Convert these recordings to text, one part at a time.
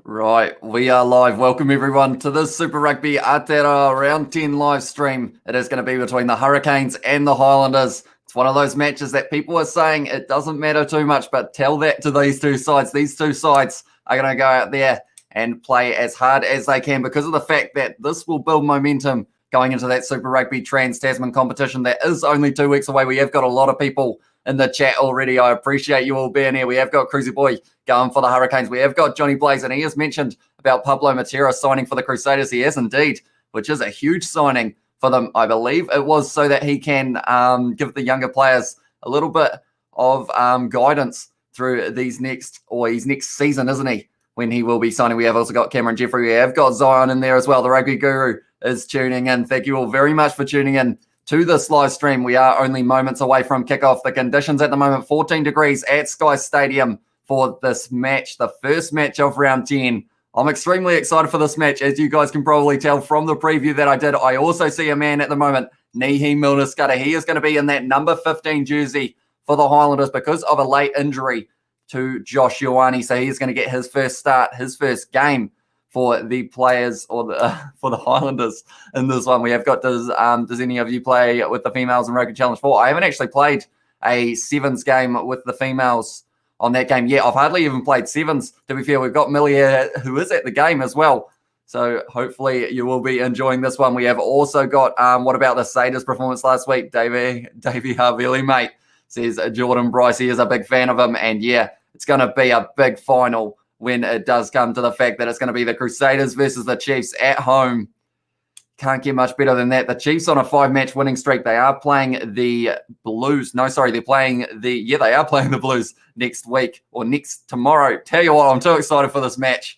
Right, we are live. Welcome everyone to this Super Rugby Aotearoa Round 10 live stream. It is going to be between the Hurricanes and the Highlanders. It's one of those matches that people are saying it doesn't matter too much, but tell that to these two sides. These two sides are going to go out there and play as hard as they can because of the fact that this will build momentum going into that Super Rugby Trans-Tasman competition that is only 2 weeks away. We have got a lot of people in the chat already. I appreciate you all being here. We have got Cruzy Boy going for the Hurricanes. We have got Johnny Blaze, and he has mentioned about Pablo Matera signing for the Crusaders. He has indeed, which is a huge signing for them. I believe it was so that he can give the younger players a little bit of guidance through his next season, isn't he? When he will be signing. We have also got Cameron Jeffrey. We have got Zion in there as well. The Rugby Guru is tuning in. Thank you all very much for tuning in to this live stream. We are only moments away from kickoff. The conditions at the moment, 14 degrees at Sky Stadium for this match, the first match of round 10. I'm extremely excited for this match, as you guys can probably tell from the preview that I did. I also see a man at the moment, Nihi Milner-Skudder. He is going to be in that number 15 jersey for the Highlanders because of a late injury to Josh Ioane. So he's going to get his first start, his first game for the players or for the Highlanders in this one. We have got, does any of you play with the females in Rugby Challenge 4? I haven't actually played a sevens game with the females on that game yet. I've hardly even played sevens, to be fair. We've got Millie who is at the game as well. So hopefully you will be enjoying this one. We have also got, what about the Crusaders performance last week? Davey Harvili, mate, says Jordan Bryce. He is a big fan of him. And yeah, it's going to be a big final when it does come to the fact that it's going to be the Crusaders versus the Chiefs at home. Can't get much better than that. The Chiefs on a 5-match winning streak. They are playing the Blues. No, sorry, they're playing they are playing the Blues next week or tomorrow. Tell you what, I'm too excited for this match.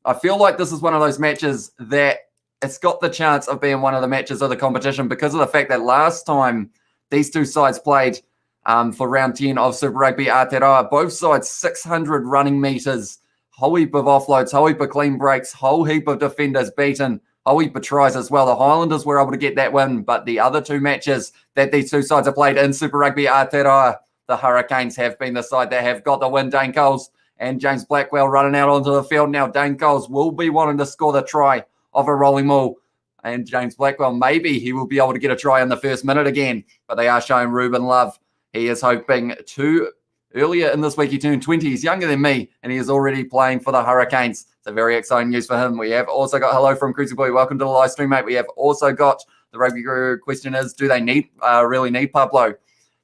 I feel like this is one of those matches that it's got the chance of being one of the matches of the competition because of the fact that last time these two sides played for round 10 of Super Rugby Aotearoa, both sides 600 running meters, whole heap of offloads, whole heap of clean breaks, whole heap of defenders beaten, whole heap of tries as well. The Highlanders were able to get that win, but the other two matches that these two sides have played in Super Rugby Aotearoa, the Hurricanes have been the side that have got the win. Dane Coles and James Blackwell running out onto the field now. Dane Coles will be wanting to score the try of a rolling maul, and James Blackwell, maybe he will be able to get a try in the first minute again, but they are showing Ruben love. He is hoping to. Earlier in this week, he turned 20. He's younger than me, and he is already playing for the Hurricanes. So very exciting news for him. We have also got hello from Cruzy Boy. Welcome to the live stream, mate. We have also got the Rugby Guru question is, do they really need Pablo?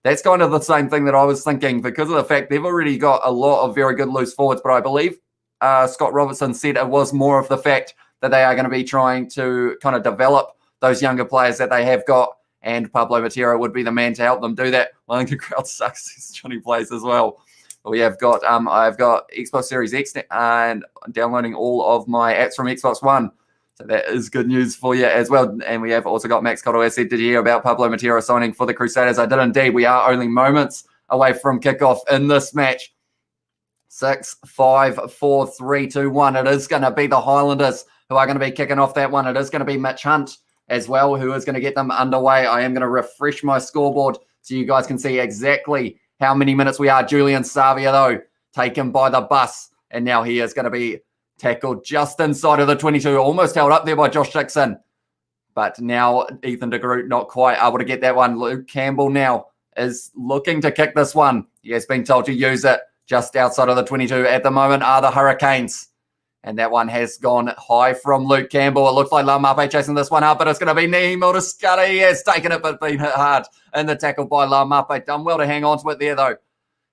That's kind of the same thing that I was thinking because of the fact they've already got a lot of very good loose forwards. But I believe Scott Robertson said it was more of the fact that they are going to be trying to kind of develop those younger players that they have got. And Pablo Matera would be the man to help them do that. Wellington crowd sucks. Johnny Blaze as well. We have got, I've got Xbox Series X and downloading all of my apps from Xbox One. So that is good news for you as well. And we have also got Max Cotto as said, did you hear about Pablo Matera signing for the Crusaders? I did indeed. We are only moments away from kickoff in this match. 6, 5, 4, 3, 2, 1. It is going to be the Highlanders who are going to be kicking off that one. It is going to be Mitch Hunt as well, who is going to get them underway. I am going to refresh my scoreboard so you guys can see exactly how many minutes we are. Julian Savia, though, taken by the bus, and now he is going to be tackled just inside of the 22, almost held up there by Josh Dixon. But now Ethan de Groot not quite able to get that one. Luke Campbell now is looking to kick this one. He has been told to use it just outside of the 22. At the moment are the Hurricanes. And that one has gone high from Luke Campbell. It looks like Laumape chasing this one up, but it's going to be Nihi Milner-Skudder. He has taken it, but been hit hard in the tackle by Laumape. Done well to hang on to it there, though.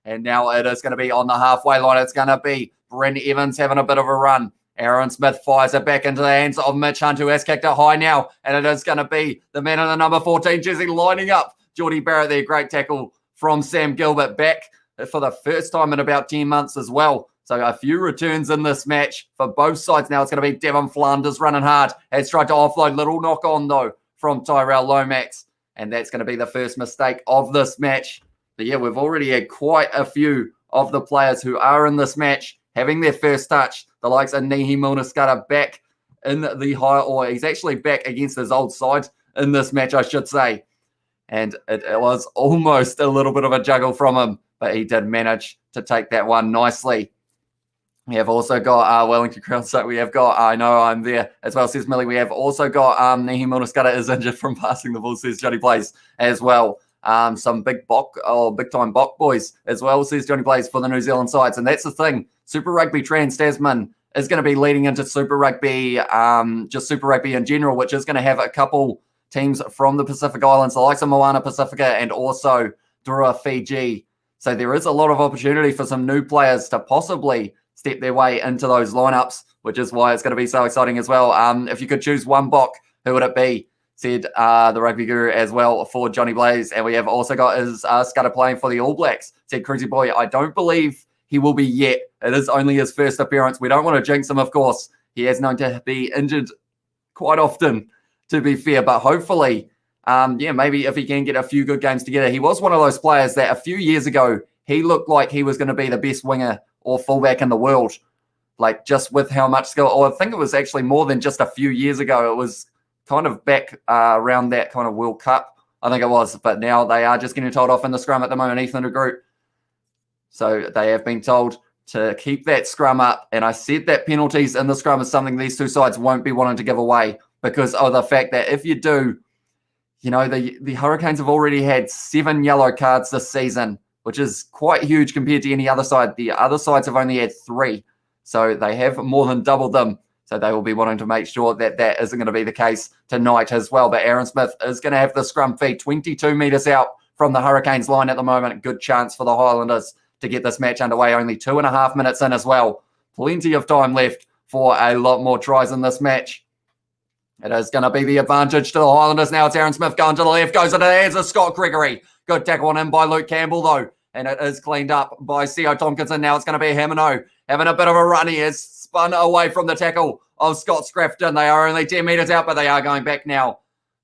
And now it is going to be on the halfway line. It's going to be Brent Evans having a bit of a run. Aaron Smith fires it back into the hands of Mitch Hunt, who has kicked it high now. And it is going to be the man in the number 14 jersey lining up. Geordie Barrett there. Great tackle from Sam Gilbert, back for the first time in about 10 months as well. So a few returns in this match for both sides. Now it's going to be Devon Flanders running hard. Has tried to offload. Little knock on, though, from Tyrell Lomax. And that's going to be the first mistake of this match. But yeah, we've already had quite a few of the players who are in this match having their first touch. The likes of Nihi Milner-Skudder back in the high, or he's actually back against his old side in this match, I should say. And it was almost a little bit of a juggle from him, but he did manage to take that one nicely. We have also got Wellington Crown. So we have got, I know I'm there as well, says Millie. We have also got Nehi Milnaskata is injured from passing the ball, says Johnny Plays as well. Some big time Bok boys as well, says Johnny Plays for the New Zealand sides. And that's the thing. Super Rugby Trans-Tasman is going to be leading into Super Rugby, just Super Rugby in general, which is going to have a couple teams from the Pacific Islands, the likes of Moana Pacifica and also Drua Fiji. So there is a lot of opportunity for some new players to possibly step their way into those lineups, which is why it's going to be so exciting as well. If you could choose one Bok, who would it be? Said the Rugby Guru as well for Johnny Blaze. And we have also got his Scudder playing for the All Blacks. Said Cruzy Boy, I don't believe he will be yet. It is only his first appearance. We don't want to jinx him, of course. He has known to be injured quite often, to be fair. But hopefully, maybe if he can get a few good games together. He was one of those players that a few years ago, he looked like he was going to be the best winger or fullback in the world, like just with how much skill. Or I think it was actually more than just a few years ago. It was kind of back around that kind of World Cup, I think it was. But now they are just getting told off in the scrum at the moment, Ethan Group. So they have been told to keep that scrum up. And I said that penalties in the scrum is something these two sides won't be wanting to give away because of the fact that if you do, you know, the Hurricanes have already had 7 yellow cards this season, which is quite huge compared to any other side. The other sides have only had 3. So they have more than doubled them. So they will be wanting to make sure that that isn't going to be the case tonight as well. But Aaron Smith is going to have the scrum feed 22 metres out from the Hurricanes line at the moment. Good chance for the Highlanders to get this match underway. Only 2.5 minutes in as well. Plenty of time left for a lot more tries in this match. It is going to be the advantage to the Highlanders now. It's Aaron Smith going to the left, goes into the hands of Scott Gregory. Good tackle on him by Luke Campbell, though. And it is cleaned up by C.O. Tompkinson. Now it's going to be Hamino having a bit of a run. He is spun away from the tackle of Scott Scrafton. They are only 10 metres out, but they are going back now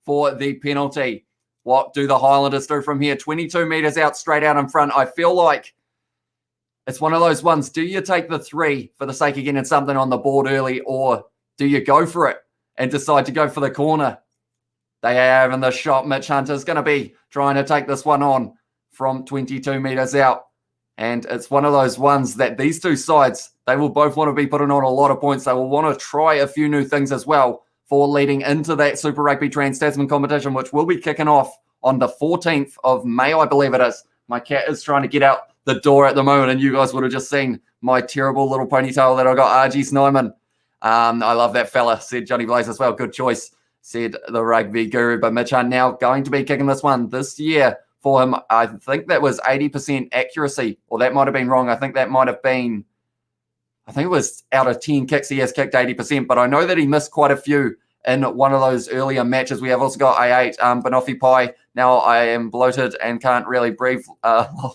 for the penalty. What do the Highlanders do from here? 22 metres out, straight out in front. I feel like it's one of those ones. Do you take the 3 for the sake of getting something on the board early, or do you go for it and decide to go for the corner? They are having the shot. Mitch Hunter's going to be trying to take this one on from 22 metres out. And it's one of those ones that these two sides, they will both want to be putting on a lot of points. They will want to try a few new things as well for leading into that Super Rugby Trans-Tasman competition, which will be kicking off on the 14th of May, I believe it is. My cat is trying to get out the door at the moment, and you guys would have just seen my terrible little ponytail that I got, RG Snyman. I love that fella, said Johnny Blaze as well. Good choice, said the Rugby Guru. But Mitch Hunt now going to be kicking this one this year for him. I think that was 80% accuracy, or that might have been wrong. I think it was out of 10 kicks, he has kicked 80%, but I know that he missed quite a few in one of those earlier matches. We have also got A8, Banoffee Pie. Now I am bloated and can't really breathe,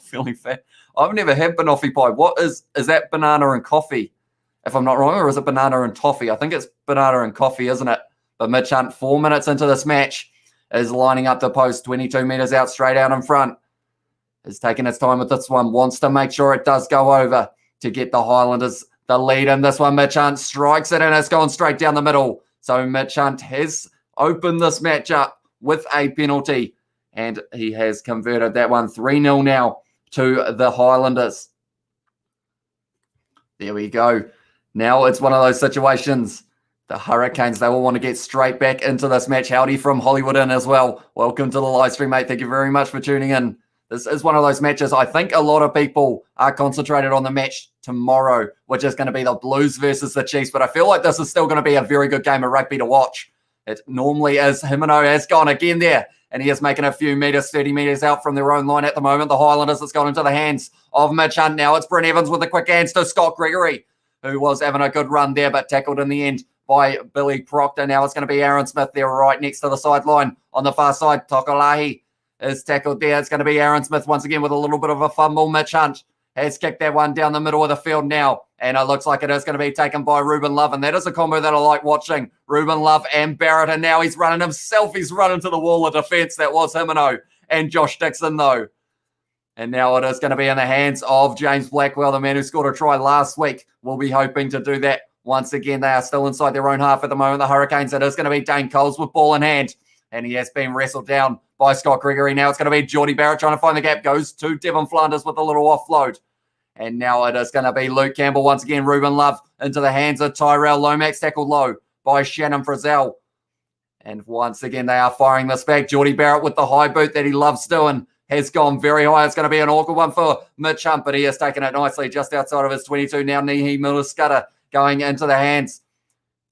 feeling fat. I've never had Banoffee Pie. What is that banana and coffee, if I'm not wrong, or is it banana and toffee? I think it's banana and coffee, isn't it? But Mitch Hunt, 4 minutes into this match, is lining up the post, 22 metres out, straight out in front. Is taking its time with this one, wants to make sure it does go over to get the Highlanders the lead in this one. Mitch Hunt strikes it and it's gone straight down the middle. So Mitch Hunt has opened this match up with a penalty, and he has converted that one 3-0 now to the Highlanders. There we go. Now it's one of those situations. The Hurricanes, they will want to get straight back into this match. Howdy from Hollywood in as well. Welcome to the live stream, mate. Thank you very much for tuning in. This is one of those matches. I think a lot of people are concentrated on the match tomorrow, which is going to be the Blues versus the Chiefs. But I feel like this is still going to be a very good game of rugby to watch. It normally is. Himino has gone again there, and he is making a few metres, 30 metres out from their own line at the moment. The Highlanders, it's gone into the hands of Mitch Hunt now. It's Brent Evans with the quick hands to Scott Gregory, who was having a good run there, but tackled in the end by Billy Proctor. Now it's going to be Aaron Smith there right next to the sideline on the far side. Tokolahi is tackled there. It's going to be Aaron Smith once again with a little bit of a fumble. Mitch Hunt has kicked that one down the middle of the field now, and it looks like it is going to be taken by Ruben Love, and that is a combo that I like watching. Ruben Love and Barrett, and now he's running himself. He's running to the wall of defence. That was Himino and Josh Dixon, though. And now it is going to be in the hands of James Blackwell, the man who scored a try last week. We'll be hoping to do that once again. They are still inside their own half at the moment, the Hurricanes. It is going to be Dane Coles with ball in hand, and he has been wrestled down by Scott Gregory. Now it's going to be Geordie Barrett trying to find the gap. Goes to Devon Flanders with a little offload. And now it is going to be Luke Campbell once again. Ruben Love into the hands of Tyrell Lomax, tackled low by Shannon Frizzell. And once again, they are firing this back. Geordie Barrett with the high boot that he loves doing has gone very high. It's going to be an awkward one for Mitch Hunt, but he has taken it nicely just outside of his 22. Now Nihi Miller-Scudder going into the hands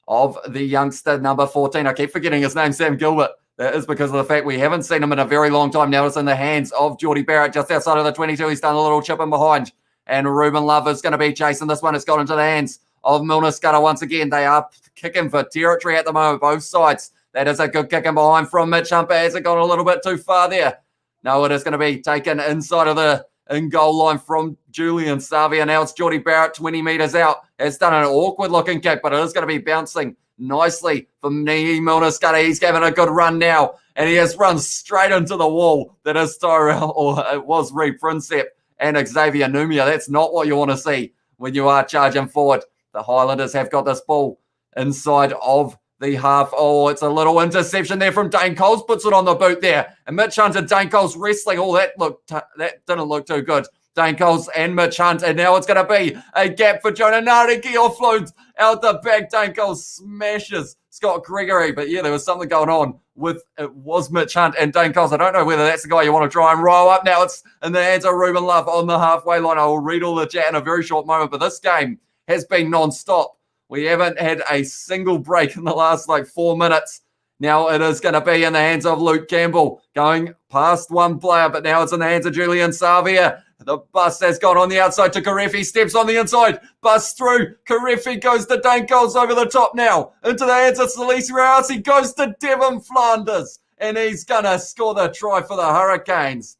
of the youngster, number 14. I keep forgetting his name, Sam Gilbert. That is because of the fact we haven't seen him in a very long time. Now it's in the hands of Geordie Barrett just outside of the 22. He's done a little chip in behind. And Ruben Love is going to be chasing this one. It's got into the hands of Milner-Scudder once again. They are kicking for territory at the moment, both sides. That is a good kick in behind from Mitch Hunt. Has it gone a little bit too far there? No, it is going to be taken inside of the in-goal line from Julian Savia. Now it's Geordie Barrett, 20 metres out. It's done an awkward-looking kick, but it is going to be bouncing nicely from Nihi Milner-Scudder. He's given a good run now, and he has run straight into the wall. That is Tyrell, or it was Reed Prinsep and Xavier Numia. That's not what you want to see when you are charging forward. The Highlanders have got this ball inside of the half. Oh, it's a little interception there from Dane Coles. Puts it on the boot there. And Mitch Hunt and Dane Coles wrestling. Oh, that didn't look too good. Dane Coles and Mitch Hunt. And now it's going to be a gap for Jonah Nariki. Offloads out the back. Dane Coles smashes Scott Gregory. But yeah, there was something going on with, it was Mitch Hunt and Dane Coles. I don't know whether that's the guy you want to try and roll up. Now it's in the hands of Ruben Love on the halfway line. I will read all the chat in a very short moment. But this game has been non-stop. We haven't had a single break in the last 4 minutes. Now it is going to be in the hands of Luke Campbell going past one player, but now it's in the hands of Julian Savia. The bus has gone on the outside to Karefi, steps on the inside, bust through. Karefi goes to Dane Coles over the top now. Into the hands of Salisi Rausi, goes to Devon Flanders, and he's going to score the try for the Hurricanes.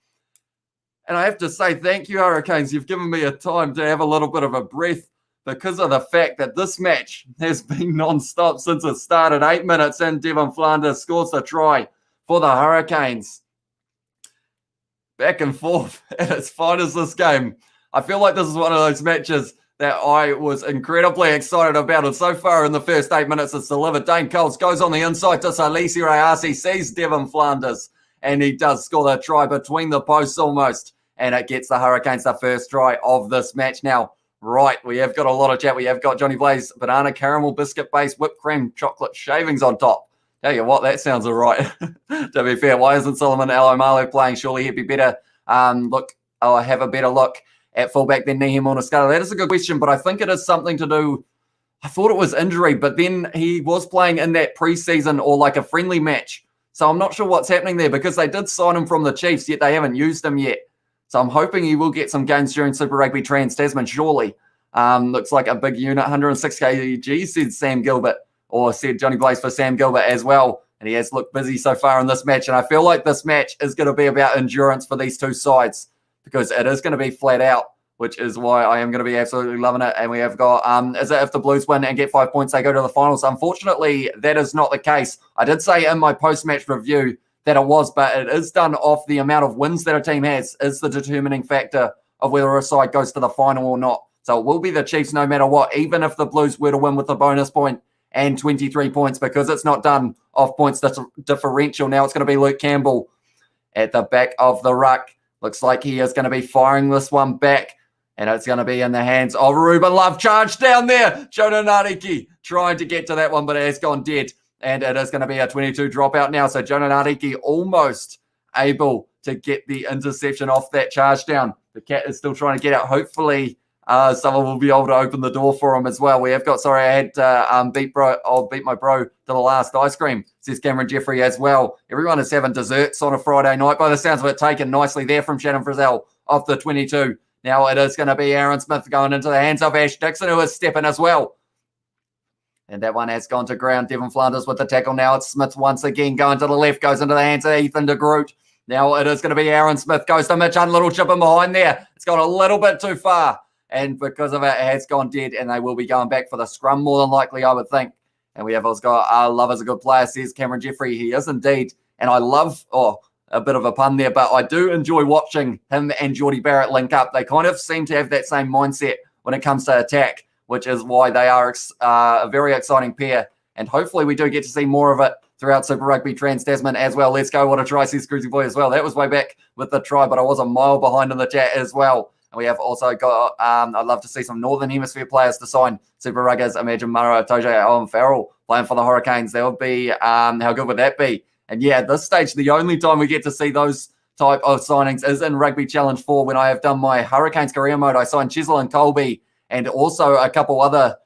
And I have to say, thank you, Hurricanes. You've given me a time to have a little bit of a breath, because of the fact that this match has been non-stop since it started. 8 minutes in, Devon Flanders scores the try for the Hurricanes. Back and forth at its finest this game. I feel like this is one of those matches that I was incredibly excited about. And so far in the first 8 minutes, it's delivered. Dane Coles goes on the inside to Salisi Rayasi, sees Devon Flanders, and he does score the try between the posts almost. And it gets the Hurricanes the first try of this match now. Right, we have got a lot of chat. We have got Johnny Blaze, banana caramel biscuit base, whipped cream, chocolate shavings on top. Tell you what, that sounds all right. To be fair, why isn't Solomon Alomalo playing? Surely he'd be better. Have a better look at fullback than Nihi Milner-Scudder. That is a good question, but I think it is something to do. I thought it was injury, but then he was playing in that preseason or a friendly match. So I'm not sure what's happening there, because they did sign him from the Chiefs, yet they haven't used him yet. So I'm hoping he will get some games during Super Rugby Trans-Tasman, surely. Looks like a big unit, 106 kg, said Sam Gilbert, or said Johnny Blaze for Sam Gilbert as well. And he has looked busy so far in this match. And I feel like this match is going to be about endurance for these two sides, because it is going to be flat out, which is why I am going to be absolutely loving it. And we have got, is it if the Blues win and get 5 points, they go to the finals? Unfortunately, that is not the case. I did say in my post-match review that it was, but it is done off the amount of wins that a team has is the determining factor of whether a side goes to the final or not. So it will be the Chiefs no matter what, even if the Blues were to win with the bonus point and 23 points, because it's not done off points differential. Now it's going to be Luke Campbell at the back of the ruck. Looks like he is going to be firing this one back, and it's going to be in the hands of Ruben Love. Charge down there. Jonah Nariki trying to get to that one, but it has gone dead. And it is going to be a 22 dropout now. So Jonah Nariki almost able to get the interception off that charge down. The cat is still trying to get out. Hopefully, someone will be able to open the door for him as well. We have got, sorry, I had to beat my bro to the last ice cream, says Cameron Jeffrey as well. Everyone is having desserts on a Friday night. By the sounds of it, taken nicely there from Shannon Frizzell off the 22. Now it is going to be Aaron Smith going into the hands of Ash Dixon, who is stepping as well. And that one has gone to ground. Devon Flanders with the tackle. Now it's Smith once again going to the left. Goes into the hands of Ethan de Groot. Now it is going to be Aaron Smith. Goes to Mitch Hunt. Little chip in behind there. It's gone a little bit too far. And because of it, it has gone dead. And they will be going back for the scrum more than likely, I would think. And we have got Love is a good player, says Cameron Jeffrey. He is indeed. And I love, a bit of a pun there, but I do enjoy watching him and Geordie Barrett link up. They kind of seem to have that same mindset when it comes to attack, which is why they are a very exciting pair. And hopefully we do get to see more of it throughout Super Rugby Trans-Tasman as well. Let's go. What a try, says Cruzy Boy as well. That was way back with the try, but I was a mile behind in the chat as well. And we have also got, I'd love to see some Northern Hemisphere players to sign. Super Ruggers, Imagine Mara, Toja, and Farrell playing for the Hurricanes. That would be, how good would that be? And yeah, at this stage, the only time we get to see those type of signings is in Rugby Challenge 4 when I have done my Hurricanes career mode. I signed Chisel and Colby and also a couple other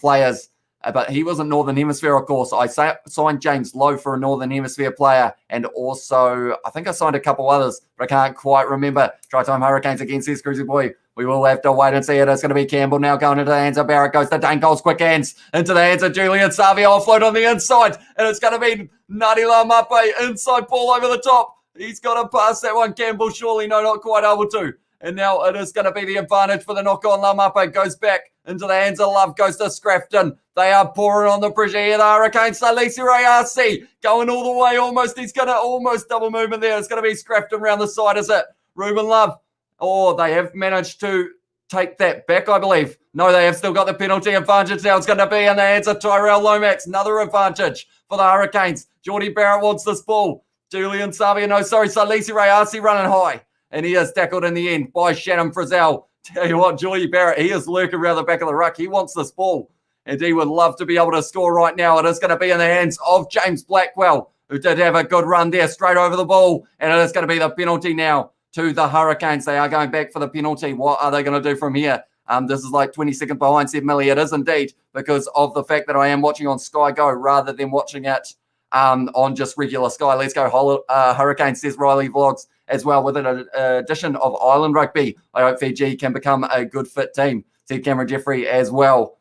players. But he wasn't Northern Hemisphere, of course. I signed James Lowe for a Northern Hemisphere player, and also I think I signed a couple others, but I can't quite remember. Try-time Hurricanes against this Cruisy Boy. We will have to wait and see it. It's going to be Campbell now going into the hands of Barrett. Goes to Dane Cole's quick hands into the hands of Julian Savia. Offload on the inside, and it's going to be Nadi Lamape inside ball over the top. He's got to pass that one. Campbell surely no, not quite able to. And now it is going to be the advantage for the knock-on. Lamape goes back into the hands of Love, goes to Scrafton. They are pouring on the pressure here. The Hurricanes, Salisi RC going all the way almost. He's going to almost double movement there. It's going to be Scrafton round the side, is it? Ruben Love. Oh, they have managed to take that back, I believe. No, they have still got the penalty advantage now. It's going to be in the hands of Tyrell Lomax. Another advantage for the Hurricanes. Geordie Barrett wants this ball. Julian Savia, Salisi RC running high. And he is tackled in the end by Shannon Frizzell. Tell you what, Geordie Barrett, he is lurking around the back of the ruck. He wants this ball, and he would love to be able to score right now. It is going to be in the hands of James Blackwell, who did have a good run there, straight over the ball, and it is going to be the penalty now to the Hurricanes. They are going back for the penalty. What are they going to do from here? This is like 20 seconds behind, said Millie. It is indeed because of the fact that I am watching on Sky Go rather than watching it on just regular Sky. Let's go Hurricanes, says Riley Vlogs. As well, with an addition of Island Rugby, I hope Fiji can become a good fit team. Said Cameron Jeffrey as well.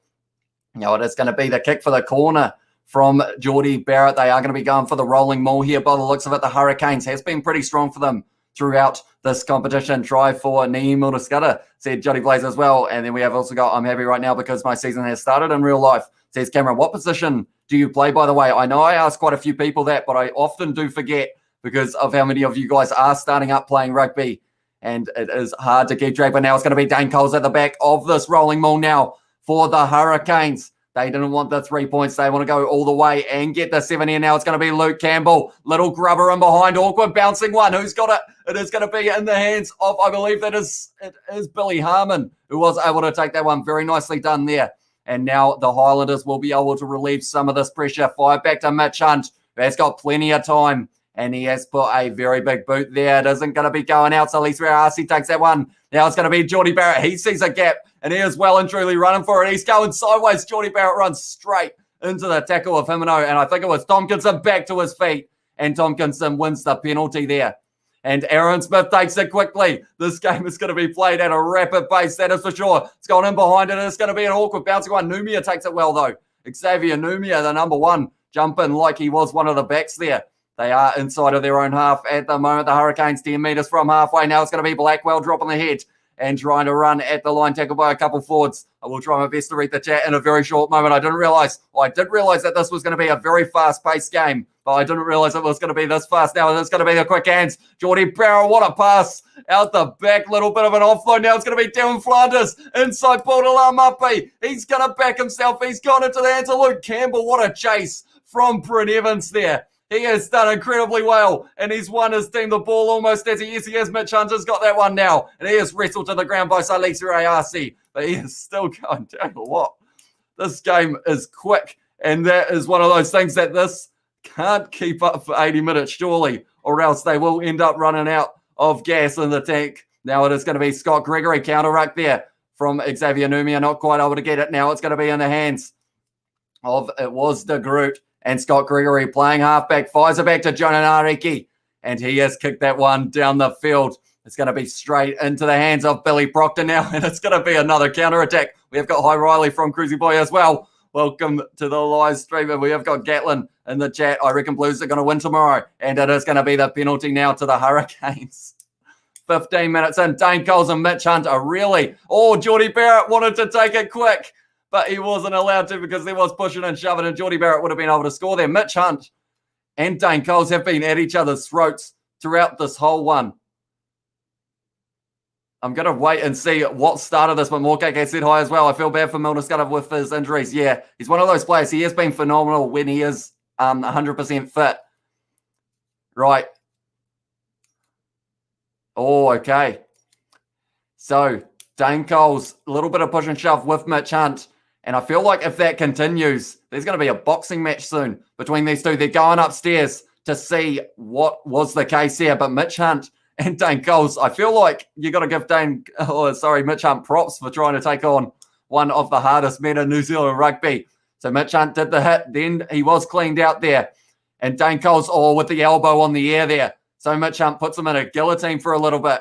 Now it is going to be the kick for the corner from Geordie Barrett. They are going to be going for the rolling maul here by the looks of it. The Hurricanes has been pretty strong for them throughout this competition. Try for Nii Multiscudder, said Jody Blaze as well. And then we have also got I'm happy right now because my season has started in real life, says Cameron. What position do you play, by the way? I know I ask quite a few people that, but I often do forget because of how many of you guys are starting up playing rugby. And it is hard to keep track. But now it's going to be Dane Coles at the back of this rolling maul now for the Hurricanes. They didn't want the 3 points. They want to go all the way and get the 7 here. Now it's going to be Luke Campbell. Little grubber in behind. Awkward bouncing one. Who's got it? It is going to be in the hands of, I believe it is Billy Harmon, who was able to take that one. Very nicely done there. And now the Highlanders will be able to relieve some of this pressure. Fire back to Mitch Hunt, who has got plenty of time. And he has put a very big boot there. It isn't going to be going out. So Lisa Arce takes that one. Now it's going to be Geordie Barrett. He sees a gap, and he is well and truly running for it. He's going sideways. Geordie Barrett runs straight into the tackle of Himino. And I think it was Tompkinson back to his feet. And Tompkinson wins the penalty there. And Aaron Smith takes it quickly. This game is going to be played at a rapid pace, that is for sure. It's gone in behind it. It's going to be an awkward bouncing one. Numia takes it well, though. Xavier Numia, the number one, jumping like he was one of the backs there. They are inside of their own half at the moment. The Hurricanes 10 metres from halfway. Now it's going to be Blackwell dropping the head and trying to run at the line, tackled by a couple forwards. I will try my best to read the chat in a very short moment. I did realise that this was going to be a very fast-paced game, but I didn't realise it was going to be this fast. Now it's going to be the quick hands. Geordie Barrett, what a pass out the back. Little bit of an offload. Now it's going to be Dylan Flanders. Inside ball to Lamape. He's going to back himself. He's gone into the hands of Luke Campbell. What a chase from Bryn Evans there. He has done incredibly well, and he's won his team the ball almost as he is. Mitch Hunter's got that one now, and he is wrestled to the ground by Salisa ARC, but he is still going. Tell you what, this game is quick, and that is one of those things that this can't keep up for 80 minutes, surely, or else they will end up running out of gas in the tank. Now it is going to be Scott Gregory, counter ruck there from Xavier Numia, not quite able to get it. Now it's going to be in the hands of, it was De Groot. And Scott Gregory playing halfback, fires it back to Jonah Nariki. And he has kicked that one down the field. It's going to be straight into the hands of Billy Proctor now. And it's going to be another counter-attack. We have got High Riley from Cruisy Boy as well. Welcome to the live stream. And we have got Gatlin in the chat. I reckon Blues are going to win tomorrow. And it is going to be the penalty now to the Hurricanes. 15 minutes in. Dane Coles and Mitch Hunt are really... Oh, Geordie Barrett wanted to take it quick, but he wasn't allowed to because there was pushing and shoving, and Geordie Barrett would have been able to score there. Mitch Hunt and Dane Coles have been at each other's throats throughout this whole one. I'm going to wait and see what started this, but Morkake said hi as well. I feel bad for Milner Scudder with his injuries. Yeah, he's one of those players. He has been phenomenal when he is 100% fit. Right. Oh, okay. So Dane Cole's a little bit of push and shove with Mitch Hunt. And I feel like if that continues, there's going to be a boxing match soon between these two. They're going upstairs to see what was the case here. But Mitch Hunt and Dane Coles, I feel like you got to give Mitch Hunt props for trying to take on one of the hardest men in New Zealand rugby. So Mitch Hunt did the hit. Then he was cleaned out there. And Dane Coles, with the elbow on the air there. So Mitch Hunt puts him in a guillotine for a little bit.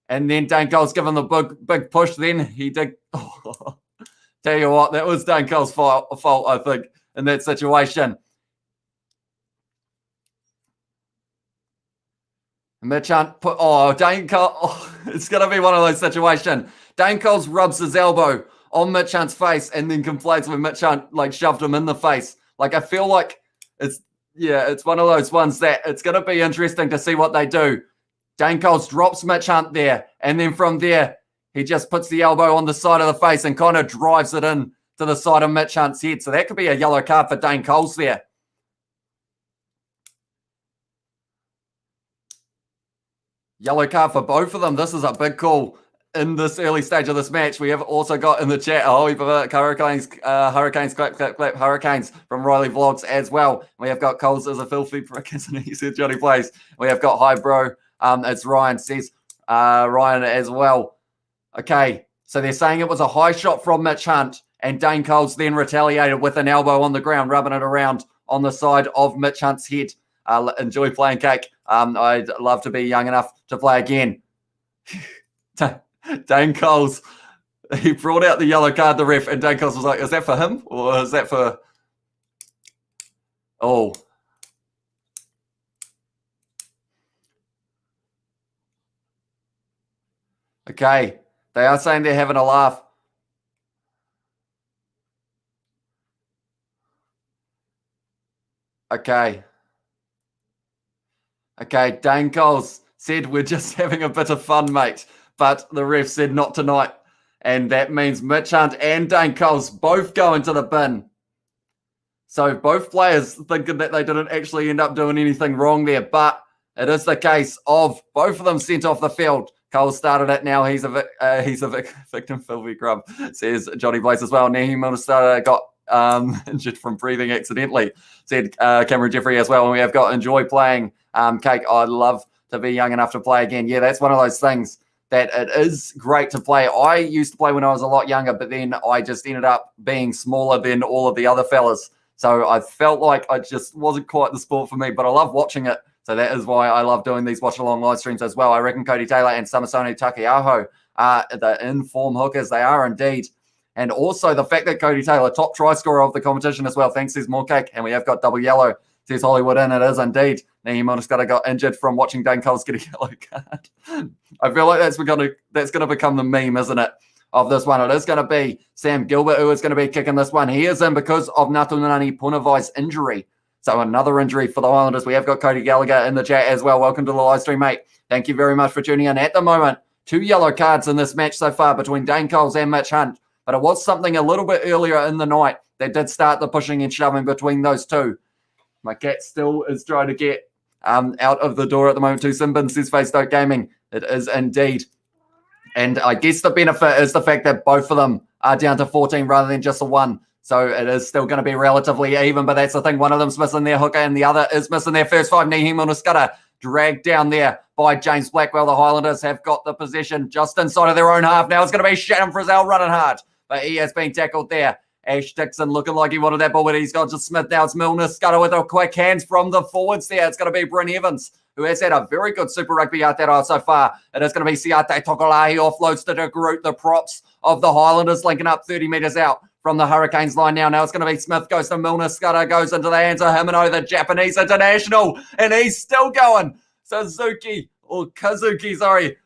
And then Dane Coles given the big push. Then he did... Tell you what, that was Dane Cole's fault, I think, in that situation. Mitch Hunt Dane Cole, it's going to be one of those situations. Dane Coles rubs his elbow on Mitch Hunt's face and then complains when Mitch Hunt, shoved him in the face. I feel like it's one of those ones that it's going to be interesting to see what they do. Dane Coles drops Mitch Hunt there, and then from there, he just puts the elbow on the side of the face and kind of drives it in to the side of Mitch Hunt's head. So that could be a yellow card for Dane Coles there. Yellow card for both of them. This is a big call in this early stage of this match. We have also got in the chat, Hurricanes, clap, Hurricanes from Riley Vlogs as well. We have got Coles as a filthy prick, isn't he? He said Johnny plays. We have got hi bro. It's Ryan, says Ryan as well. Okay, so they're saying it was a high shot from Mitch Hunt, and Dane Coles then retaliated with an elbow on the ground, rubbing it around on the side of Mitch Hunt's head. Enjoy playing cake. I'd love to be young enough to play again. Dane Coles, he brought out the yellow card, the ref, and Dane Coles was like, is that for him? Or is that for... Oh. Okay. They are saying they're having a laugh. Okay. Okay, Dane Coles said, we're just having a bit of fun, mate. But the ref said not tonight. And that means Mitch Hunt and Dane Coles both go into the bin. So both players thinking that they didn't actually end up doing anything wrong there. But it is the case of both of them sent off the field. Cole started it now. He's a victim, filthy grub, says Johnny Blaze as well. Naheem Monastar got injured from breathing accidentally, said Cameron Jeffrey as well. And we have got enjoy playing cake. I'd love to be young enough to play again. Yeah, that's one of those things that it is great to play. I used to play when I was a lot younger, but then I just ended up being smaller than all of the other fellas. So I felt like I just wasn't quite the sport for me, but I love watching it. So that is why I love doing these watch-along live streams as well. I reckon Cody Taylor and Samasoni Takiaho are the in-form hookers. They are indeed. And also the fact that Cody Taylor, top try scorer of the competition as well. Thanks, says more cake. And we have got double yellow, says Hollywood in. It is indeed. Naheem Monastar got injured from watching Dane Coles get a yellow card. I feel like that's going to become the meme, isn't it, of this one. It is going to be Sam Gilbert who is going to be kicking this one. He is in because of Natunani Punavai's injury. So another injury for the Highlanders. We have got Cody Gallagher in the chat as well. Welcome to the live stream, mate. Thank you very much for tuning in. At the moment, 2 yellow cards in this match so far between Dane Coles and Mitch Hunt. But it was something a little bit earlier in the night that did start the pushing and shoving between those two. My cat still is trying to get out of the door at the moment too. Simbin says Face Dope Gaming. It is indeed. And I guess the benefit is the fact that both of them are down to 14 rather than just a 1. So it is still going to be relatively even, but that's the thing. One of them's missing their hooker and the other is missing their first 5. Naheem Monastar dragged down there by James Blackwell. The Highlanders have got the possession just inside of their own half. Now it's going to be Shannon Frizzell running hard, but he has been tackled there. Ash Dixon looking like he wanted that ball, but he's got to Smith. Now it's Milner Scudder with a quick hands from the forwards there. It's going to be Bryn Evans, who has had a very good Super Rugby Aotearoa so far. It is going to be Siate Tokolahi offloads to Groot, the props of the Highlanders, linking up 30 metres out from the Hurricanes line now. Now it's going to be Smith, goes to Milner, Scudder goes into the hands of Himino, the Japanese international, and he's still going.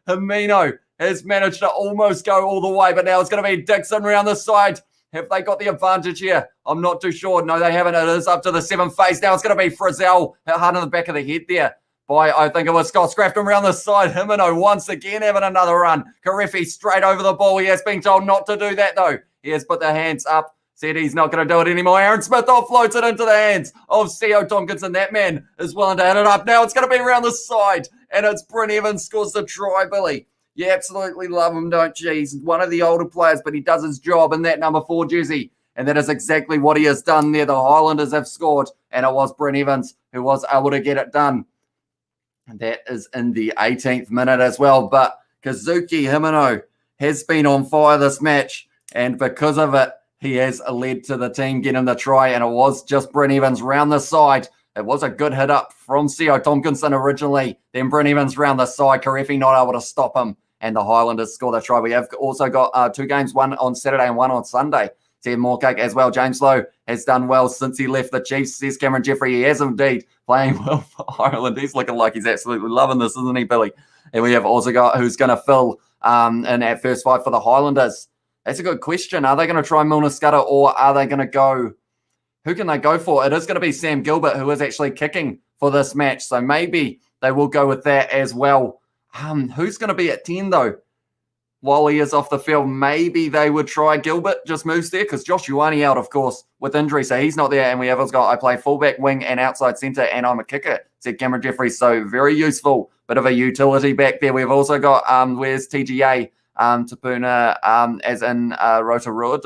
Himino has managed to almost go all the way, but now it's going to be Dixon around the side. Have they got the advantage here? I'm not too sure. No, they haven't. It is up to the 7th phase. Now it's going to be Frizzell, hard in the back of the head there by, I think it was Scott Scrafton around the side. Himino once again having another run. Karefi straight over the ball. He has been told not to do that, though. He has put the hands up, said he's not going to do it anymore. Aaron Smith offloads it into the hands of C.O. Tompkinson. That man is willing to hit it up. Now it's going to be around the side, and it's Bryn Evans scores the try, Billy. You absolutely love him, don't you? He's one of the older players, but he does his job in that number 4 jersey. And that is exactly what he has done there. The Highlanders have scored, and it was Brent Evans who was able to get it done. And that is in the 18th minute as well. But Kazuki Himeno has been on fire this match, and because of it, he has led to the team getting the try, and it was just Brent Evans round the side. It was a good hit up from Sio Tompkinson originally. Then Brent Evans round the side. Karefi not able to stop him, and the Highlanders score the try. We have also got 2 games, one on Saturday and one on Sunday. Ted Moorcake as well. James Lowe has done well since he left the Chiefs, says Cameron Jeffrey. He has indeed playing well for Ireland. He's looking like he's absolutely loving this, isn't he, Billy? And we have also got who's going to fill in at first 5 for the Highlanders. That's a good question. Are they going to try Milner Scudder, or are they going to go? Who can they go for? It is going to be Sam Gilbert, who is actually kicking for this match. So maybe they will go with that as well. Who's going to be at 10, though? While he is off the field, maybe they would try Gilbert, just moves there, because Josh Ioane out, of course, with injury, so he's not there. And we have got, I play fullback, wing, and outside centre, and I'm a kicker, said Cameron Jeffrey. So very useful, bit of a utility back there. We've also got, where's TGA, Tapuna, as in Rotorua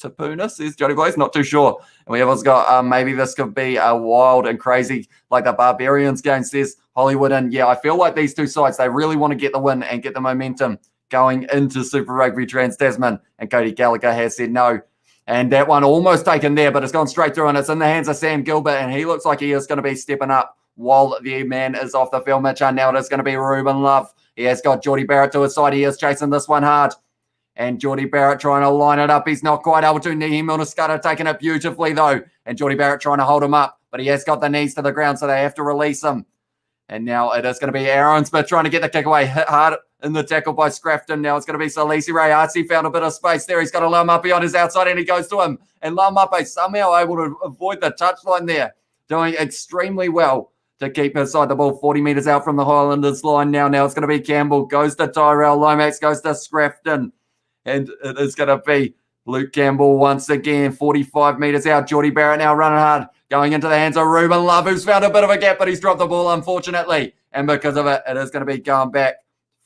Tapuna, says Johnny Blaze, not too sure. And we have also got, maybe this could be a wild and crazy, like the Barbarians game, says Hollywood. And yeah, I feel like these two sides, they really want to get the win and get the momentum going into Super Rugby Trans-Tasman, and Cody Gallagher has said no. And that one almost taken there, but it's gone straight through, and it's in the hands of Sam Gilbert, and he looks like he is going to be stepping up while the man is off the field. Mitch, now it is going to be Ruben Love. He has got Geordie Barrett to his side. He is chasing this one hard. And Geordie Barrett trying to line it up. He's not quite able to. Milner Scudder taking it beautifully, though. And Geordie Barrett trying to hold him up, but he has got the knees to the ground, so they have to release him. And now it is going to be Aaron Smith trying to get the kick away. Hit hard in the tackle by Scrafton. Now it's going to be Salisi Ray Artsy. Found a bit of space there. He's got a Laumape on his outside, and he goes to him. And Laumape somehow able to avoid the touchline there. Doing extremely well to keep inside the ball 40 metres out from the Highlanders line now. Now it's going to be Campbell. Goes to Tyrell. Lomax goes to Scrafton. And it is going to be Luke Campbell once again. 45 metres out. Geordie Barrett now running hard. Going into the hands of Ruben Love, who's found a bit of a gap, but he's dropped the ball, unfortunately. And because of it, it is going to be going back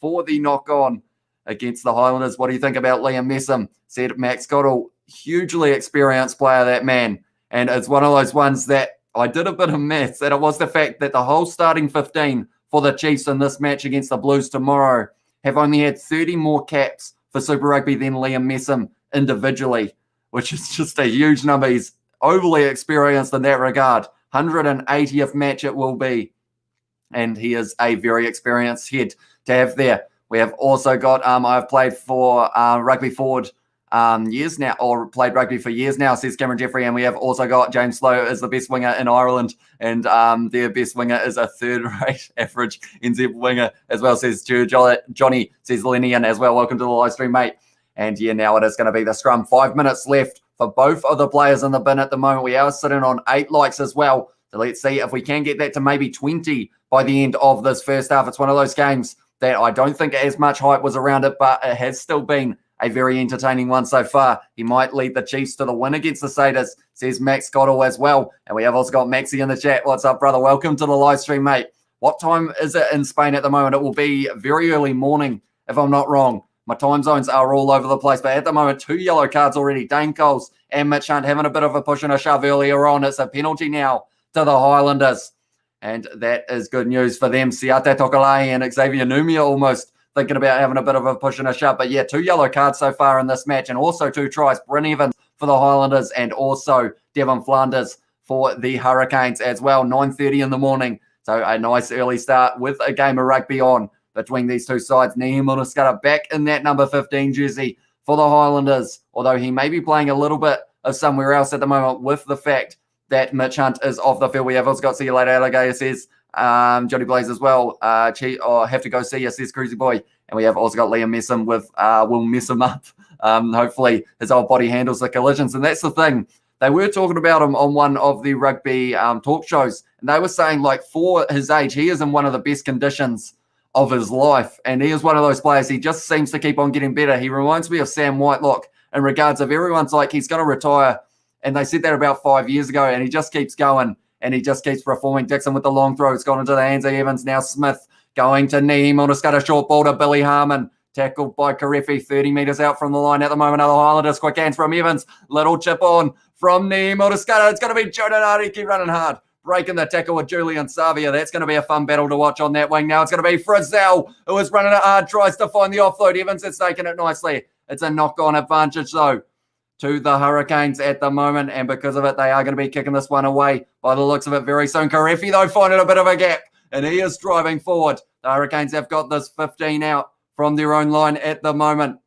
for the knock-on against the Highlanders. What do you think about Liam Messam? Said Max Cottle, hugely experienced player, that man. And it's one of those ones that I did a bit of maths, and it was the fact that the whole starting 15 for the Chiefs in this match against the Blues tomorrow have only had 30 more caps for Super Rugby than Liam Messam individually, which is just a huge number. He's overly experienced in that regard. 180th match it will be. And he is a very experienced head to have there. We have also got, I've played for rugby forward years now, or played rugby for years now, says Cameron Jeffrey. And we have also got James Lowe as the best winger in Ireland. And their best winger is a third-rate average NZ winger as well, says Johnny, says Lenian as well. Welcome to the live stream, mate. And yeah, now it is going to be the scrum. 5 minutes left for both of the players in the bin at the moment. We are sitting on 8 likes as well. So let's see if we can get that to maybe 20 by the end of this first half. It's one of those games that I don't think as much hype was around it, but it has still been a very entertaining one so far. He might lead the Chiefs to the win against the Crusaders, says Max Cottle as well. And we have also got Maxi in the chat. What's up, brother? Welcome to the live stream, mate. What time is it in Spain at the moment? It will be very early morning, if I'm not wrong. My time zones are all over the place, but at the moment, 2 yellow cards already. Dane Coles and Mitch Hunt having a bit of a push and a shove earlier on. It's a penalty now to the Highlanders, and that is good news for them. Siate Tokalai and Xavier Numia almost thinking about having a bit of a push and a shove. But yeah, 2 yellow cards so far in this match, and also 2 tries. Bryn Evans for the Highlanders, and also Devon Flanders for the Hurricanes as well. 9:30 in the morning, so a nice early start with a game of rugby on between these two sides. Nihi Munaskara back in that number 15 jersey for the Highlanders, although he may be playing a little bit of somewhere else at the moment with the fact that Mitch Hunt is off the field. We have also got See You Later Alligator, says Johnny Blaze as well. Have to go see you, says Cruisy Boy. And we have also got Liam Messam with Will Mess him up. Hopefully his old body handles the collisions. And that's the thing. They were talking about him on one of the rugby talk shows. And they were saying, like, for his age, he is in one of the best conditions of his life. And he is one of those players, he just seems to keep on getting better. He reminds me of Sam Whitelock in regards of everyone's like, he's going to retire. And they said that about 5 years ago, and he just keeps going, and he just keeps performing. Dixon with the long throw. It's gone into the hands of Evans. Now Smith going to Neem on a scutter short ball to Billy Harmon. Tackled by Karefi, 30 metres out from the line at the moment. Other Highlanders, quick hands from Evans. Little chip on from Nemo Scudder. It's going to be Jordan Hardy, keep running hard. Breaking the tackle with Julian Savia. That's going to be a fun battle to watch on that wing. Now it's going to be Frizzell, who is running it hard, tries to find the offload. Evans has taken it nicely. It's a knock-on advantage, though, to the Hurricanes at the moment, and because of it, they are going to be kicking this one away by the looks of it very soon. Karefi, though, finding a bit of a gap, and he is driving forward. The Hurricanes have got this 15 out from their own line at the moment.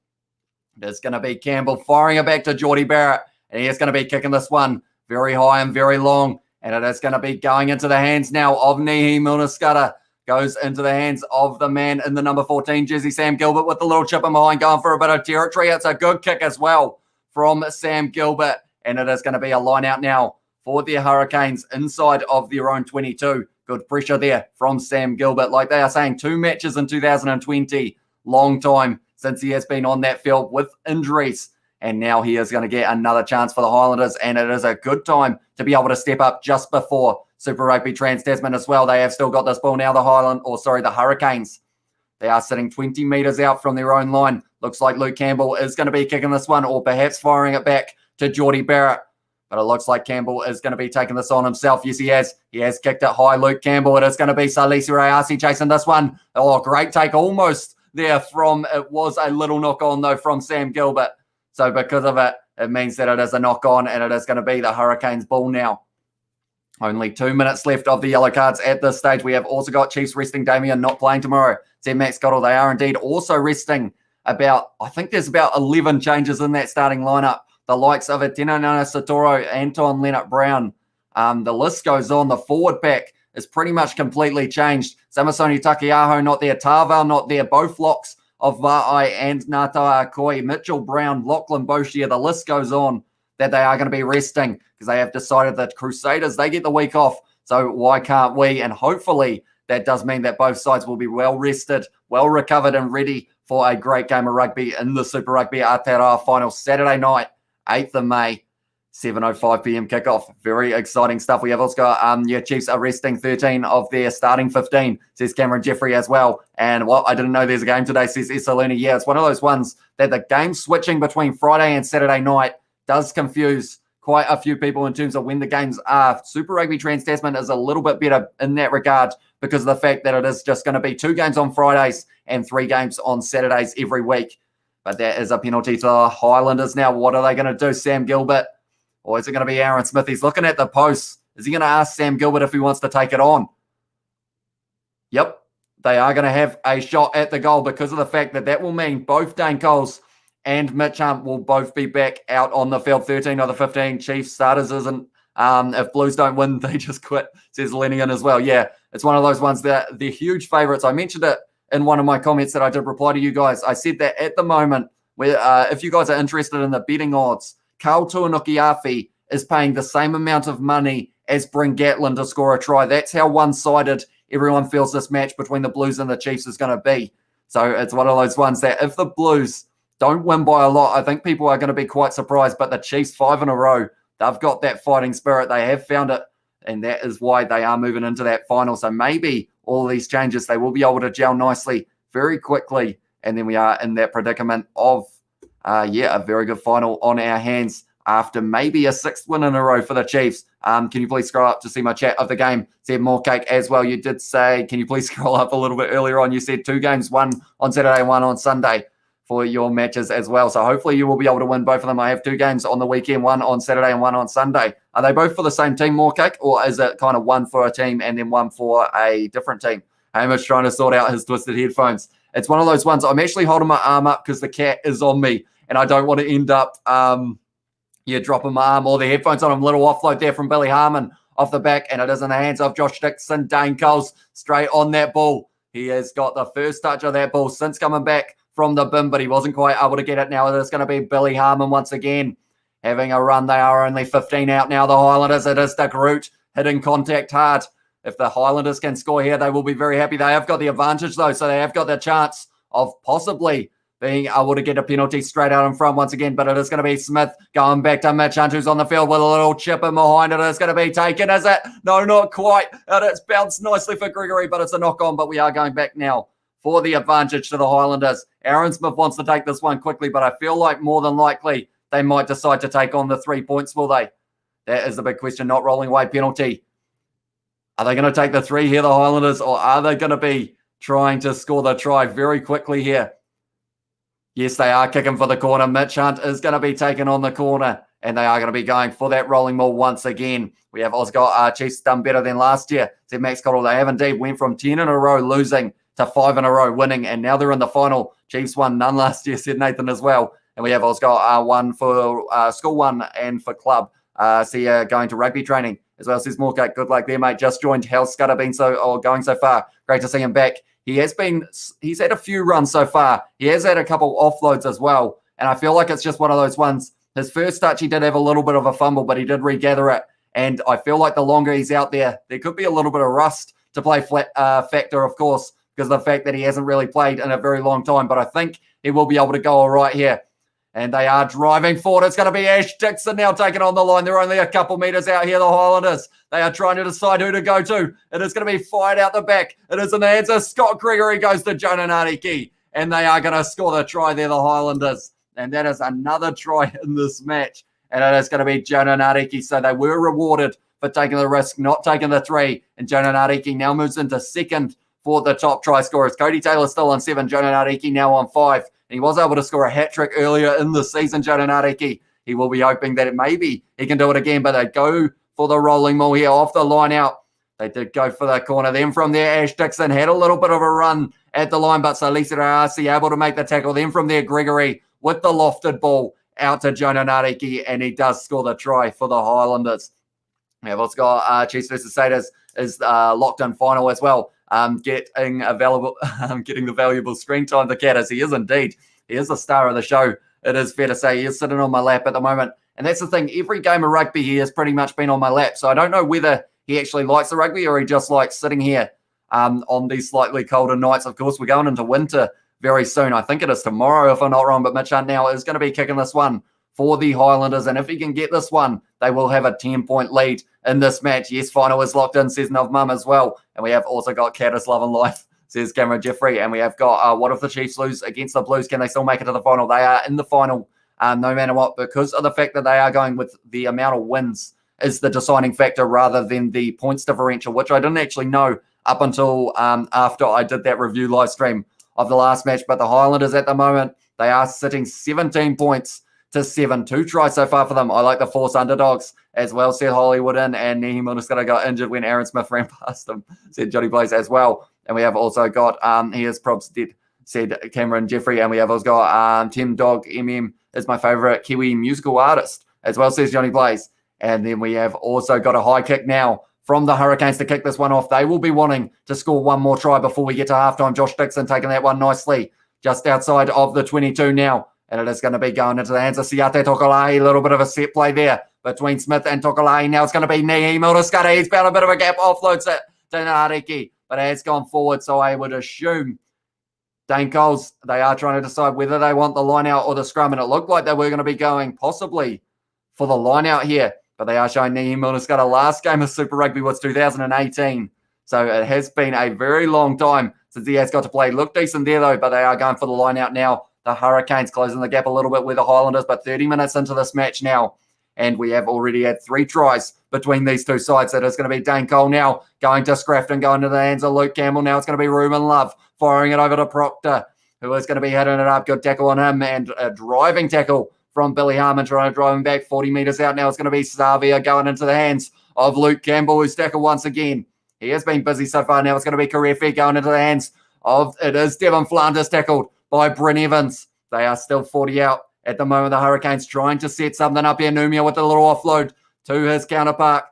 There's going to be Campbell firing it back to Geordie Barrett, and he is going to be kicking this one very high and very long, and it is going to be going into the hands now of Nihi Milner-Skudder. Goes into the hands of the man in the number 14 jersey, Sam Gilbert, with the little chip in behind, going for a bit of territory. It's a good kick as well from Sam Gilbert, and it is going to be a line out now for the Hurricanes inside of their own 22. Good pressure there from Sam Gilbert. Like they are saying, 2 matches in 2020. Long time since he has been on that field with injuries. And now he is going to get another chance for the Highlanders. And it is a good time to be able to step up just before Super Rugby Trans-Tasman as well. They have still got this ball now, the Hurricanes. They are sitting 20 metres out from their own line. Looks like Luke Campbell is going to be kicking this one, or perhaps firing it back to Geordie Barrett. But it looks like Campbell is going to be taking this on himself. Yes, he has. He has kicked it high, Luke Campbell. It is going to be Salisi Rayasi chasing this one. Oh, great take almost there from, it was a little knock on though from Sam Gilbert. So because of it, it means that it is a knock on, and it is going to be the Hurricanes ball now. Only 2 minutes left of the yellow cards at this stage. We have also got Chiefs resting Damien, not playing tomorrow. Said Max Cottle. They are indeed also resting I think there's about 11 changes in that starting lineup. The likes of Atino Nana Satoro, Anton Leonard Brown. The list goes on. The forward pack is pretty much completely changed. Samasoni Takiaho not there. Tarval not there. Both locks of Va'ai and Ngātaua Akoi. Mitchell Brown, Lachlan Boshier. The list goes on that they are going to be resting because they have decided that Crusaders, they get the week off. So why can't we? And hopefully that does mean that both sides will be well rested, well recovered and ready for a great game of rugby in the Super Rugby Aotearoa final Saturday night, 8th of May, 7:05 p.m. kickoff. Very exciting stuff. We have also got Chiefs are resting 13 of their starting 15, says Cameron Jeffrey as well. And I didn't know there's a game today, says Isaluni. Yeah, it's one of those ones that the game switching between Friday and Saturday night does confuse quite a few people in terms of when the games are. Super Rugby Trans-Tasman is a little bit better in that regard because of the fact that it is just going to be 2 games on Fridays and 3 games on Saturdays every week. But that is a penalty to the Highlanders now. What are they going to do, Sam Gilbert? Or is it going to be Aaron Smith? He's looking at the post. Is he going to ask Sam Gilbert if he wants to take it on? Yep. They are going to have a shot at the goal because of the fact that will mean both Dane Coles and Mitch Hunt will both be back out on the field. 13 of the 15 Chiefs starters isn't. If Blues don't win, they just quit, says Lennigan as well. Yeah, it's one of those ones that they're huge favourites. I mentioned it in one of my comments that I did reply to you guys. I said that at the moment, if you guys are interested in the betting odds, Carl Tuanukiafi is paying the same amount of money as Bryn Gatland to score a try. That's how one-sided everyone feels this match between the Blues and the Chiefs is going to be. So it's one of those ones that if the Blues don't win by a lot, I think people are going to be quite surprised. But the Chiefs, 5 in a row, they've got that fighting spirit. They have found it, and that is why they are moving into that final. So maybe all these changes, they will be able to gel nicely very quickly. And then we are in that predicament of, a very good final on our hands after maybe a 6th win in a row for the Chiefs. Can you please scroll up to see my chat of the game? Said more cake as well. You did say, can you please scroll up a little bit earlier on? You said 2 games, 1 on Saturday, 1 on Sunday for your matches as well. So hopefully you will be able to win both of them. I have 2 games on the weekend, 1 on Saturday and 1 on Sunday. Are they both for the same team, more cake, or is it kind of 1 for a team and then 1 for a different team? Hamish trying to sort out his twisted headphones. It's one of those ones. I'm actually holding my arm up because the cat is on me and I don't want to end up dropping my arm or the headphones on. A little offload there from Billy Harmon off the back, and it is in the hands of Josh Dixon. Dane Coles straight on that ball. He has got the first touch of that ball since coming back from the bin, but he wasn't quite able to get it now. It is going to be Billy Harmon once again having a run. They are only 15 out now, the Highlanders. It is the Groot hitting contact hard. If the Highlanders can score here, they will be very happy. They have got the advantage, though, so they have got the chance of possibly being able to get a penalty straight out in front once again, but it is going to be Smith going back to Mitch Hunt, who's on the field with a little chip in behind it. It's going to be taken, is it? No, not quite. And it's bounced nicely for Gregory, but it's a knock-on, but we are going back now for the advantage to the Highlanders. Aaron Smith wants to take this one quickly, but I feel like more than likely they might decide to take on the 3 points, will they? That is the big question. Not rolling away penalty. Are they going to take the 3 here, the Highlanders, or are they going to be trying to score the try very quickly here? Yes, they are kicking for the corner. Mitch Hunt is going to be taken on the corner, and they are going to be going for that rolling maul once again. We have Oscar Chiefs done better than last year. Said Max Cottle, they have indeed went from 10 in a row losing to 5 in a row winning, and now they're in the final. Chiefs won none last year, said Nathan as well. And we have Oscar one for school one and for club. See going to rugby training as well. Says Moorcote, good luck there, mate. Just joined. How's Scudder been going so far? Great to see him back. He's had a few runs so far. He has had a couple offloads as well. And I feel like it's just one of those ones. His first touch, he did have a little bit of a fumble, but he did regather it. And I feel like the longer he's out there, there could be a little bit of rust to play factor, of course, because of the fact that he hasn't really played in a very long time. But I think he will be able to go all right here. And they are driving forward. It's going to be Ash Dixon now taking on the line. They're only a couple metres out here, the Highlanders. They are trying to decide who to go to. It is going to be fired out the back. It is in the hands of Scott Gregory, goes to Jonah Nariki. And they are going to score the try there, the Highlanders. And that is another try in this match. And it is going to be Jonah Nariki. So they were rewarded for taking the risk, not taking the 3. And Jonah Nariki now moves into second for the top try scorers. Cody Taylor still on 7. Jonah Nariki now on 5. He was able to score a hat-trick earlier in the season, Jonah Nariki. He will be hoping that maybe he can do it again, but they go for the rolling maul here off the line out. They did go for the corner. Then from there, Ash Dixon had a little bit of a run at the line, but Salisa Rarasi able to make the tackle. Then from there, Gregory with the lofted ball out to Jonah Nariki, and he does score the try for the Highlanders. Yeah, let's go. Chiefs versus Crusaders is locked in final as well. Getting the valuable screen time to Cat, as he is indeed. He is the star of the show. It is fair to say he is sitting on my lap at the moment. And that's the thing. Every game of rugby he has pretty much been on my lap. So I don't know whether he actually likes the rugby or he just likes sitting here on these slightly colder nights. Of course, we're going into winter very soon. I think it is tomorrow, if I'm not wrong. But Mitch Hunt now is going to be kicking this one for the Highlanders. And if he can get this one, they will have a 10-point lead in this match. Yes, final is locked in, says Nov Mum as well. And we have also got Caddis Love and Life, says Cameron Jeffrey. And we have got, what if the Chiefs lose against the Blues? Can they still make it to the final? They are in the final no matter what, because of the fact that they are going with the amount of wins is the deciding factor rather than the points differential, which I didn't actually know up until after I did that review live stream of the last match. But the Highlanders at the moment, they are sitting 17 points to 7. 2 tries so far for them. I like the Force underdogs as well, said Hollywood in, and Naheem Munuskara got injured when Aaron Smith ran past him, said Johnny Blaze as well. And we have also got, he is probs dead, said Cameron Jeffrey. And we have also got Tim Dog MM is my favourite Kiwi musical artist as well, says Johnny Blaze. And then we have also got a high kick now from the Hurricanes to kick this one off. They will be wanting to score one more try before we get to halftime. Josh Dixon taking that one nicely just outside of the 22 now. And it is going to be going into the hands of Siate Tokolahi. A little bit of a set play there between Smith and Tokolahi. Now it's going to be Naheem Munuskara. He's found a bit of a gap, offloads it to Nariki. But it has gone forward, so I would assume Dane Coles, they are trying to decide whether they want the line out or the scrum. And it looked like they were going to be going possibly for the line out here. But they are showing Naheem Munuskara. Last game of Super Rugby was 2018. So it has been a very long time since he has got to play. Looked decent there, though, but they are going for the line out now. The Hurricanes closing the gap a little bit with the Highlanders, but 30 minutes into this match now. And we have already had 3 tries between these two sides. It is going to be Dane Cole now going to Scrafton, going to the hands of Luke Campbell. Now it's going to be Ruben Love firing it over to Proctor, who is going to be hitting it up. Good tackle on him and a driving tackle from Billy Harmon trying to drive him back 40 metres out. Now it's going to be Savia going into the hands of Luke Campbell, who's tackled once again. He has been busy so far. Now it's going to be Karefi going into the hands of, it is Devon Flanders tackled by Bryn Evans. They are still 40 out at the moment. The Hurricanes trying to set something up here. Numia with a little offload to his counterpart,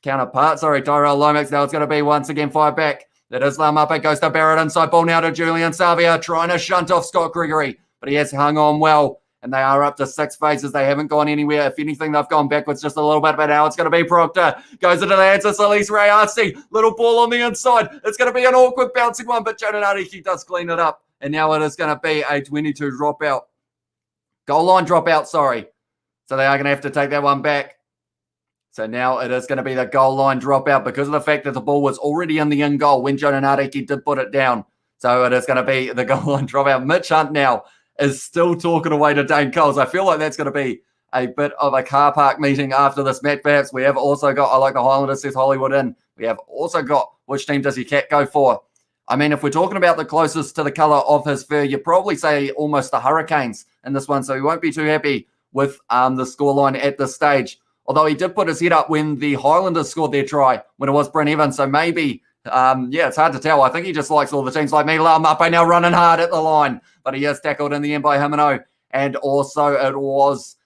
Tyrell Lomax. Now it's going to be once again fired back. That is Lam It goes to Barrett inside ball now to Julian Savia, trying to shunt off Scott Gregory, but he has hung on well. And they are up to 6 phases. They haven't gone anywhere. If anything, they've gone backwards just a little bit. But now it's going to be Proctor. Goes into the hands of Salise Rayasi. Little ball on the inside. It's going to be an awkward bouncing one, but Jonah Nariki does clean it up. And now it is going to be a 22 dropout. Goal line dropout, sorry. So they are going to have to take that one back. So now it is going to be the goal line dropout because of the fact that the ball was already in the in goal when Jonah Nariki did put it down. So it is going to be the goal line dropout. Mitch Hunt now is still talking away to Dane Coles. I feel like that's going to be a bit of a car park meeting after this match, perhaps. We have also got, I like the Highlanders, says Hollywood in. We have also got, which team does your cat go for? I mean, if we're talking about the closest to the colour of his fur, you'd probably say almost the Hurricanes in this one, so he won't be too happy with the scoreline at this stage. Although he did put his head up when the Highlanders scored their try, when it was Brent Evans, so maybe, it's hard to tell. I think he just likes all the teams like me. Laumape now running hard at the line, but he is tackled in the end by Himino, and also it was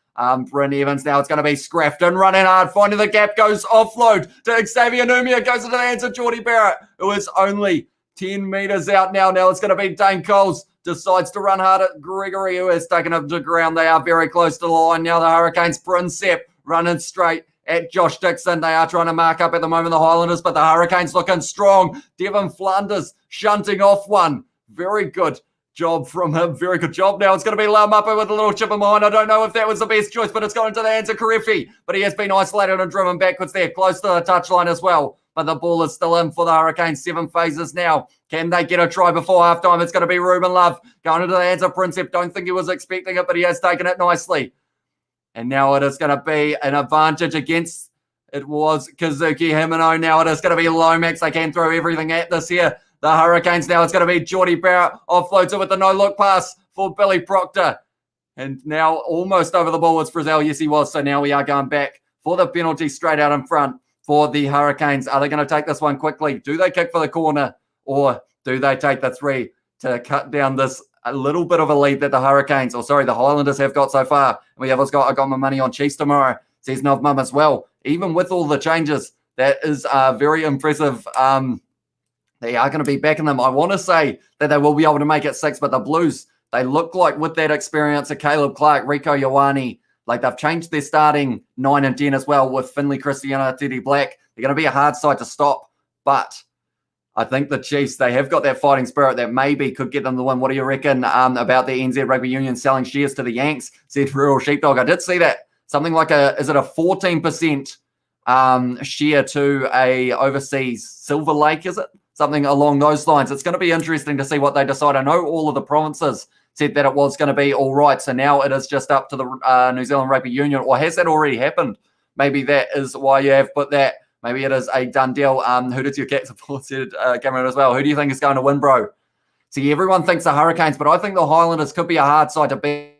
Brent Evans. Now it's going to be Scrafton running hard, finding the gap, goes offload to Xavier Numia, goes into the hands of Geordie Barrett, who is only 10 metres out now. Now it's going to be Dane Coles, decides to run hard at Gregory, who has taken him to ground. They are very close to the line now. The Hurricanes, Prinsep running straight at Josh Dixon. They are trying to mark up at the moment, the Highlanders, but the Hurricanes looking strong. Devon Flanders shunting off one. Very good job from him. Very good job. Now it's going to be Laumape with a little chip in behind. I don't know if that was the best choice, but it's gone into the hands of Karefi. But he has been isolated and driven backwards there, close to the touchline as well. But the ball is still in for the Hurricanes. 7 phases now. Can they get a try before halftime? It's going to be Ruben Love going into the hands of Prinsep. Don't think he was expecting it, but he has taken it nicely. And now it is going to be an advantage against, it was Kazuki Himino. Now it is going to be Lomax. They can throw everything at this here. The Hurricanes now, it's going to be Geordie Barrett. Offloads it with the no-look pass for Billy Proctor. And now almost over the ball was Frizzell. Yes, he was. So now we are going back for the penalty straight out in front for the Hurricanes. Are they going to take this one quickly? Do they kick for the corner, or do they take the 3 to cut down this a little bit of a lead that the Highlanders have got so far? We have also got, I got my money on Chiefs tomorrow, says Novmum as well. Even with all the changes, that is very impressive. They are going to be backing them. I want to say that they will be able to make it 6, but the Blues, they look like with that experience of Caleb Clark, Rico Ioane, like they've changed their starting 9 and 10 as well with Finley Christiana, Teddy Black. They're going to be a hard side to stop, but I think the Chiefs, they have got that fighting spirit that maybe could get them the win. What do you reckon about the NZ Rugby Union selling shares to the Yanks? Said Rural Sheepdog. I did see that. Something like is it a 14% share to a overseas Silver Lake, is it? Something along those lines. It's going to be interesting to see what they decide. I know all of the provinces said that it was going to be all right. So now it is just up to the New Zealand Rugby Union. Or has that already happened? Maybe that is why you have put that. Maybe it is a done deal. Who did your cat support? Said Cameron as well. Who do you think is going to win, bro? See, everyone thinks the Hurricanes, but I think the Highlanders could be a hard side to beat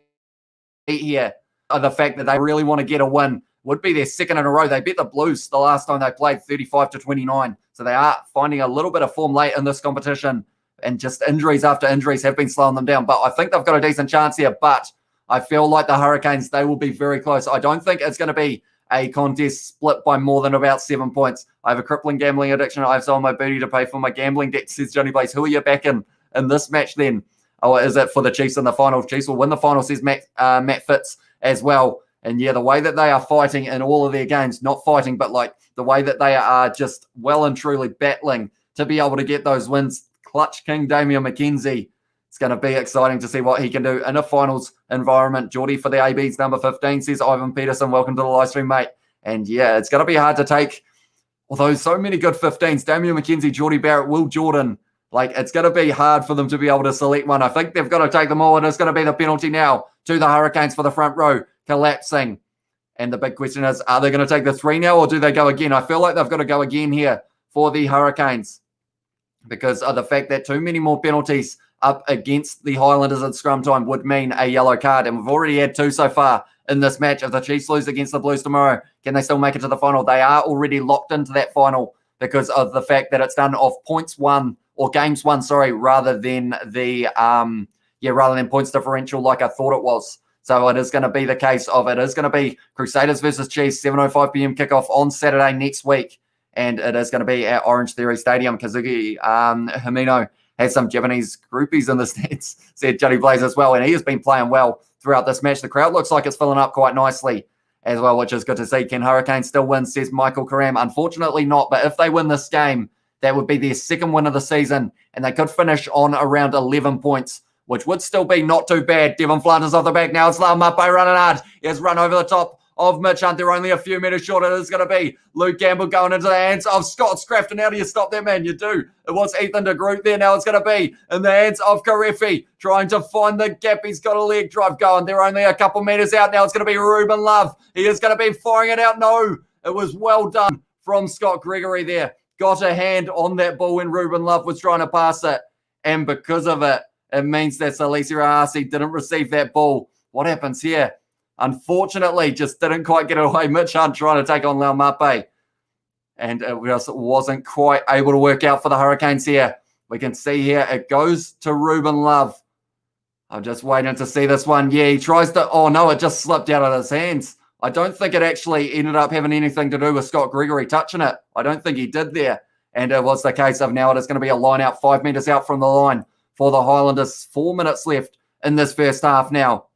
here. The fact that they really want to get a win would be their second in a row. They beat the Blues the last time they played, 35-29. So they are finding a little bit of form late in this competition, and just injuries after injuries have been slowing them down. But I think they've got a decent chance here. But I feel like the Hurricanes, they will be very close. I don't think it's going to be a contest split by more than about 7 points. I have a crippling gambling addiction. I have sold my booty to pay for my gambling debt, says Johnny Blaze. Who are you backing in this match then? Oh, is it for the Chiefs in the final? Chiefs will win the final, says Matt Fitz as well. And yeah, the way that they are fighting in all of their games, not fighting, but like the way that they are just well and truly battling to be able to get those wins. Clutch King Damian McKenzie. It's going to be exciting to see what he can do in a finals environment. Geordie for the AB's number 15, says Ivan Peterson. Welcome to the live stream, mate. And yeah, it's going to be hard to take, although so many good 15s. Damian McKenzie, Geordie Barrett, Will Jordan. Like, it's going to be hard for them to be able to select one. I think they've got to take them all, and it's going to be the penalty now to the Hurricanes for the front row collapsing. And the big question is, are they going to take the 3 now, or do they go again? I feel like they've got to go again here for the Hurricanes because of the fact that too many more penalties up against the Highlanders at scrum time would mean a yellow card. And we've already had 2 so far in this match. If the Chiefs lose against the Blues tomorrow, can they still make it to the final? They are already locked into that final because of the fact that it's done off points won, or games won, rather than the rather than points differential like I thought it was. So it is going to be the case of, it is going to be Crusaders versus Chiefs, 7:05 p.m. kickoff on Saturday next week. And it is going to be at Orange Theory Stadium. Kazuki Himino has some Japanese groupies in the stands, said Johnny Blaze as well. And he has been playing well throughout this match. The crowd looks like it's filling up quite nicely as well, which is good to see. Can Hurricanes still win, says Michael Karam. Unfortunately not, but if they win this game, that would be their second win of the season, and they could finish on around 11 points, which would still be not too bad. Devon Flanders off the back now. It's Laumape running hard. He has run over the top of Mitch Hunt. They're only a few metres short. It is going to be Luke Gamble going into the hands of Scott Scrafton. How do you stop that, man? You do. It was Ethan de Groot there. Now it's going to be in the hands of Karefi, trying to find the gap. He's got a leg drive going. They're only a couple metres out. Now it's going to be Ruben Love. He is going to be firing it out. No, it was well done from Scott Gregory there. Got a hand on that ball when Ruben Love was trying to pass it. And because of it, it means that Salesi Rahasi didn't receive that ball. What happens here? Unfortunately, just didn't quite get it away. Mitch Hunt trying to take on Laumape. And it just wasn't quite able to work out for the Hurricanes here. We can see here it goes to Ruben Love. I'm just waiting to see this one. Yeah, he tries to... Oh, no, it just slipped out of his hands. I don't think it actually ended up having anything to do with Scott Gregory touching it. I don't think he did there. And it was the case of now it is going to be a line out 5 metres out from the line for the Highlanders. 4 minutes left in this first half now.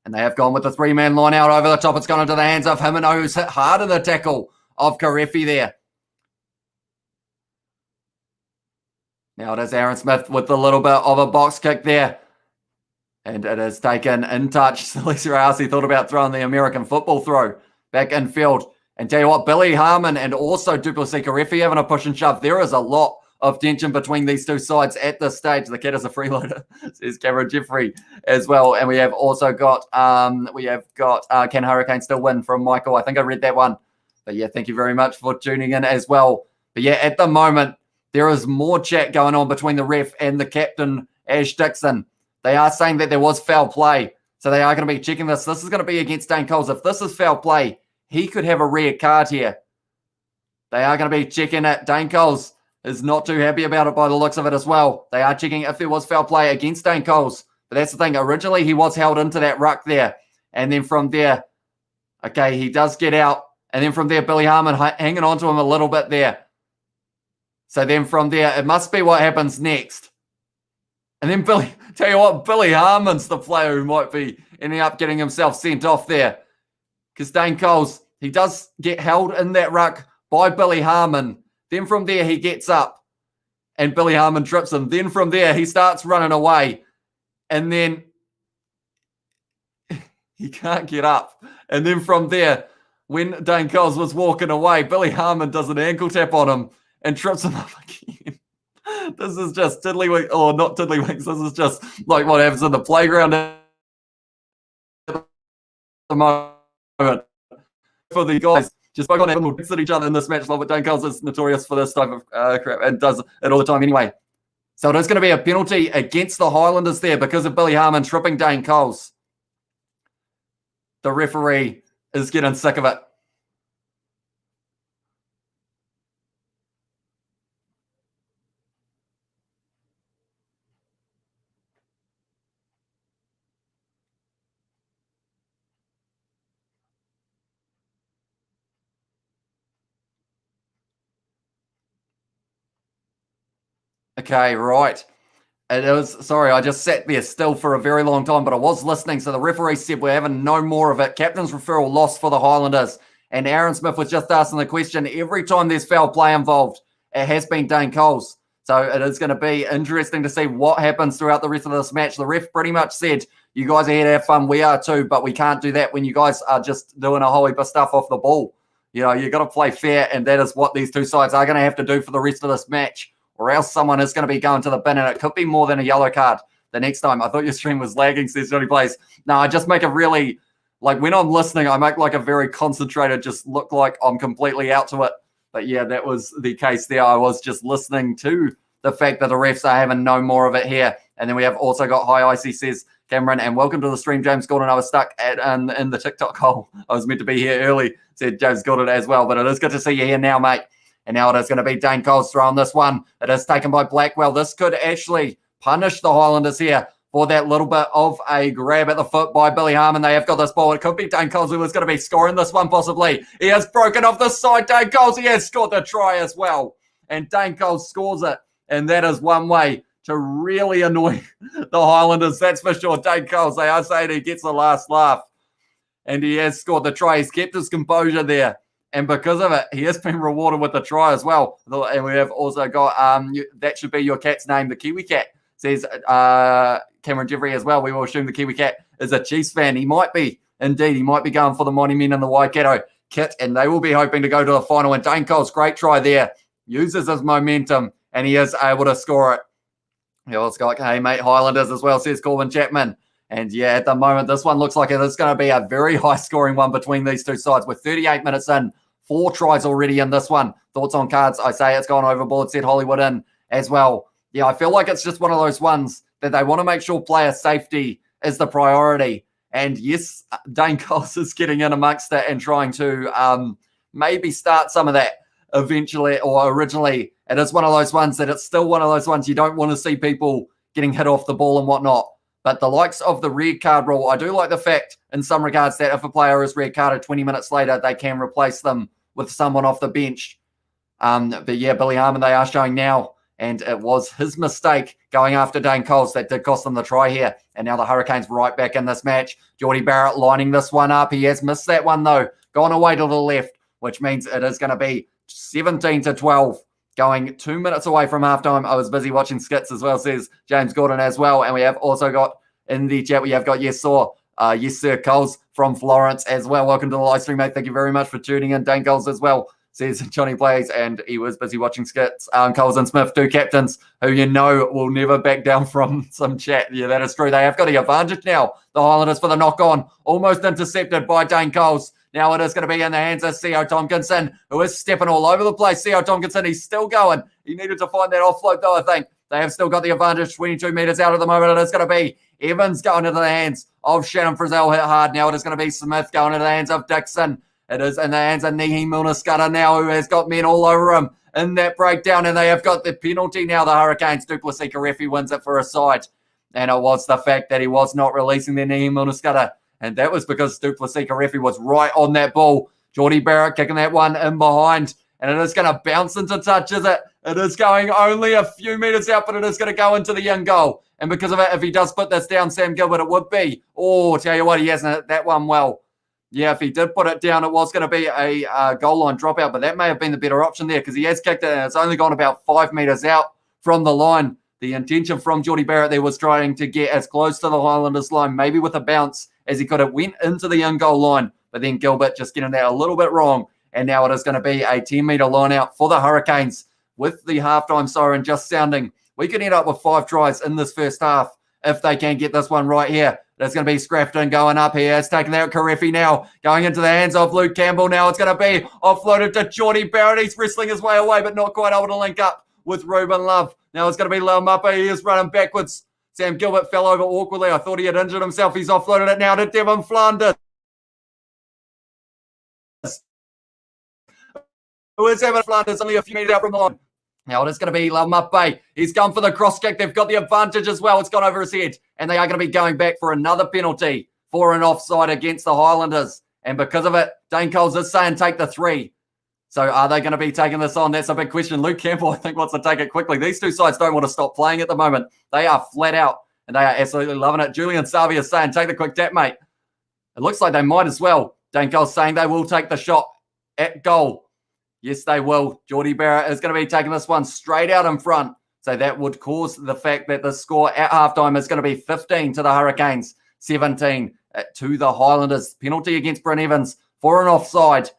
And they have gone with the 3-man line out over the top. It's gone into the hands of Himino, who's hit hard in the tackle of Karefi there. Now it is Aaron Smith with a little bit of a box kick there. And it is taken in touch. Salesi Rahasi thought about throwing the American football throw back in field. And tell you what, Billy Harmon and also Duplessis Karefi having a push and shove. There is a lot of tension between these two sides at this stage. The kid is a freeloader, says Cameron Jeffrey as well. And we have also got, can Hurricanes still win from Michael? I think I read that one. But yeah, thank you very much for tuning in as well. But yeah, at the moment, there is more chat going on between the ref and the captain, Ash Dixon. They are saying that there was foul play. So they are going to be checking this. This is going to be against Dane Coles. If this is foul play, he could have a red card here. They are going to be checking it. Dane Coles is not too happy about it by the looks of it as well. They are checking if there was foul play against Dane Coles. But that's the thing. Originally, he was held into that ruck there. And then from there, okay, he does get out. And then from there, Billy Harmon hanging on to him a little bit there. So then from there, it must be what happens next. And then tell you what, Billy Harmon's the player who might be ending up getting himself sent off there. Because Dane Coles, he does get held in that ruck by Billy Harmon. Then from there, he gets up and Billy Harmon trips him. Then from there, he starts running away. And then he can't get up. And then from there, when Dane Coles was walking away, Billy Harmon does an ankle tap on him and trips him up again. This is just tiddlywinks, or not tiddlywinks. This is just like what happens in the playground at the moment. For the guys, just spoke on it, we'll at each other in this match. But Dane Coles is notorious for this type of crap and does it all the time anyway. So it is going to be a penalty against the Highlanders there because of Billy Harmon tripping Dane Coles. The referee is getting sick of it. Okay, right. It was, sorry, I just sat there still for a very long time, but I was listening. So the referee said we're having no more of it. Captain's referral lost for the Highlanders. And Aaron Smith was just asking the question, every time there's foul play involved, it has been Dane Coles. So it is going to be interesting to see what happens throughout the rest of this match. The ref pretty much said, you guys are here to have fun. We are too, but we can't do that when you guys are just doing a whole heap of stuff off the ball. You know, you've got to play fair, and that is what these two sides are going to have to do for the rest of this match. Or else someone is going to be going to the bin, and it could be more than a yellow card the next time. I thought your stream was lagging, says Johnny Plays. No, I just make a really, like when I'm listening, I make like a very concentrated, just look like I'm completely out to it. But yeah, that was the case there. I was just listening to the fact that the refs are having no more of it here. And then we have also got Hi Icy, says Cameron, and welcome to the stream, James Gordon. I was stuck in the TikTok hole. I was meant to be here early, said James Gordon as well. But it is good to see you here now, mate. And now it is going to be Dane Coles throwing this one. It is taken by Blackwell. This could actually punish the Highlanders here for that little bit of a grab at the foot by Billy Harmon. They have got this ball. It could be Dane Coles who is going to be scoring this one possibly. He has broken off the side. Dane Coles, he has scored the try as well. And Dane Coles scores it. And that is one way to really annoy the Highlanders. That's for sure. Dane Coles, they are saying he gets the last laugh. And he has scored the try. He's kept his composure there. And because of it, he has been rewarded with a try as well. And we have also got, that should be your cat's name, the Kiwi Cat, says Cameron Jeffrey as well. We will assume the Kiwi Cat is a Chiefs fan. He might be. indeed. He might be going for the Mighty Men in the Waikato kit, and they will be hoping to go to the final. And Dane Cole's great try there, uses his momentum, and he is able to score it. Yeah, it's got, hey, mate, Highlanders as well, says Corbin Chapman. And yeah, at the moment, this one looks like it's going to be a very high-scoring one between these two sides. We're 38 minutes in, 4 tries already in this one. Thoughts on cards? I say it's gone overboard, said Hollywood in as well. Yeah, I feel like it's just one of those ones that they want to make sure player safety is the priority. And yes, Dane Coles is getting in amongst it and trying to maybe start some of that eventually or originally. It is one of those ones that it's still one of those ones you don't want to see people getting hit off the ball and whatnot. But the likes of the red card rule, I do like the fact in some regards that if a player is red carded 20 minutes later, they can replace them with someone off the bench. But yeah, Billy Harmon, they are showing now, and it was his mistake going after Dane Coles that did cost them the try here. And now the Hurricanes right back in this match. Geordie Barrett lining this one up. He has missed that one though, gone away to the left, which means it is going to be 17-12. Going 2 minutes away from halftime. I was busy watching skits as well, says James Gordon as well. And we have also got in the chat, we have got Yes Sir Coles from Florence as well. Welcome to the live stream, mate. Thank you very much for tuning in. Dane Coles as well, says Johnny Plays, and he was busy watching skits. Coles and Smith, 2 captains who you know will never back down from some chat. Yeah, that is true. They have got the advantage now. The Highlanders for the knock-on, almost intercepted by Dane Coles. Now it is going to be in the hands of Co Tompkinson, who is stepping all over the place. Co Tompkinson, he's still going. He needed to find that offload, though, I think. They have still got the advantage, 22 metres out at the moment. It is going to be Evans going into the hands of Shannon Frizzell, hit hard. Now it is going to be Smith going into the hands of Dixon. It is in the hands of Nihi Milner-Skudder now, who has got men all over him in that breakdown. And they have got the penalty now. The Hurricanes, Duplessis Karefi wins it for a side. And it was the fact that he was not releasing the Nihi Milner-Skudder. And that was because Duplessis Karefi was right on that ball. Geordie Barrett kicking that one in behind. And it is going to bounce into touch, is it? It is going only a few metres out, but it is going to go into the young goal. And because of it, if he does put this down, Sam Gilbert, it would be. Oh, tell you what, he hasn't hit that one well. Yeah, if he did put it down, it was going to be a goal line dropout, but that may have been the better option there because he has kicked it and it's only gone about 5 metres out from the line. The intention from Geordie Barrett there was trying to get as close to the Highlanders line, maybe with a bounce as he could have went into the young goal line, but then Gilbert just getting that a little bit wrong. And now it is going to be a 10-metre line out for the Hurricanes with the halftime siren just sounding. We could end up with 5 tries in this first half if they can get this one right here. There's going to be Scrafton going up here. It's taken out Karefi now, going into the hands of Luke Campbell. Now it's going to be offloaded to Geordie Barrett. He's wrestling his way away, but not quite able to link up with Ruben Love. Now it's going to be Laumapa. He is running backwards. Sam Gilbert fell over awkwardly. I thought he had injured himself. He's offloaded it now to Devon Flanders. Who is Devon Flanders? Only a few metres out from the line. Now it is going to be Laumapa. He's gone for the cross kick. They've got the advantage as well. It's gone over his head. And they are going to be going back for another penalty for an offside against the Highlanders. And because of it, Dane Coles is saying take the 3. So are they going to be taking this on? That's a big question. Luke Campbell, I think, wants to take it quickly. These two sides don't want to stop playing at the moment. They are flat out, and they are absolutely loving it. Julian Sarvi is saying, take the quick tap, mate. It looks like they might as well. Dane Coles saying they will take the shot at goal. Yes, they will. Geordie Barrett is going to be taking this one straight out in front. So that would cause the fact that the score at halftime is going to be 15 to the Hurricanes, 17 to the Highlanders. Penalty against Bryn Evans for an offside.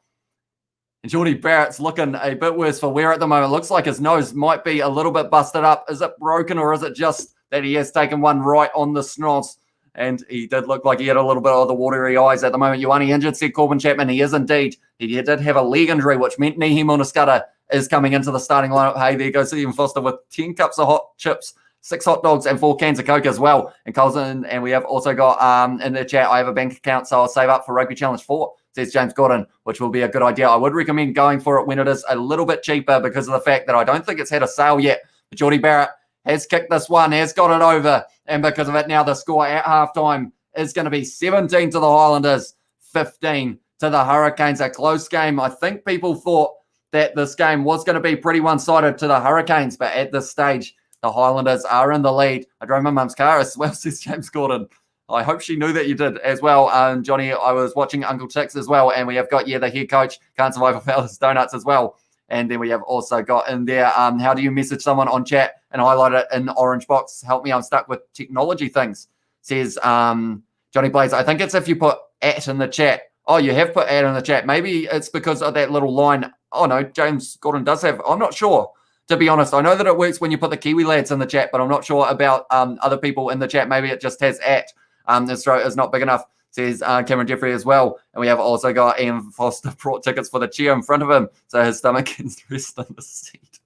And Geordie Barrett's looking a bit worse for wear at the moment. Looks like his nose might be a little bit busted up. Is it broken or is it just that he has taken one right on the snoz? And he did look like he had a little bit of the watery eyes at the moment. You only injured, said Corbin Chapman. He is indeed. He did have a leg injury, which meant Nihi Milner-Skudder is coming into the starting lineup. Hey, there goes Ian Foster with 10 cups of hot chips, 6 hot dogs, and 4 cans of Coke as well. And Colson, and we have also got in the chat, I have a bank account, so I'll save up for Rugby Challenge 4. Says James Gordon, which will be a good idea. I would recommend going for it when it is a little bit cheaper because of the fact that I don't think it's had a sale yet. But Geordie Barrett has kicked this one, has got it over. And because of it, now the score at halftime is going to be 17 to the Highlanders, 15 to the Hurricanes. A close game. I think people thought that this game was going to be pretty one-sided to the Hurricanes, but at this stage, the Highlanders are in the lead. I drove my mum's car as well, says James Gordon. I hope she knew that you did as well. Johnny, I was watching Uncle Chicks as well, and we have got, the head coach, can't survive without his donuts as well. And then we have also got in there, how do you message someone on chat and highlight it in orange box? Help me, I'm stuck with technology things, says Johnny Blaze, I think it's if you put @ in the chat. Oh, you have put @ in the chat. Maybe it's because of that little line. Oh, no, James Gordon does have. I'm not sure, to be honest. I know that it works when you put the Kiwi lads in the chat, but I'm not sure about other people in the chat. Maybe it just has @ This throat is not big enough, says Cameron Jeffrey as well. And we have also got Ian Foster brought tickets for the chair in front of him, so his stomach can rest in the seat.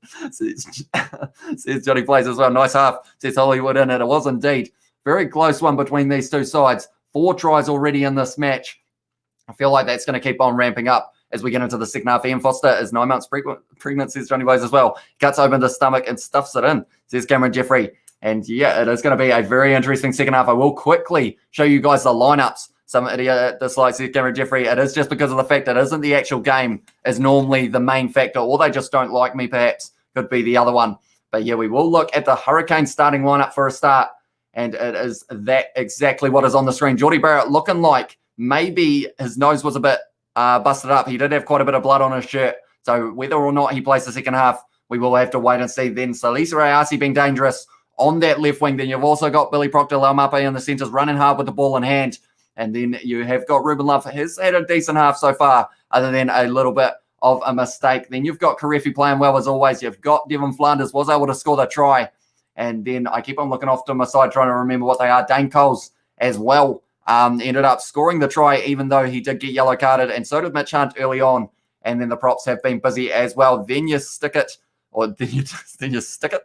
says Johnny Blaze as well. Nice half, says Hollywood in it. It was indeed. Very close one between these two sides. 4 tries already in this match. I feel like that's going to keep on ramping up as we get into the second half. Ian Foster is 9 months pregnant, says Johnny Blaze as well. Cuts open the stomach and stuffs it in, says Cameron Jeffrey. And yeah, it is going to be a very interesting second half. I will quickly show you guys the lineups. Some idiot dislikes Cameron Jeffrey. It is just because of the fact that it isn't the actual game is normally the main factor, or they just don't like me, perhaps. Could be the other one. But yeah, we will look at the Hurricanes starting lineup for a start. And it is that exactly what is on the screen. Jordy Barrett looking like maybe his nose was a bit busted up. He did have quite a bit of blood on his shirt. So whether or not he plays the second half, we will have to wait and see. Then Salisa Ayasi being dangerous on that left wing. Then you've also got Billy Proctor-Laumape in the centres running hard with the ball in hand. And then you have got Ruben Love. He's had a decent half so far, other than a little bit of a mistake. Then you've got Karefi playing well as always. You've got Devon Flanders was able to score the try. And then I keep on looking off to my side trying to remember what they are. Dane Coles as well ended up scoring the try, even though he did get yellow carded. And so did Mitch Hunt early on. And then the props have been busy as well. Then you stick it, or then you stick it.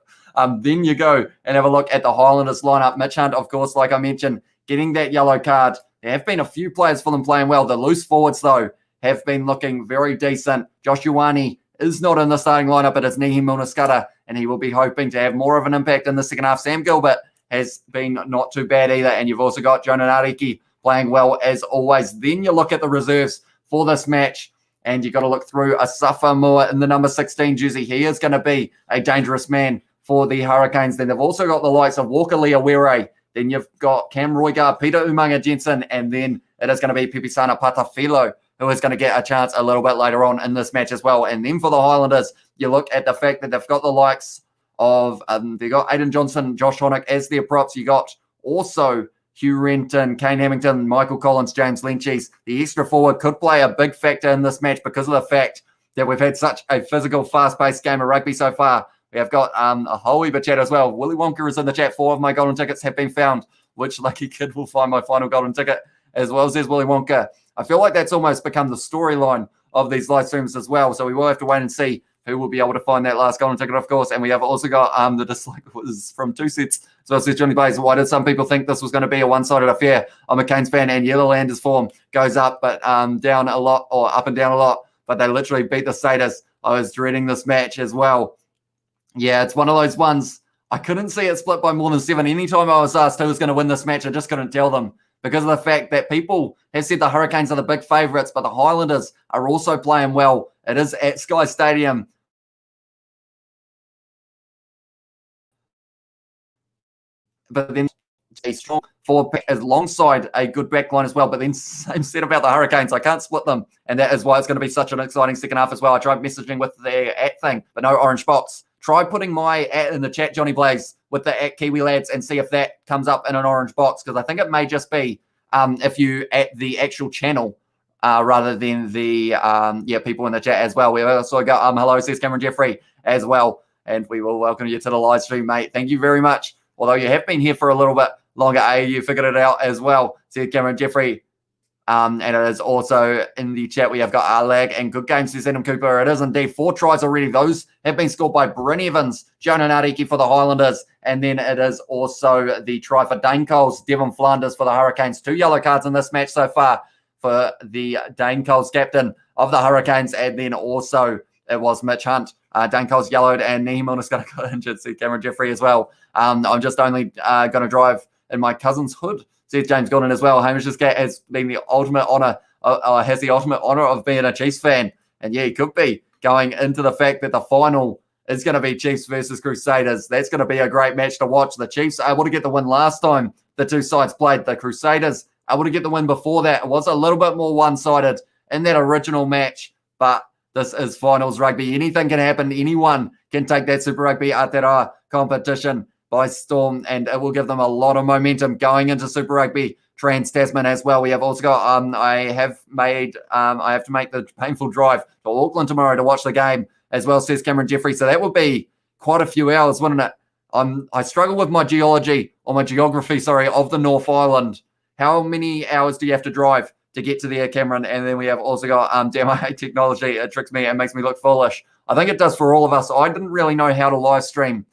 Then you go and have a look at the Highlanders lineup. Mitch Hunt, of course, like I mentioned, getting that yellow card. There have been a few players for them playing well. The loose forwards, though, have been looking very decent. Josh Ioane is not in the starting lineup, but it's Nihi Munaskata, and he will be hoping to have more of an impact in the second half. Sam Gilbert has been not too bad either, and you've also got Jonah Nariki playing well as always. Then you look at the reserves for this match, and you've got to look through Asafa Moore in the number 16 jersey. He is going to be a dangerous man for the Hurricanes. Then they've also got the likes of Walker Leawere. Then you've got Cam Roygar, Peter Umanga Jensen, and then it is going to be Pipisana Patafilo, who is going to get a chance a little bit later on in this match as well. And then for the Highlanders, you look at the fact that they've got the likes of, they've got Aiden Johnson, Josh Honeck as their props. You got also Hugh Renton, Kane Hamilton, Michael Collins, James Lynchies. The extra forward could play a big factor in this match because of the fact that we've had such a physical, fast-paced game of rugby so far. We have got a whole heap of chat as well. Willy Wonka is in the chat. 4 of my golden tickets have been found. Which lucky kid will find my final golden ticket? As well, says Willy Wonka. I feel like that's almost become the storyline of these live streams as well. So we will have to wait and see who will be able to find that last golden ticket, of course. And we have also got the dislike was from 2 sets. So it says Johnny Blaze, why did some people think this was going to be a one-sided affair? I'm a Canes fan, and Yellowlanders form goes up, but down a lot, or up and down a lot. But they literally beat the Crusaders. I was dreading this match as well. Yeah, it's one of those ones. I couldn't see it split by more than 7. Anytime I was asked who was going to win this match, I just couldn't tell them because of the fact that people have said the Hurricanes are the big favourites, but the Highlanders are also playing well. It is at Sky Stadium. But then a strong forward pack alongside a good back line as well. But then same said about the Hurricanes. I can't split them. And that is why it's going to be such an exciting second half as well. I tried messaging with the @ thing, but no orange box. Try putting my @ in the chat, Johnny Blaze, with the @ Kiwi Lads and see if that comes up in an orange box, because I think it may just be if you @ the actual channel rather than the people in the chat as well. We've also got hello, says Cameron Jeffrey as well, and we will welcome you to the live stream, mate. Thank you very much. Although you have been here for a little bit longer, you figured it out as well, said Cameron Jeffrey. And it is also in the chat. We have got Arlag and good game, says Adam Cooper. It is indeed 4 tries already. Those have been scored by Bryn Evans, Jonah Nariki for the Highlanders. And then it is also the try for Dane Coles, Devon Flanders for the Hurricanes. 2 yellow cards in this match so far for the Dane Coles, captain of the Hurricanes. And then also it was Mitch Hunt. Dane Coles yellowed and Nehemiah got injured, said Cameron Jeffrey as well. I'm just only going to drive in my cousin's hood, says James Gordon as well. Hamish's cat has been the ultimate honour, has the ultimate honour of being a Chiefs fan. And yeah, he could be going into the fact that the final is going to be Chiefs versus Crusaders. That's going to be a great match to watch. The Chiefs able to get the win last time the two sides played. The Crusaders able to get the win before that. It was a little bit more one-sided in that original match, but this is finals rugby. Anything can happen. Anyone can take that Super Rugby Aotearoa competition. by storm, and it will give them a lot of momentum going into Super Rugby Trans-Tasman as well. We have also got, I have to make the painful drive to Auckland tomorrow to watch the game as well, says Cameron Jeffrey. So that would be quite a few hours, wouldn't it? I struggle with my geography, of the North Island. How many hours do you have to drive to get to there, Cameron? And then we have also got, damn, I hate technology. It tricks me and makes me look foolish. I think it does for all of us. I didn't really know how to live stream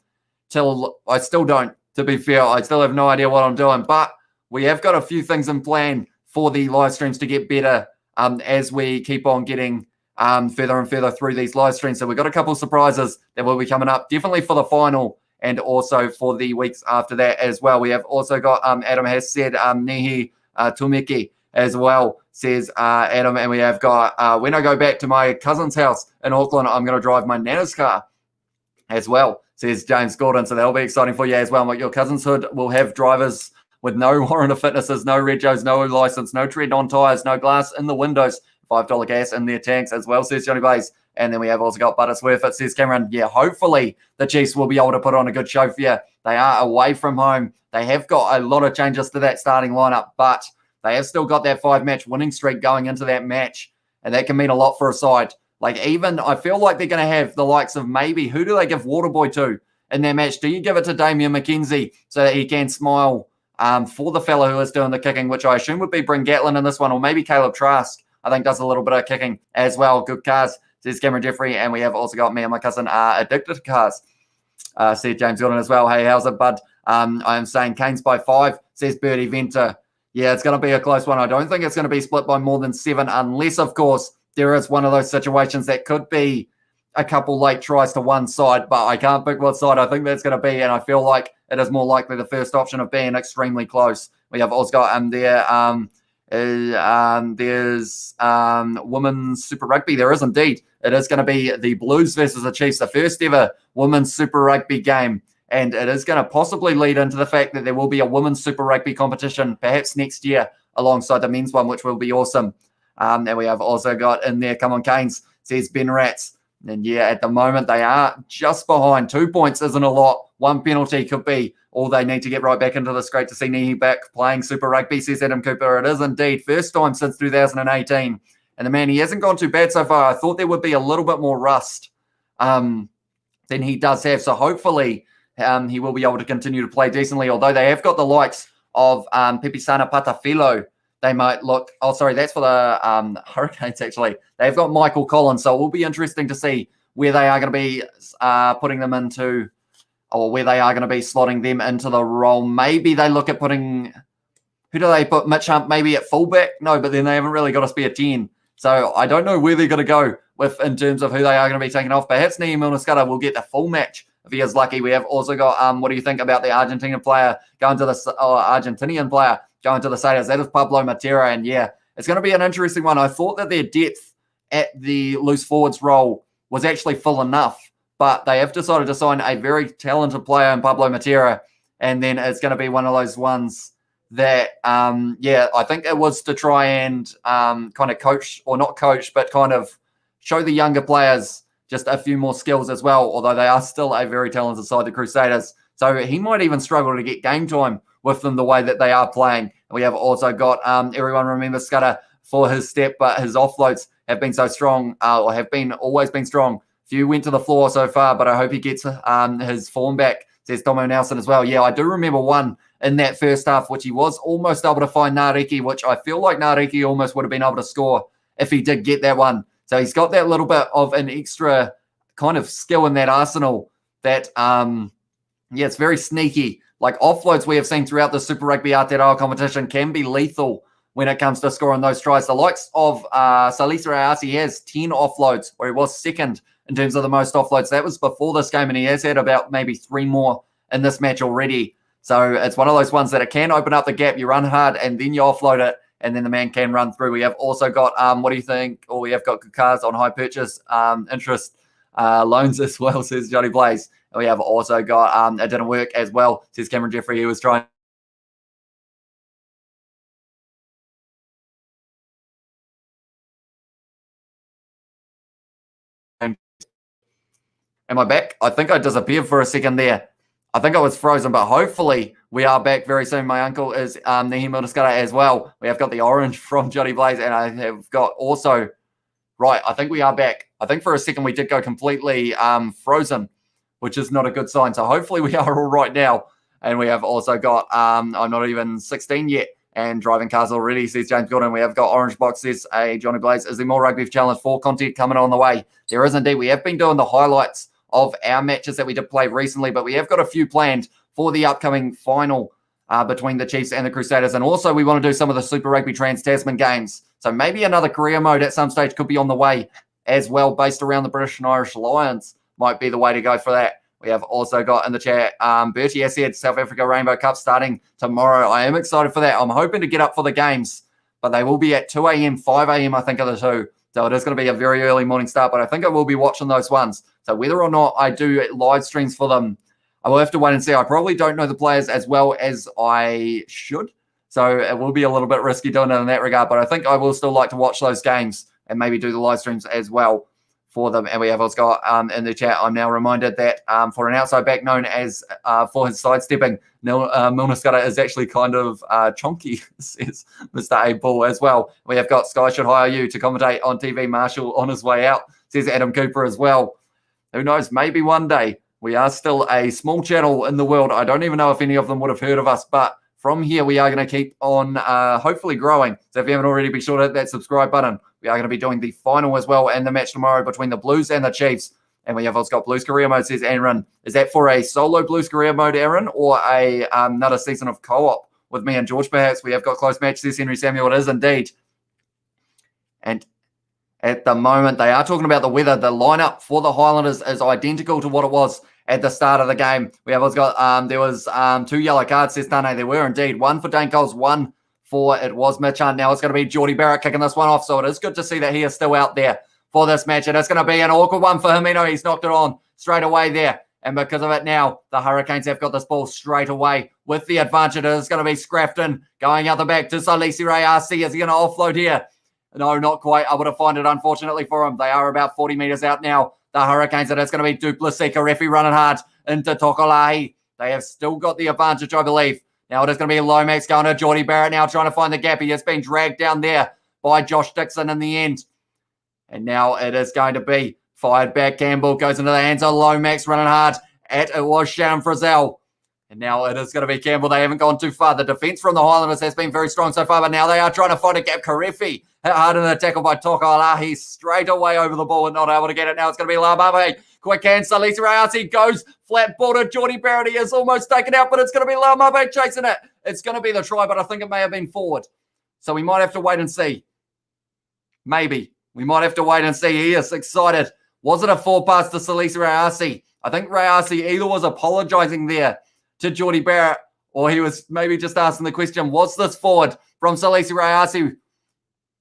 till I still don't, to be fair. I still have no idea what I'm doing, but we have got a few things in plan for the live streams to get better as we keep on getting further and further through these live streams. So we've got a couple of surprises that will be coming up, definitely for the final and also for the weeks after that as well. We have also got, Adam has said, Nihi Tumiki as well, says Adam. And we have got, when I go back to my cousin's house in Auckland, I'm going to drive my nana's car as well, says James Gordon. So that'll be exciting for you as well. Your cousin's hood will have drivers with no warrant of fitnesses, no regos, no license, no tread on tyres, no glass in the windows, $5 gas in their tanks as well, says Johnny Blaze. And then we have also got Buttersworth. It says Cameron, yeah, hopefully the Chiefs will be able to put on a good show for you. They are away from home. They have got a lot of changes to that starting lineup, but they have still got that 5-match winning streak going into that match, and that can mean a lot for a side. Like, even I feel like they're going to have the likes of, maybe, who do they give Waterboy to in their match? Do you give it to Damian McKenzie so that he can smile for the fellow who is doing the kicking, which I assume would be Bryn Gatlin in this one, or maybe Caleb Trask, I think, does a little bit of kicking as well. Good cars, says Cameron Jeffrey. And we have also got, me and my cousin are addicted to cars, said James Gordon as well. Hey, how's it, bud? I am saying Canes by 5, says Birdie Venter. Yeah, it's going to be a close one. I don't think it's going to be split by more than 7, unless, of course, there is one of those situations that could be a couple late tries to one side, but I can't pick what side I think that's going to be, and I feel like it is more likely the first option of being extremely close. We have also got there's women's Super Rugby. There is indeed. It is going to be the Blues versus the Chiefs, the first ever women's Super Rugby game, and it is going to possibly lead into the fact that there will be a women's Super Rugby competition perhaps next year alongside the men's one, which will be awesome. And we have also got in there, come on Canes, says Ben Rats. And yeah, at the moment, they are just behind. 2 points isn't a lot. One penalty could be all they need to get right back into this. Great to see Nihi back playing Super Rugby, says Adam Cooper. It is indeed. First time since 2018. And the man, he hasn't gone too bad so far. I thought there would be a little bit more rust than he does have. So hopefully he will be able to continue to play decently, although they have got the likes of Pipisana Patafilo. They might look, oh, sorry, that's for the Hurricanes, actually. They've got Michael Collins, so it will be interesting to see where they are going to be putting them into, or where they are going to be slotting them into the role. Maybe they look at putting, who do they put? Mitch Hump maybe at fullback? No, but then they haven't really got a spare 10. So I don't know where they're going to go with in terms of who they are going to be taking off. Perhaps Nihi Milner-Skudder will get the full match if he is lucky. We have also got, what do you think about the Argentinian player going to the Crusaders? That is Pablo Matera, and yeah, it's going to be an interesting one. I thought that their depth at the loose forwards role was actually full enough, but they have decided to sign a very talented player in Pablo Matera, and then it's going to be one of those ones that, I think it was to try and kind of coach, or not coach, but kind of show the younger players just a few more skills as well, although they are still a very talented side, the Crusaders. So he might even struggle to get game time with them the way that they are playing. And we have also got, everyone remembers Scudder for his step, but his offloads have been so strong, or have been always been strong. Few went to the floor so far, but I hope he gets his form back, says Tomo Nelson as well. Yeah, I do remember one in that first half, which he was almost able to find Nareki, which I feel like Nareki almost would have been able to score if he did get that one. So he's got that little bit of an extra kind of skill in that arsenal that, it's very sneaky. Like offloads we have seen throughout the Super Rugby Aotearoa competition can be lethal when it comes to scoring those tries. The likes of Salisa Ayasi has 10 offloads, where he was second in terms of the most offloads. That was before this game, and he has had about maybe 3 more in this match already. So it's one of those ones that it can open up the gap. You run hard, and then you offload it, and then the man can run through. We have also got, what do you think? Or we have got good cars on high purchase interest loans as well, says Johnny Blaze. And we have also got, it didn't work as well, says Cameron Jeffrey, who was trying. Am I back? I think I disappeared for a second there. I think I was frozen, but hopefully we are back very soon. My uncle is Nihi Milnaskara as well. We have got the orange from Johnny Blaze, and I have got also, right, I think we are back. I think for a second we did go completely frozen, which is not a good sign. So hopefully we are all right now. And we have also got, I'm not even 16 yet, and driving cars already, says James Gordon. We have got orange box, says Johnny Blaze. Is there more Rugby Challenge 4 content coming on the way? There is indeed. We have been doing the highlights of our matches that we did play recently, but we have got a few planned for the upcoming final between the Chiefs and the Crusaders. And also we want to do some of the Super Rugby Trans-Tasman games. So maybe another career mode at some stage could be on the way as well, based around the British and Irish Lions might be the way to go for that. We have also got in the chat, Bertie has said South Africa Rainbow Cup starting tomorrow. I am excited for that. I'm hoping to get up for the games, but they will be at 2 a.m., 5 a.m., I think, are the two. So it is going to be a very early morning start, but I think I will be watching those ones. So whether or not I do live streams for them, I will have to wait and see. I probably don't know the players as well as I should. So it will be a little bit risky doing it in that regard, but I think I will still like to watch those games and maybe do the live streams as well for them. And we have also got in the chat, I'm now reminded that for an outside back known as for his sidestepping, Milnaskara is actually kind of chonky, says Mr. A. Bull as well. We have got Sky should hire you to commentate on TV. Marshall on his way out, says Adam Cooper as well. Who knows, maybe one day. We are still a small channel in the world. I don't even know if any of them would have heard of us, but from here, we are going to keep on hopefully growing. So if you haven't already, be sure to hit that subscribe button. We are going to be doing the final as well and the match tomorrow between the Blues and the Chiefs. And we have also got Blues career mode, says Aaron. Is that for a solo Blues career mode, Aaron, or another season of co-op with me and George perhaps? We have got close match, says Henry Samuel. It is indeed. And at the moment, they are talking about the weather. The lineup for the Highlanders is identical to what it was at the start of the game. We have also got, there was 2 yellow cards, says Tane. There were indeed. One for Dane Coles, one for, it was Mitch Hunt. Now it's going to be Geordie Barrett kicking this one off. So it is good to see that he is still out there for this match. It is going to be an awkward one for Himino. He's knocked it on straight away there. And because of it now, the Hurricanes have got this ball straight away with the advantage. It is going to be Scrafton going out the back to Salisi Rayasi. Is he going to offload here? No, not quite. I would have found it, unfortunately, for him. They are about 40 metres out now. The Hurricanes, and it's going to be Duplessis, Karefi running hard into Tokolahi. They have still got the advantage, I believe. Now it is going to be Lomax going to Geordie Barrett now, trying to find the gap. He has been dragged down there by Josh Dixon in the end. And now it is going to be fired back. Campbell goes into the hands of Lomax, running hard. It was Shannon Frizzell. And now it is going to be Campbell. They haven't gone too far. The defence from the Highlanders has been very strong so far, but now they are trying to find a gap. Karefi hit hard in the tackle by Tokolahi, straight away over the ball and not able to get it. Now it's going to be Laumape. Quick hand, Salisa Rayasi goes flat-footed. Geordie Barrett is almost taken out, but it's going to be Laumape chasing it. It's going to be the try, but I think it may have been forward. So we might have to wait and see. Maybe. We might have to wait and see. He is excited. Was it a forward pass to Salisa Rayasi? I think Rayasi either was apologising there to Geordie Barrett, or he was maybe just asking the question, was this forward from Salisi Rayasi?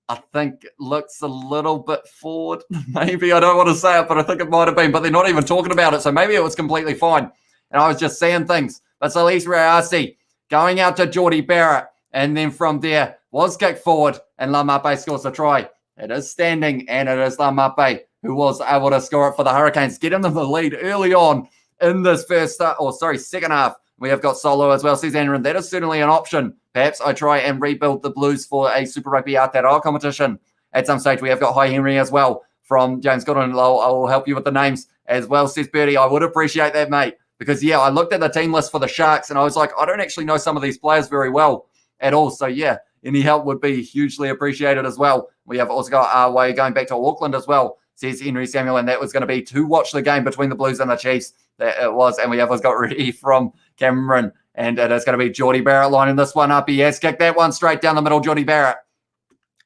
I think it looks a little bit forward. Maybe, I don't want to say it, but I think it might have been, but they're not even talking about it, so maybe it was completely fine. And I was just saying things. But Salisi Rayasi going out to Geordie Barrett, and then from there was kicked forward, and Laumape scores a try. It is standing, and it is Laumape who was able to score it for the Hurricanes, getting them the lead early on in this second half. We have got Solo as well, says Aaron. That is certainly an option. Perhaps I try and rebuild the Blues for a Super Rugby Aotearoa competition. At some stage, we have got Hi Henry as well from James Goodwin. I will help you with the names as well, says Bertie. I would appreciate that, mate. Because, yeah, I looked at the team list for the Sharks, and I was like, I don't actually know some of these players very well at all. So, yeah, any help would be hugely appreciated as well. We have also got our way going back to Auckland as well, says Henry Samuel, and that was going to be to watch the game between the Blues and the Chiefs. That it was, and we have got ready from Cameron, and it is going to be Geordie Barrett lining this one up. He has kicked that one straight down the middle, Geordie Barrett.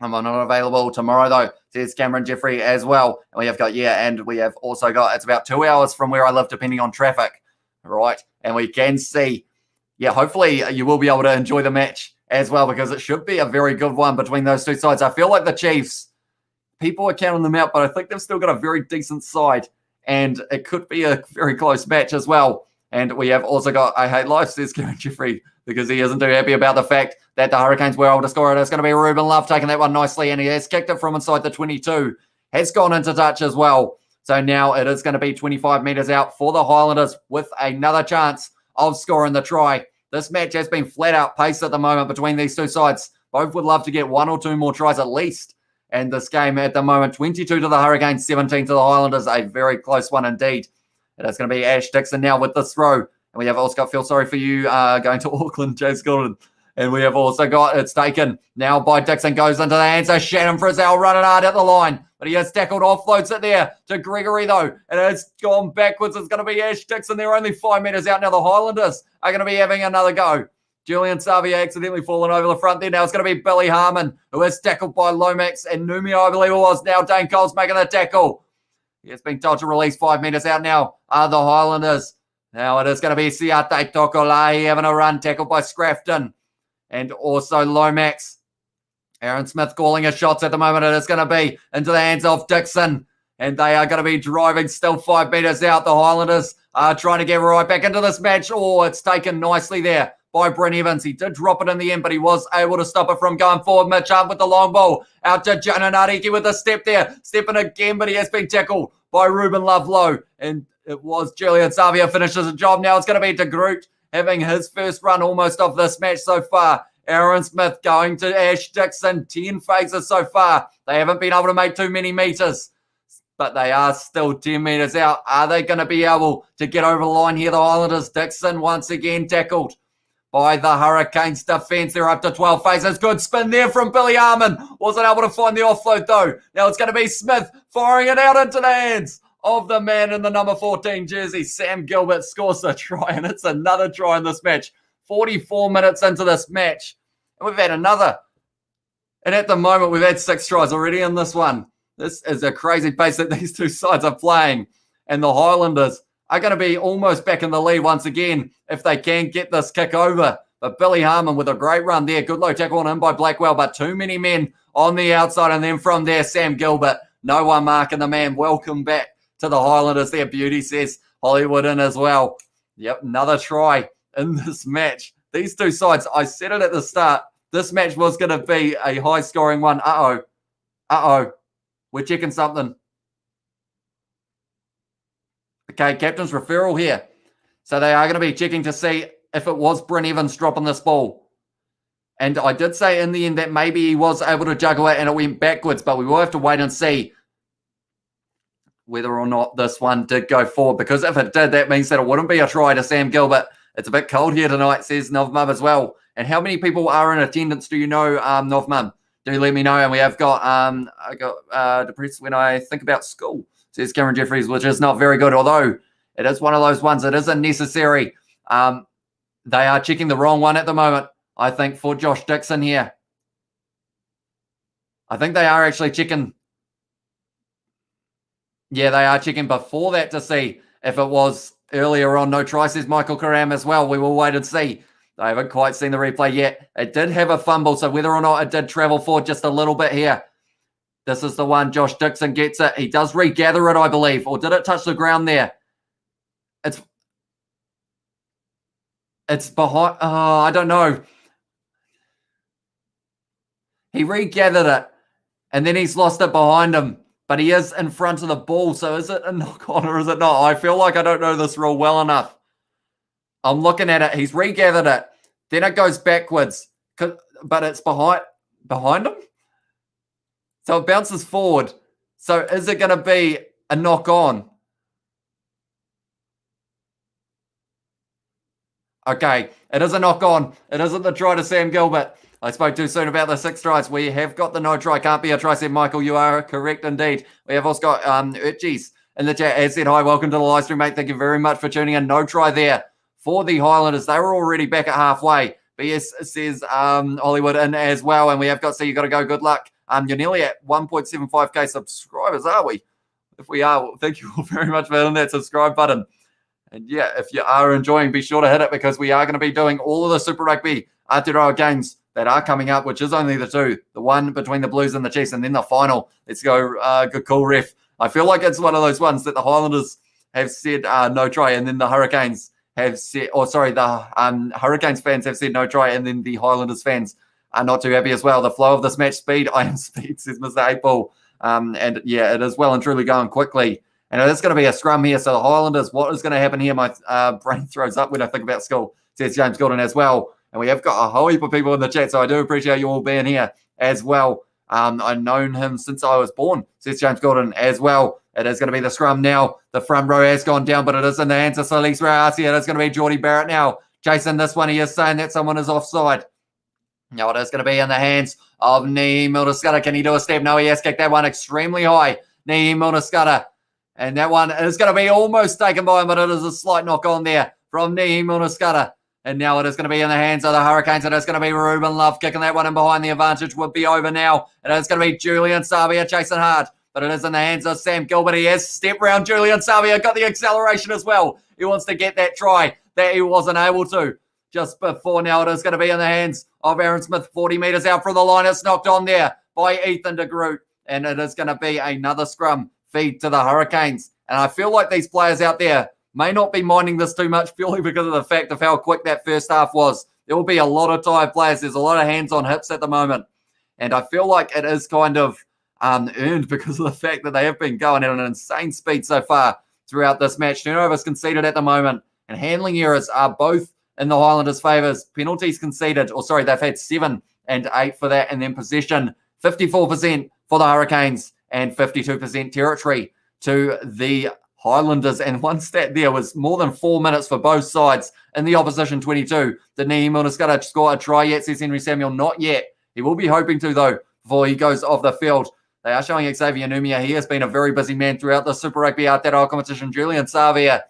I'm not available tomorrow, though, says Cameron Jeffrey as well. And we have got, and we have also got, it's about 2 hours from where I live, depending on traffic, right? And we can see, hopefully you will be able to enjoy the match as well, because it should be a very good one between those two sides. I feel like the Chiefs, people are counting them out, but I think they've still got a very decent side, and it could be a very close match as well. And we have also got, I hate life, says Kieran Jeffrey, because he isn't too happy about the fact that the Hurricanes were able to score it. It's going to be Ruben Love taking that one nicely, and he has kicked it from inside the 22. Has gone into touch as well. So now it is going to be 25 metres out for the Highlanders with another chance of scoring the try. This match has been flat out paced at the moment between these two sides. Both would love to get 1 or 2 more tries at least. And this game at the moment, 22 to the Hurricanes, 17 to the Highlanders, a very close one indeed. It is going to be Ash Dixon now with the throw. And we have also got Feel Sorry For You going to Auckland, James Gordon. And we have also got, it's taken now by Dixon, goes into the hands of Shannon Frizzell, running hard at the line. But he has tackled, offloads it there to Gregory though. And it's gone backwards. It's going to be Ash Dixon. They're only 5 metres out now. The Highlanders are going to be having another go. Julian Savia accidentally fallen over the front there. Now it's going to be Billy Harmon, who is tackled by Lomax and Numia, I believe it was. Now Dane Cole's making the tackle. He has been told to release 5 metres out now are the Highlanders. Now it is going to be Siate Tokolahi having a run, tackled by Scrafton. And also Lomax. Aaron Smith calling his shots at the moment. It is going to be into the hands of Dixon. And they are going to be driving still 5 metres out. The Highlanders are trying to get right back into this match. Oh, it's taken nicely there by Bryn Evans. He did drop it in the end, but he was able to stop it from going forward. Mitch Hunt with the long ball. Out to Jananariki with a step there. Stepping again, but he has been tackled by Ruben Lovelow. And it was Julian Savia finishes the job. Now it's going to be De Groot having his first run almost of this match so far. Aaron Smith going to Ash Dixon. 10 phases so far. They haven't been able to make too many metres, but they are still 10 metres out. Are they going to be able to get over the line here? The Highlanders. Dixon once again tackled by the Hurricanes defence. They're up to 12 phases. Good spin there from Billy Harmon. Wasn't able to find the offload though. Now it's going to be Smith firing it out into the hands of the man in the number 14 jersey. Sam Gilbert scores a try, and it's another try in this match. 44 minutes into this match. And we've had another. And at the moment, we've had 6 tries already in this one. This is a crazy pace that these two sides are playing. And the Highlanders are going to be almost back in the lead once again if they can get this kick over. But Billy Harmon with a great run there. Good low tackle on him by Blackwell, but too many men on the outside. And then from there, Sam Gilbert. No one marking the man. Welcome back to the Highlanders there. Beauty says Hollywood in as well. Yep, another try in this match. These two sides, I said it at the start, this match was going to be a high-scoring one. We're checking something. Okay, captain's referral here. So they are going to be checking to see if it was Bryn Evans dropping this ball. And I did say in the end that maybe he was able to juggle it and it went backwards, but we will have to wait and see whether or not this one did go forward. Because if it did, that means that it wouldn't be a try to Sam Gilbert. It's a bit cold here tonight, says Novmum as well. And how many people are in attendance do you know, Novmum? Do let me know. And we have got, I got depressed when I think about school, says Cameron Jeffries, which is not very good, although it is one of those ones that isn't necessary. They are checking the wrong one at the moment, I think, for Josh Dixon here. I think they are actually checking. Yeah, they are checking before that to see if it was earlier on. No try, says Michael Karam as well. We will wait and see. They haven't quite seen the replay yet. It did have a fumble, so whether or not it did travel forward just a little bit here. This is the one. Josh Dixon gets it. He does regather it, I believe. Or did it touch the ground there? It's behind. Oh, I don't know. He regathered it, and then he's lost it behind him. But he is in front of the ball, so is it a knock-on or is it not? I feel like I don't know this rule well enough. I'm looking at it. He's regathered it. Then it goes backwards, but it's behind him. So it bounces forward. So is it going to be a knock-on? Okay, it is a knock-on. It isn't the try to Sam Gilbert. I spoke too soon about the 6 tries. We have got the no try. Can't be a try, said Michael. You are correct indeed. We have also got Urchies in the chat. As said, hi, welcome to the live stream, mate. Thank you very much for tuning in. No try there for the Highlanders. They were already back at halfway. BS says Hollywood in as well. And we have got, so you got to go. Good luck. You're nearly at 1.75k subscribers, are we? If we are, well, thank you all very much for hitting that subscribe button. And yeah, if you are enjoying, be sure to hit it because we are going to be doing all of the Super Rugby Aotearoa games that are coming up, which is only the 2. The one between the Blues and the Chiefs, and then the final. Let's go. Good call, ref. I feel like it's one of those ones that the Highlanders have said no try, and then the Hurricanes have said, the Hurricanes fans have said no try, and then the Highlanders fans are not too happy as well. The flow of this match, speed. I am speed, says Mr. 8 Ball. And yeah, it is well and truly going quickly. And it is going to be a scrum here. So the Highlanders, what is going to happen here? My brain throws up when I think about school, says James Gordon as well. And we have got a whole heap of people in the chat, so I do appreciate you all being here as well. I've known him since I was born, says James Gordon as well. It is going to be the scrum now. The front row has gone down, but it is in the hands of Salix Rayasi. It is going to be Geordie Barrett now. Chasing this one, he is saying that someone is offside. Now it is going to be in the hands of Nihi Milner-Skudder. Can he do a step? No, he has kicked that one extremely high. Nihi Milner-Skudder. And that one is going to be almost taken by him, but it is a slight knock on there from Nihi Milner-Skudder. And now it is going to be in the hands of the Hurricanes. It is going to be Ruben Love kicking that one in behind. The advantage would be over now. It is going to be Julian Savia chasing hard. But it is in the hands of Sam Gilbert. He has stepped round Julian Savia. Got the acceleration as well. He wants to get that try that he wasn't able to just before. Now it is going to be in the hands of Aaron Smith. 40 metres out from the line. It's knocked on there by Ethan de Groot. And it is going to be another scrum feed to the Hurricanes. And I feel like these players out there may not be minding this too much purely because of the fact of how quick that first half was. There will be a lot of tired players. There's a lot of hands on hips at the moment. And I feel like it is kind of earned because of the fact that they have been going at an insane speed so far throughout this match. Turnovers conceded at the moment and handling errors are both in the Highlanders' favours. Penalties conceded, they've had 7 and 8 for that. And then possession, 54% for the Hurricanes and 52% territory to the Highlanders. And one stat there was more than 4 minutes for both sides in the opposition 22. Did Nihi Milner-Skudder score a try yet, says Henry Samuel? Not yet. He will be hoping to, though, before he goes off the field. They are showing Xavier Numia. He has been a very busy man throughout the Super Rugby Aotearoa competition. Julian Savia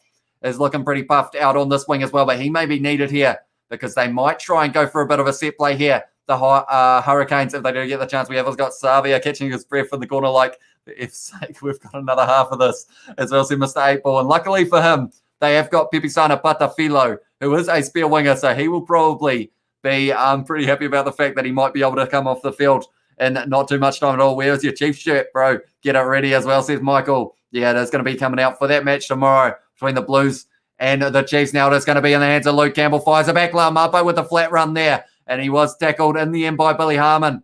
is looking pretty puffed out on this wing as well, but he may be needed here because they might try and go for a bit of a set play here. The Hurricanes, if they do get the chance, we have got Savia catching his breath in the corner like, for F's sake, we've got another half of this as well, said Mr. 8-Ball. And luckily for him, they have got Pepisana Patafilo, who is a spare winger, so he will probably be pretty happy about the fact that he might be able to come off the field in not too much time at all. Where's your Chiefs shirt, bro? Get it ready as well, says Michael. Yeah, that's going to be coming out for that match tomorrow between the Blues and the Chiefs. Now it's going to be in the hands of Luke Campbell. Fires it back, Laumape with the flat run there. And he was tackled in the end by Billy Harmon.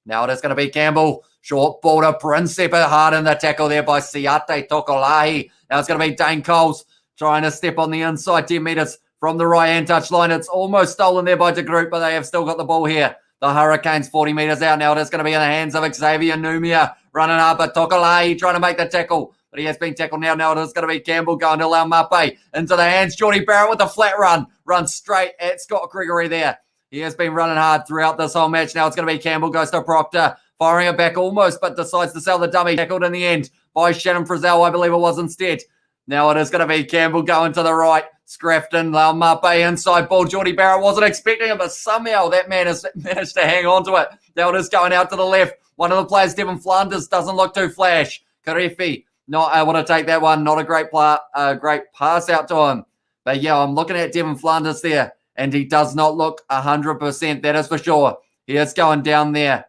Now it is going to be Campbell. Short ball to Principe. Hard in the tackle there by Siate Tokolahi. Now it's going to be Dane Coles trying to step on the inside 10 metres from the right-hand touchline. It's almost stolen there by De Groot, but they have still got the ball here. The Hurricanes 40 metres out. Now it is going to be in the hands of Xavier Numia. Running up at Tokolahi trying to make the tackle. But he has been tackled now. Now it is going to be Campbell going to Laumape. Into the hands. Geordie Barrett with the flat run. Runs straight at Scott Gregory there. He has been running hard throughout this whole match. Now it's going to be Campbell, goes to Proctor, firing it back almost, but decides to sell the dummy. Tackled in the end by Shannon Frizzell, I believe it was instead. Now it is going to be Campbell going to the right. Scrafton, Laumape, inside ball. Geordie Barrett wasn't expecting it, but somehow that man has managed to hang on to it. Now it is going out to the left. One of the players, Devin Flanders, doesn't look too flash. Karefi not able to take that one. Not a great pass out to him. But yeah, I'm looking at Devin Flanders there. And he does not look 100%, that is for sure. He is going down there.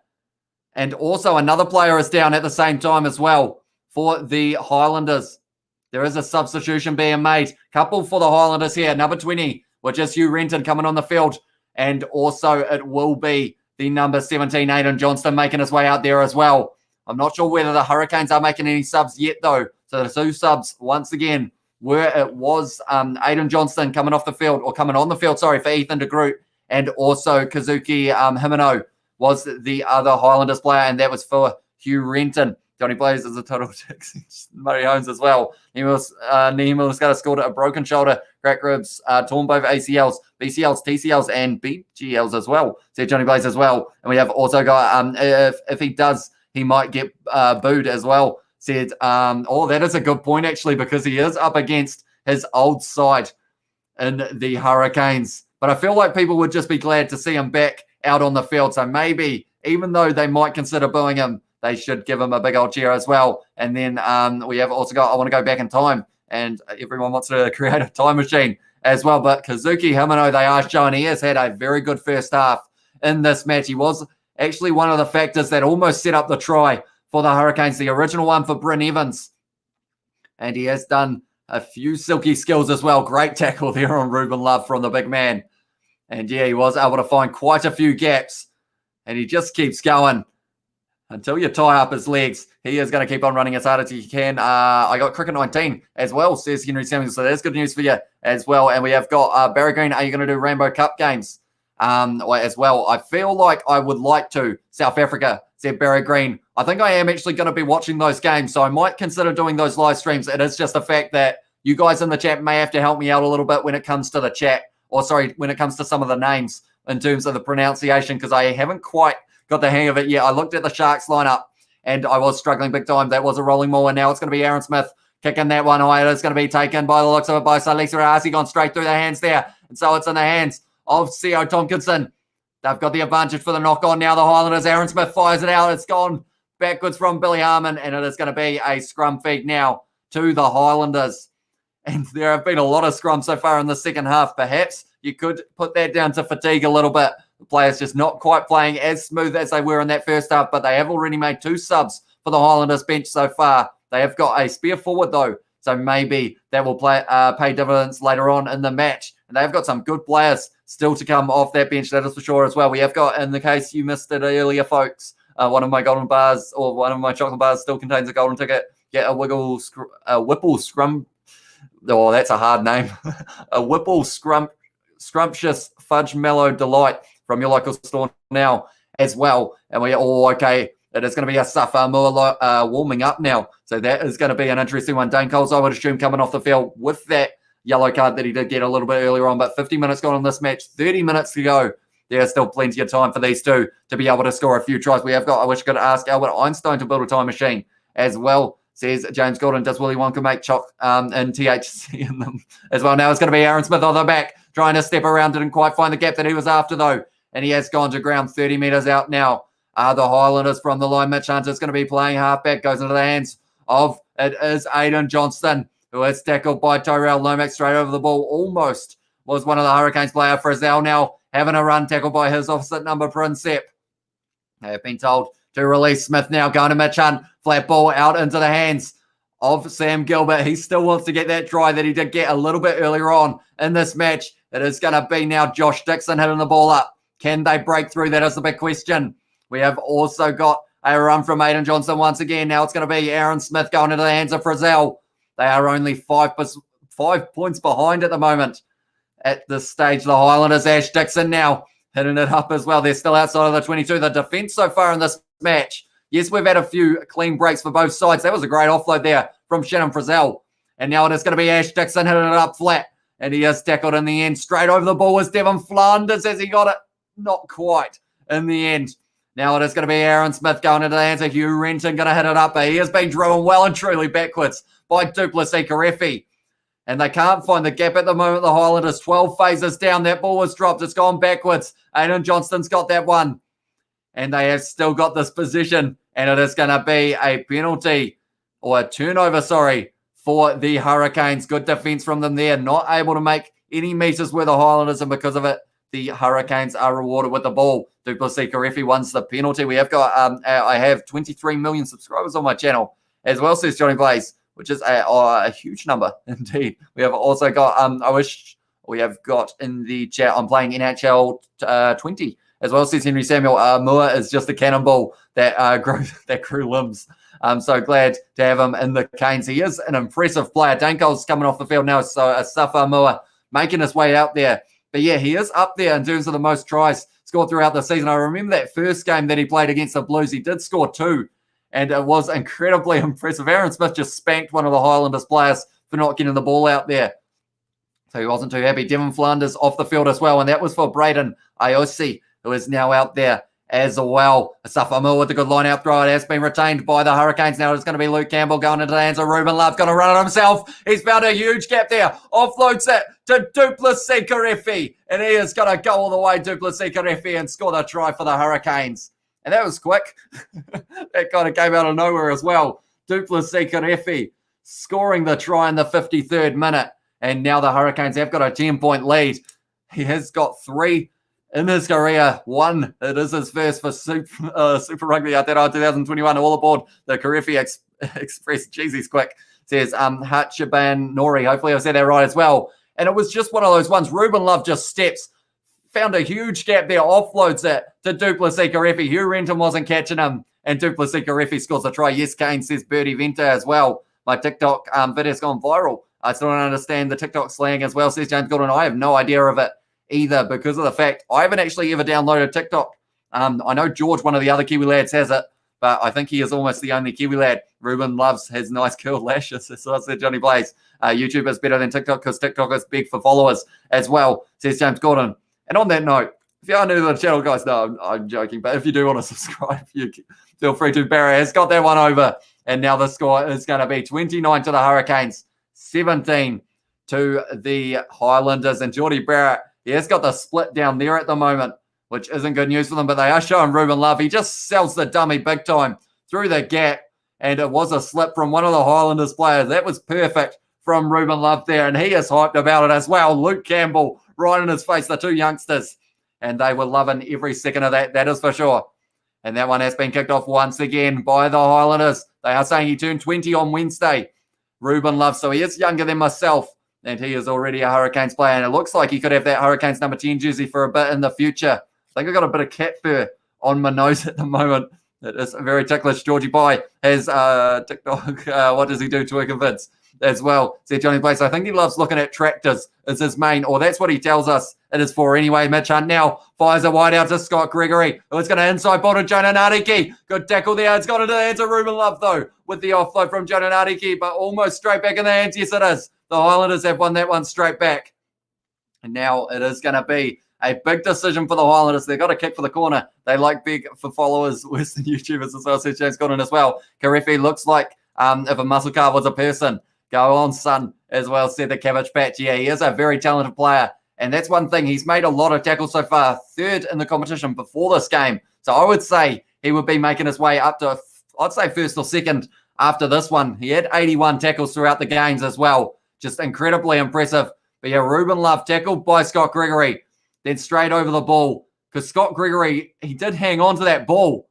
And also another player is down at the same time as well for the Highlanders. There is a substitution being made. Couple for the Highlanders here. Number 20, which is Hugh Renton coming on the field. And also it will be the number 17, Aidan Johnston, making his way out there as well. I'm not sure whether the Hurricanes are making any subs yet, though. So the 2 subs, once again, where it was Aidan Johnston coming on the field, for Ethan de Groot, and also Kazuki Himeno was the other Highlanders player, and that was for Hugh Renton. Johnny Blaze is a total six. Murray Holmes as well. Nihi Milner-Skudder scored a broken shoulder, cracked ribs, torn both ACLs, BCLs, TCLs, and BGLs as well. Said Johnny Blaze as well. And we have also got, if he does, he might get booed as well. Said, that is a good point, actually, because he is up against his old side in the Hurricanes. But I feel like people would just be glad to see him back out on the field. So maybe, even though they might consider booing him, they should give him a big old cheer as well. And then we have also got, I want to go back in time. And everyone wants to create a time machine as well. But Kazuki Himeno, they are showing he has had a very good first half in this match. He was actually one of the factors that almost set up the try for the Hurricanes, the original one for Bryn Evans. And he has done a few silky skills as well. Great tackle there on Ruben Love from the big man. And yeah, he was able to find quite a few gaps. And he just keeps going. until you tie up his legs, he is going to keep on running as hard as he can. I got Cricket 19 as well, says Henry Samuel. So that's good news for you as well. And we have got Barry Green. Are you going to do Rainbow Cup games as well? I feel like I would like to. South Africa, said Barry Green. I think I am actually going to be watching those games. So I might consider doing those live streams. It is just the fact that you guys in the chat may have to help me out a little bit when it comes to the chat. Or sorry, when it comes to some of the names in terms of the pronunciation, because I haven't quite got the hang of it yet. I looked at the Sharks lineup and I was struggling big time. That was a rolling ball, and now it's going to be Aaron Smith kicking that one high. It's going to be taken by the looks of it by Salisa Rahasi, gone straight through the hands there. And so it's in the hands of C.O. Tompkinson. They've got the advantage for the knock-on now. The Highlanders, Aaron Smith fires it out. It's gone backwards from Billy Harmon, and it is going to be a scrum feed now to the Highlanders. And there have been a lot of scrums so far in the second half. Perhaps you could put that down to fatigue a little bit. The players just not quite playing as smooth as they were in that first half, but they have already made 2 subs for the Highlanders bench so far. They have got a spare forward, though, so maybe that will pay dividends later on in the match. And they've got some good players still to come off that bench, that is for sure as well. We have got, in the case you missed it earlier, folks, one of my golden bars or one of my chocolate bars still contains a golden ticket. Get a Whipple Scrum. Oh, that's a hard name. A Whipple Scrumptious Fudge Mellow Delight from your local store now as well. And we okay. It is going to be a Safa warming up now. So that is going to be an interesting one. Dane Coles, I would assume, coming off the field with that yellow card that he did get a little bit earlier on. But 50 minutes gone in this match, 30 minutes to go. There's still plenty of time for these two to be able to score a few tries. We have got, I wish I could ask Albert Einstein to build a time machine as well, says James Gordon. Does Willy Wonka make choc and THC in them as well? Now it's going to be Aaron Smith on the back, trying to step around. Didn't quite find the gap that he was after, though. And he has gone to ground 30 metres out now. The Highlanders from the line. Mitch Hunter's going to be playing halfback. Goes into the hands of, it is Aidan Johnston, who is tackled by Tyrell Lomax straight over the ball. Almost was one of the Hurricanes player. Frizzell now having a run, tackled by his opposite number, Prinsep. They have been told to release Smith now. Going to Mitch Hunt. Flat ball out into the hands of Sam Gilbert. He still wants to get that try that he did get a little bit earlier on in this match. It is going to be now Josh Dixon hitting the ball up. Can they break through? That is the big question. We have also got a run from Aidan Johnson once again. Now it's going to be Aaron Smith going into the hands of Frizzell. They are only 5 points behind at the moment. At this stage, the Highlanders, Ash Dixon now hitting it up as well. They're still outside of the 22. The defence so far in this match, yes, we've had a few clean breaks for both sides. That was a great offload there from Shannon Frizzell. And now it is going to be Ash Dixon hitting it up flat. And he is tackled in the end. Straight over the ball was Devon Flanders as he got it. Not quite in the end. Now it is going to be Aaron Smith going into the hands of Hugh Renton, going to hit it up. But he has been driven well and truly backwards by Duplessis Karefi. And they can't find the gap at the moment. The Highlanders 12 phases down. That ball was dropped. It's gone backwards. Aidan Johnston's got that one. And they have still got this position. And it is going to be a penalty, or a turnover, for the Hurricanes. Good defense from them there. Not able to make any meters with the Highlanders. And because of it, the Hurricanes are rewarded with the ball. Duplessis Karefi wins the penalty. We have got, I have 23 million subscribers on my channel as well, says Johnny Blaze, which is a huge number indeed. We have also got, I wish we have got in the chat, I'm playing NHL 20 as well, says Henry Samuel. Moore is just a cannonball that grew limbs. I'm so glad to have him in the Canes. He is an impressive player. Dane Cole's coming off the field now, so Safa Moore making his way out there. But yeah, he is up there in terms of the most tries scored throughout the season. I remember that first game that he played against the Blues. He did score 2, and it was incredibly impressive. Aaron Smith just spanked one of the Highlanders players for not getting the ball out there. So he wasn't too happy. Devon Flanders off the field as well, and that was for Braden Iosi, who is now out there as well. Safa Moore with a good line out throw. It has been retained by the Hurricanes. Now it's going to be Luke Campbell going into the hands of Ruben Love. Going to run it himself. He's found a huge gap there. Offloads it to Duplessis Karefi. And he is going to go all the way, Duplessis Karefi, and score the try for the Hurricanes. And that was quick. That kind of came out of nowhere as well. Duplessis Karefi scoring the try in the 53rd minute. And now the Hurricanes have got a 10-point lead. He has got 3 in his career. 1, it is his first for Super Rugby Aotearoa 2021. All aboard the Karefi Express. Jeez, he's quick. Says Hachaban Nori. Hopefully I said that right as well. And it was just one of those ones. Ruben Love just steps. Found a huge gap there. Offloads it to Duplessis Karefi. Hugh Renton wasn't catching him. And Duplessis Karefi scores a try. Yes, Kane, says Birdie Venter as well. My TikTok video's gone viral. I still don't understand the TikTok slang as well, says James Gordon. I have no idea of it either because of the fact I haven't actually ever downloaded TikTok. I know George, one of the other Kiwi lads, has it, but I think he is almost the only Kiwi lad. Ruben loves his nice curled lashes. So I said Johnny Blaze. YouTube is better than TikTok because TikTok is big for followers as well, says James Gordon. And on that note, if you are new to the channel, guys, no, I'm joking, but if you do want to subscribe, you feel free to. Barry has got that one over, and now the score is going to be 29 to the Hurricanes, 17 to the Highlanders. And Geordie Barrett, he has got the split down there at the moment, which isn't good news for them, but they are showing Ruben Love. He just sells the dummy big time through the gap, and it was a slip from one of the Highlanders players. That was perfect from Ruben Love there, and he is hyped about it as well. Luke Campbell right in his face, the two youngsters, and they were loving every second of that is for sure. And that one has been kicked off once again by the Highlanders. They are saying he turned 20 on Wednesday, Ruben Love, so he is younger than myself, and he is already a Hurricanes player, and it looks like he could have that Hurricanes number 10 jersey for a bit in the future. I think I've got a bit of cat fur on my nose at the moment. It is very ticklish. Georgie Pye has TikTok. What does he do? Twerking vids as well, said Johnny Place. I think he loves looking at tractors is his main, or that's what he tells us it is for anyway. Mitch Hunt now fires a wide out to Scott Gregory, who is going to inside ball to Jonah Nariki. Good tackle there. It's got into the hands of Ruben Love, though, with the offload from Jonah Nariki, but almost straight back in the hands. Yes, it is. The Highlanders have won that one straight back. And now it is going to be a big decision for the Highlanders. They've got a kick for the corner. They like big for followers, Western YouTubers as well, says James Gordon as well. Karefi looks like if a muscle car was a person. Go on, son, as well, said the Cabbage Patch. Yeah, he is a very talented player. And that's one thing. He's made a lot of tackles so far, third in the competition before this game. So I would say he would be making his way up to, I'd say, first or second after this one. He had 81 tackles throughout the games as well. Just incredibly impressive. But yeah, Ruben Love tackled by Scott Gregory. Then straight over the ball. Because Scott Gregory, he did hang on to that ball.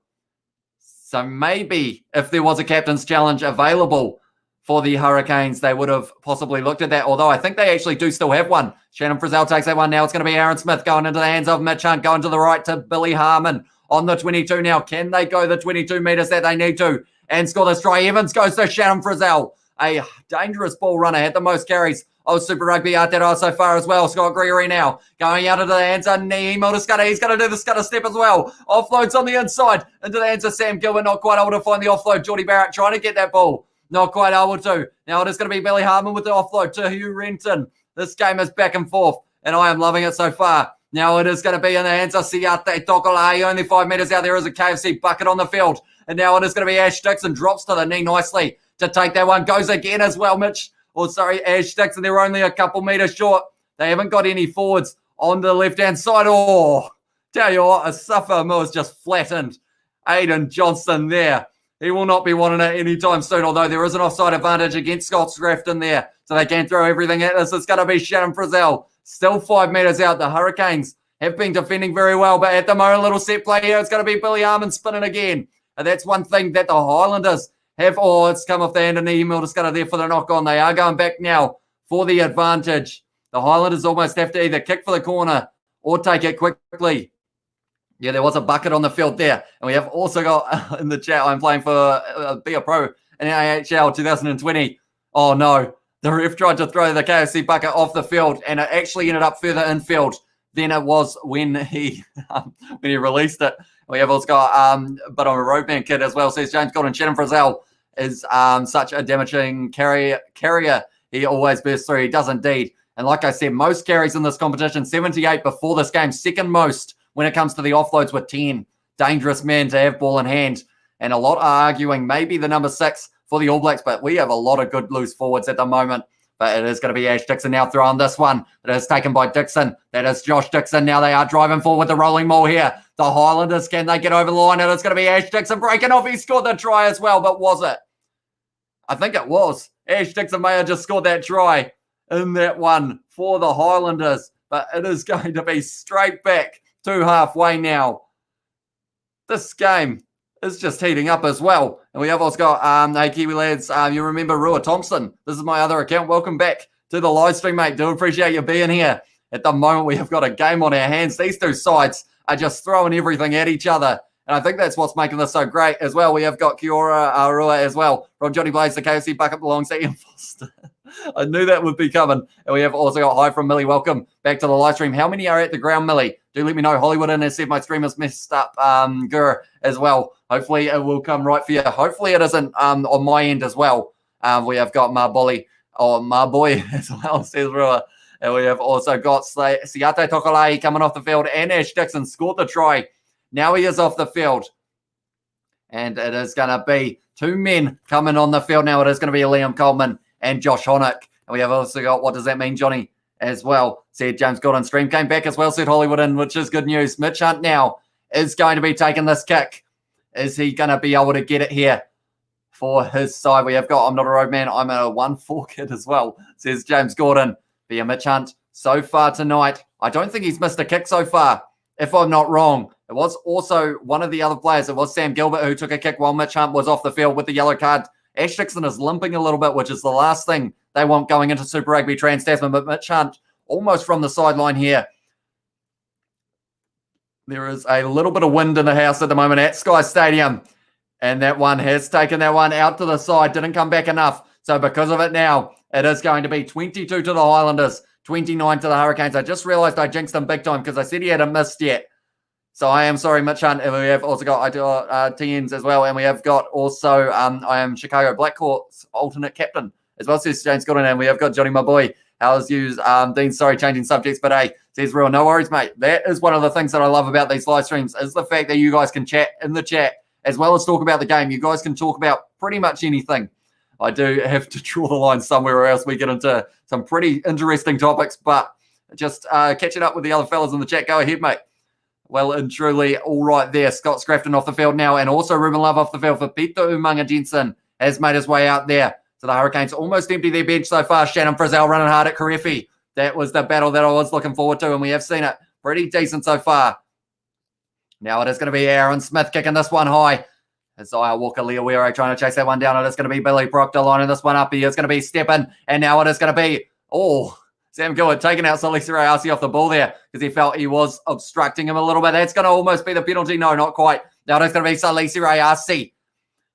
So maybe if there was a captain's challenge available for the Hurricanes, they would have possibly looked at that. Although I think they actually do still have one. Shannon Frizzell takes that one now. It's going to be Aaron Smith going into the hands of Mitch Hunt, going to the right to Billy Harmon on the 22 now. Can they go the 22 metres that they need to and score this try? Evans goes to Shannon Frizzell. A dangerous ball runner, had the most carries of Super Rugby Aotearoa so far as well. Scott Gregory now going out into the hands of Nemo to Scudder. He's going to do the Scudder step as well. Offloads on the inside into the hands of Sam Gilbert. Not quite able to find the offload. Geordie Barrett trying to get that ball. Not quite able to. Now it is going to be Billy Harmon with the offload to Hugh Renton. This game is back and forth, and I am loving it so far. Now it is going to be in the hands of Siate Tokolai. Only 5 metres out. There is a KFC bucket on the field. And now it is going to be Ash Dixon. Drops to the knee nicely to take that one. Goes again as well, Mitch. Ash Dixon. They're only a couple metres short. They haven't got any forwards on the left-hand side. Oh, tell you what, Asafa Mills just flattened Aidan Johnston there. He will not be wanting it anytime soon, although there is an offside advantage against Scott Scrafton there, so they can throw everything at this. It's going to be Shannon Frizzell. Still 5 metres out. The Hurricanes have been defending very well, but at the moment, a little set play here. It's going to be Billy Harmon spinning again. And that's one thing that the Highlanders have. Oh, it's come off the hand of Nehemiah Scudder there for the knock-on. They are going back now for the advantage. The Highlanders almost have to either kick for the corner or take it quickly. Yeah, there was a bucket on the field there. And we have also got in the chat, I'm playing for Be a Pro in AHL 2020. Oh, no. The ref tried to throw the KFC bucket off the field, and it actually ended up further infield than it was when he released it. We have also got but I'm a roadman kid as well, says James Gordon. Shannon Frizzell is such a damaging carrier. He always bursts through. He does indeed. And like I said, most carries in this competition, 78 before this game, second most when it comes to the offloads with 10. Dangerous man to have ball in hand. And a lot are arguing maybe the number 6 for the All Blacks, but we have a lot of good loose forwards at the moment. But it is going to be Ash Dixon now throwing this one. It is taken by Dixon. That is Josh Dixon. Now they are driving forward with the rolling maul here. The Highlanders, can they get over the line? And it's going to be Ash Dixon breaking off. He scored the try as well, but was it? I think it was. Ash Dixon may have just scored that try in that one for the Highlanders. But it is going to be straight back to halfway now. This game is just heating up as well. And we have also got, hey, Kiwi lads, you remember Rua Thompson. This is my other account. Welcome back to the live stream, mate. Do appreciate you being here. At the moment, we have got a game on our hands. These two sides are just throwing everything at each other. And I think that's what's making this so great as well. We have got Aotearoa as well from Johnny Blaze. The KFC bucket belongs to Ian Foster. I knew that would be coming. And we have also got hi from Millie. Welcome back to the live stream. How many are at the ground, Millie? Do let me know. Hollywood in has said my stream is messed up. As well. Hopefully it will come right for you. Hopefully it isn't on my end as well. We have got Marboy as well, says Rua. And we have also got Siate Tokolai coming off the field. And Ash Dixon scored the try. Now he is off the field. And it is going to be two men coming on the field now. It is going to be Liam Coleman and Josh Honick. And we have also got, what does that mean, Johnny, as well? Said James Gordon. Stream came back as well, said Hollywood in, which is good news. Mitch Hunt now is going to be taking this kick. Is he going to be able to get it here for his side? We have got, I'm not a roadman, I'm a 1-4 kid as well, says James Gordon. Via Mitch Hunt so far tonight. I don't think he's missed a kick so far, if I'm not wrong. It was also one of the other players. It was Sam Gilbert who took a kick while Mitch Hunt was off the field with the yellow card. Ash Dixon is limping a little bit, which is the last thing they want going into Super Rugby Trans-Tasman. But Mitch Hunt almost from the sideline here. There is a little bit of wind in the house at the moment at Sky Stadium. And that one has taken that one out to the side. Didn't come back enough. So because of it now, it is going to be 22 to the Highlanders, 29 to the Hurricanes. I just realised I jinxed him big time because I said he hadn't missed yet. So I am sorry, Mitch Hunt. And we have also got TNs as well. And we have got also, I am Chicago Blackhawks alternate captain as well, says James Gordon. And we have got Johnny, my boy. How's you? Dean, sorry, changing subjects. But hey, says Real, no worries, mate. That is one of the things that I love about these live streams is the fact that you guys can chat in the chat as well as talk about the game. You guys can talk about pretty much anything. I do have to draw the line somewhere or else we get into some pretty interesting topics, but just catching up with the other fellas in the chat. Go ahead, mate. Well and truly all right there. Scott Scrafton off the field now, and also Ruben Love off the field for Peter Umanga Jensen has made his way out there. So the Hurricanes almost empty their bench so far. Shannon Frizzell running hard at Karefi. That was the battle that I was looking forward to, and we have seen it pretty decent so far. Now it is going to be Aaron Smith kicking this one high. Isaiah Walker-Leawero trying to chase that one down. It is going to be Billy Proctor lining this one up. He is going to be stepping. And now it is going to be, Sam Gillard taking out Salisa Rayasi off the ball there because he felt he was obstructing him a little bit. That's going to almost be the penalty. No, not quite. Now it is going to be Salisa Rayasi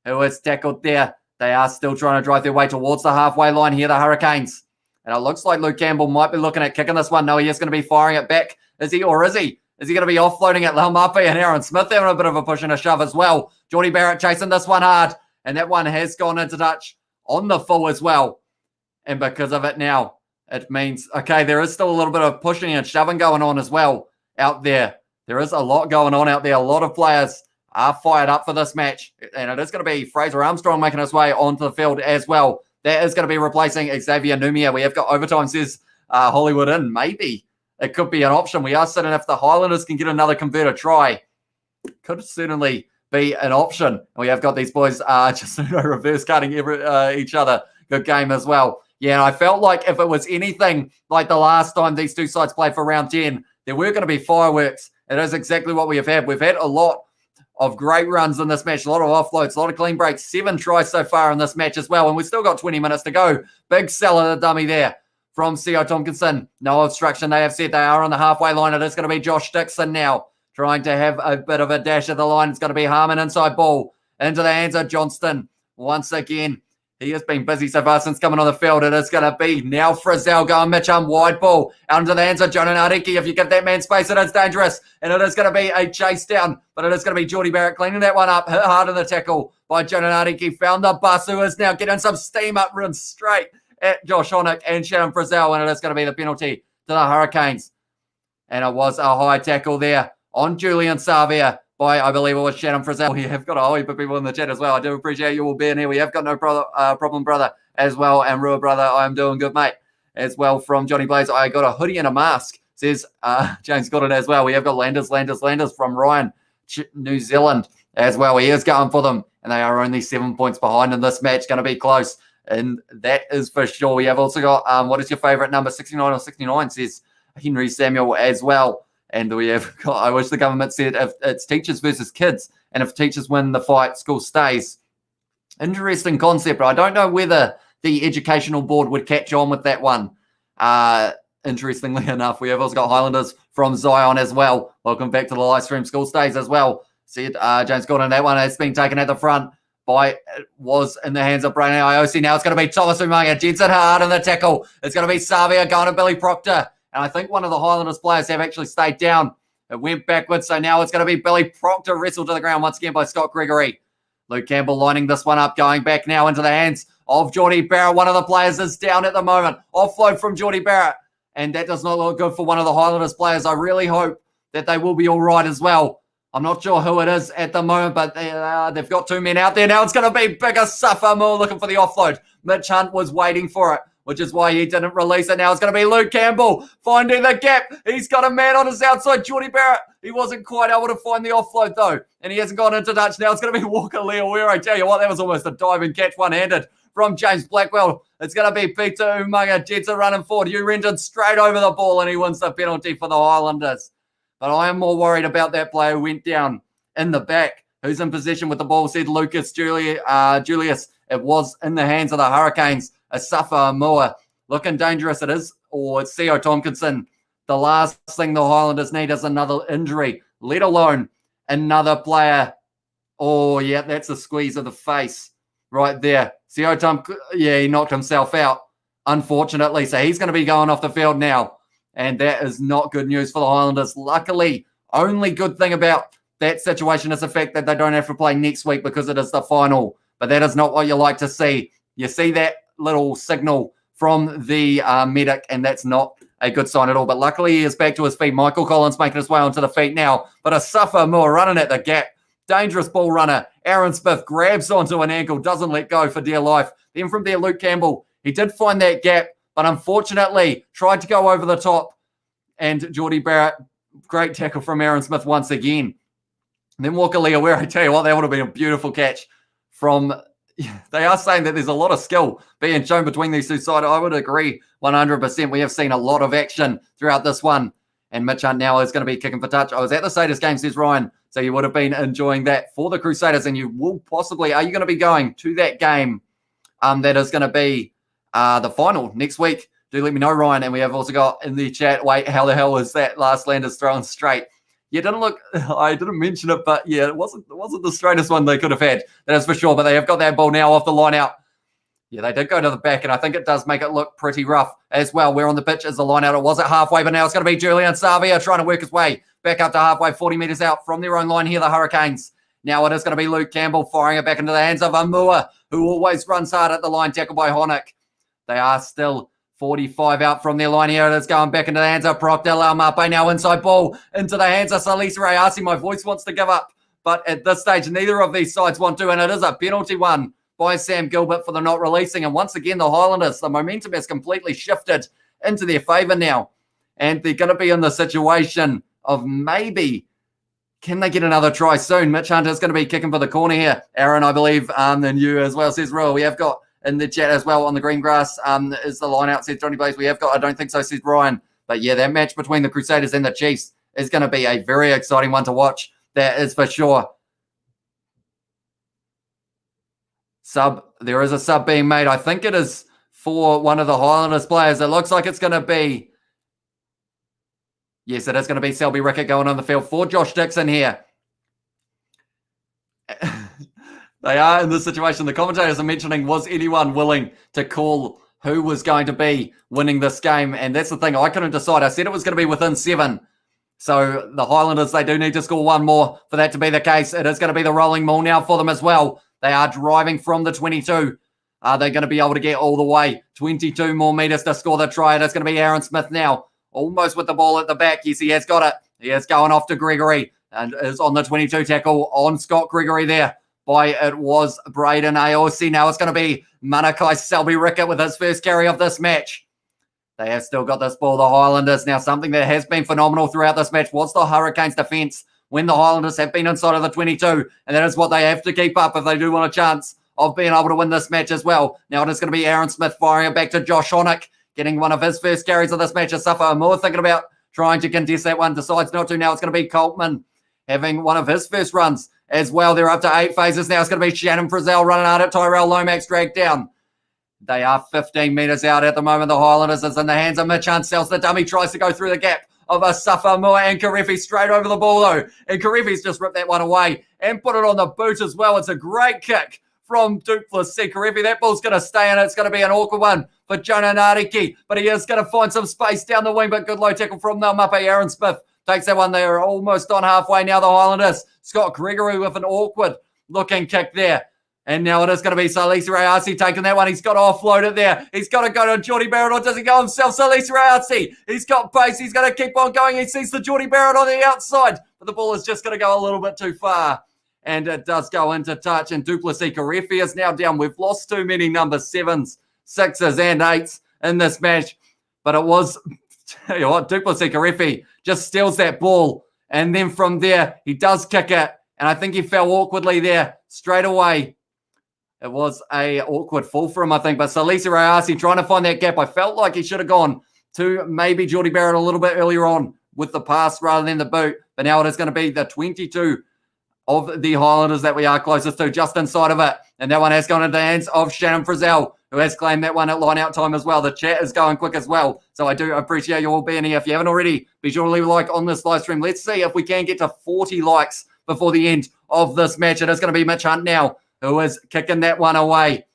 who is tackled there. They are still trying to drive their way towards the halfway line here, the Hurricanes. And it looks like Luke Campbell might be looking at kicking this one. No, he is going to be firing it back. Is he or is he? Is he going to be offloading it? Laumape and Aaron Smith having a bit of a push and a shove as well. Geordie Barrett chasing this one hard. And that one has gone into touch on the full as well. And because of it now, it means, okay, there is still a little bit of pushing and shoving going on as well out there. There is a lot going on out there. A lot of players are fired up for this match. And it is going to be Fraser Armstrong making his way onto the field as well. That is going to be replacing Xavier Numia. We have got overtime, says Hollywood in. Maybe it could be an option. We are sitting if the Highlanders can get another converter try. Could certainly be an option. And we have got these boys just reverse cutting each other. Good game as well. Yeah, and I felt like if it was anything like the last time these two sides played for round 10, there were going to be fireworks. It is exactly what we have had. We've had a lot of great runs in this match, a lot of offloads, a lot of clean breaks, 7 tries so far in this match as well. And we've still got 20 minutes to go. Big seller, the dummy there from C.O. Tompkinson. No obstruction. They have said they are on the halfway line. It is going to be Josh Dixon now trying to have a bit of a dash at the line. It's going to be Harmon inside ball into the hands of Johnston. Once again, he has been busy so far since coming on the field. It is going to be now Frizzell going Mitchum wide ball out into the hands of Jonah Nariki. If you give that man space, it is dangerous. And it is going to be a chase down, but it is going to be Geordie Barrett cleaning that one up. Hit hard in the tackle by Jonah Nariki. Found the bus who is now getting some steam up, run straight at Josh Honick and Shannon Frizzell. And it is going to be the penalty to the Hurricanes. And it was a high tackle there on Julian Savia by, I believe it was Shannon Frizzell. We have got a whole heap of people in the chat as well. I do appreciate you all being here. We have got no problem, brother, as well. And Rua, brother, I am doing good, mate, as well. From Johnny Blaze, I got a hoodie and a mask, says James Goodin as well. We have got Landers from Ryan, New Zealand as well. He is going for them, and they are only 7 points behind in this match. Going to be close, and that is for sure. We have also got, what is your favourite number, 69 or 69, says Henry Samuel as well. And we have got, I wish the government said if it's teachers versus kids, and if teachers win the fight, school stays. Interesting concept, but I don't know whether the educational board would catch on with that one. Interestingly enough, we have also got Highlanders from Zion as well. Welcome back to the live stream. School stays as well, See James Gordon, that one has been taken at the front was in the hands of Brayden Aotearoa. Now it's going to be Thomas Umaga. Jensen hard in the tackle. It's going to be Savia going to Billy Proctor. And I think one of the Highlanders players have actually stayed down. It went backwards, so now it's going to be Billy Proctor wrestled to the ground once again by Scott Gregory. Luke Campbell lining this one up, going back now into the hands of Geordie Barrett. One of the players is down at the moment. Offload from Geordie Barrett. And that does not look good for one of the Highlanders players. I really hope that they will be all right as well. I'm not sure who it is at the moment, but they've got two men out there. Now it's going to be Bigger Suffer-Moore looking for the offload. Mitch Hunt was waiting for it, which is why he didn't release it. Now it's going to be Luke Campbell finding the gap. He's got a man on his outside, Geordie Barrett. He wasn't quite able to find the offload, though, and he hasn't gone into touch. Now it's going to be Walker Leawera. I tell you what, that was almost a dive and catch one-handed from James Blackwell. It's going to be Peter Umaga. Jets are running forward. Hugh Renton straight over the ball, and he wins the penalty for the Highlanders. But I am more worried about that player who went down in the back. Who's in possession with the ball, said Lucas Julius. It was in the hands of the Hurricanes. Asafa-Moa looking dangerous it is. Or it's Theo Tompkinson. The last thing the Highlanders need is another injury, let alone another player. Oh, yeah, that's a squeeze of the face right there. Theo he knocked himself out, unfortunately. So he's going to be going off the field now. And that is not good news for the Highlanders. Luckily, only good thing about that situation is the fact that they don't have to play next week because it is the final. But that is not what you like to see. You see that little signal from the medic, and that's not a good sign at all. But luckily, he is back to his feet. Michael Collins making his way onto the feet now. But Asafa-Moa running at the gap. Dangerous ball runner. Aaron Smith grabs onto an ankle, doesn't let go for dear life. Then from there, Luke Campbell. He did find that gap, but unfortunately tried to go over the top. And Geordie Barrett, great tackle from Aaron Smith once again. And then Walker Leawera, I tell you what, that would have been a beautiful catch from... They are saying that there's a lot of skill being shown between these two sides. I would agree 100%. We have seen a lot of action throughout this one. And Mitch Hunt now is going to be kicking for touch. I was at the Crusaders game, says Ryan. So you would have been enjoying that for the Crusaders. And you will possibly... Are you going to be going to that game that is going to be the final next week? Do let me know, Ryan. And we have also got in the chat, wait, how the hell was that last Landers thrown straight? Yeah, didn't look, I didn't mention it, but yeah, it wasn't the straightest one they could have had. That is for sure. But they have got that ball now off the line out. Yeah, they did go to the back, and I think it does make it look pretty rough as well. Where on the pitch is the line out? It was at halfway, but now it's going to be Julian Savia trying to work his way back up to halfway, 40 metres out from their own line here, the Hurricanes. Now it is going to be Luke Campbell firing it back into the hands of Amua, who always runs hard at the line, tackled by Honick. They are still 45 out from their line here. It is going back into the hands of Proctor Laumape. Now inside ball into the hands of Salisa Rayasi. My voice wants to give up, but at this stage, neither of these sides want to, and it is a penalty one by Sam Gilbert for the not releasing. And once again, the Highlanders, the momentum has completely shifted into their favour now. And they're going to be in the situation of maybe, can they get another try soon? Mitch Hunter is going to be kicking for the corner here. Aaron, I believe, and you as well, says Royal. We have got in the chat as well on the green grass is the line out, says Johnny Blaze. We have got, I don't think so, says Ryan. But yeah, that match between the Crusaders and the Chiefs is going to be a very exciting one to watch. That is for sure. There is a sub being made. I think it is for one of the Highlanders players. It looks like it's going to be, yes, it is going to be Selby Rickett going on the field for Josh Dixon here. They are in this situation. The commentators are mentioning, was anyone willing to call who was going to be winning this game? And that's the thing. I couldn't decide. I said it was going to be within 7. So the Highlanders, they do need to score one more for that to be the case. It is going to be the rolling maul now for them as well. They are driving from the 22. Are they going to be able to get all the way? 22 more metres to score the try. It's going to be Aaron Smith now, almost with the ball at the back. Yes, he has got it. He is going off to Gregory and is on the 22 tackle on Scott Gregory there. It was Brayden Aotearoa. Now it's going to be Manakai Selby Rickett with his first carry of this match. They have still got this ball, the Highlanders. Now, something that has been phenomenal throughout this match was the Hurricanes' defence when the Highlanders have been inside of the 22. And that is what they have to keep up if they do want a chance of being able to win this match as well. Now it is going to be Aaron Smith firing it back to Josh Honick, getting one of his first carries of this match. Asafa-Moa thinking about trying to contest that one, decides not to. Now it's going to be Coltman having one of his first runs as well. They're up to 8 phases now. It's going to be Shannon Frizzell running hard at Tyrell Lomax, dragged down. They are 15 metres out at the moment. The Highlanders is in the hands of Mitch Hunt. Sells the dummy, tries to go through the gap of a Safamoa, and Karefi straight over the ball though. And Karefi's just ripped that one away and put it on the boot as well. It's a great kick from Duplessis. Karefi, that ball's going to stay in. It's going to be an awkward one for Jonah Nariki, but he is going to find some space down the wing, but good low tackle from Naumape. Aaron Smith takes that one. They're almost on halfway now, the Highlanders. Scott Gregory with an awkward looking kick there. And now it is going to be Salisi Rayasi taking that one. He's got to offload it there. He's got to go to Geordie Barrett, or does he go himself? Salisi Rayasi, he's got pace. He's going to keep on going. He sees the Geordie Barrett on the outside, but the ball is just going to go a little bit too far. And it does go into touch. And Duplessis Karefi is now down. We've lost too many number 7s, 6s, and 8s in this match. But it was, tell you what, Duplessis Karefi just steals that ball. And then from there, he does kick it. And I think he fell awkwardly there straight away. It was a awkward fall for him, I think. But Salisi Rayasi trying to find that gap. I felt like he should have gone to maybe Geordie Barrett a little bit earlier on with the pass rather than the boot. But now it is going to be the 22 of the Highlanders that we are closest to, just inside of it. And that one has gone into the hands of Shannon Frizzell, who has claimed that one at line-out time as well. The chat is going quick as well, so I do appreciate you all being here. If you haven't already, be sure to leave a like on this live stream. Let's see if we can get to 40 likes before the end of this match. It is going to be Mitch Hunt now, who is kicking that one away.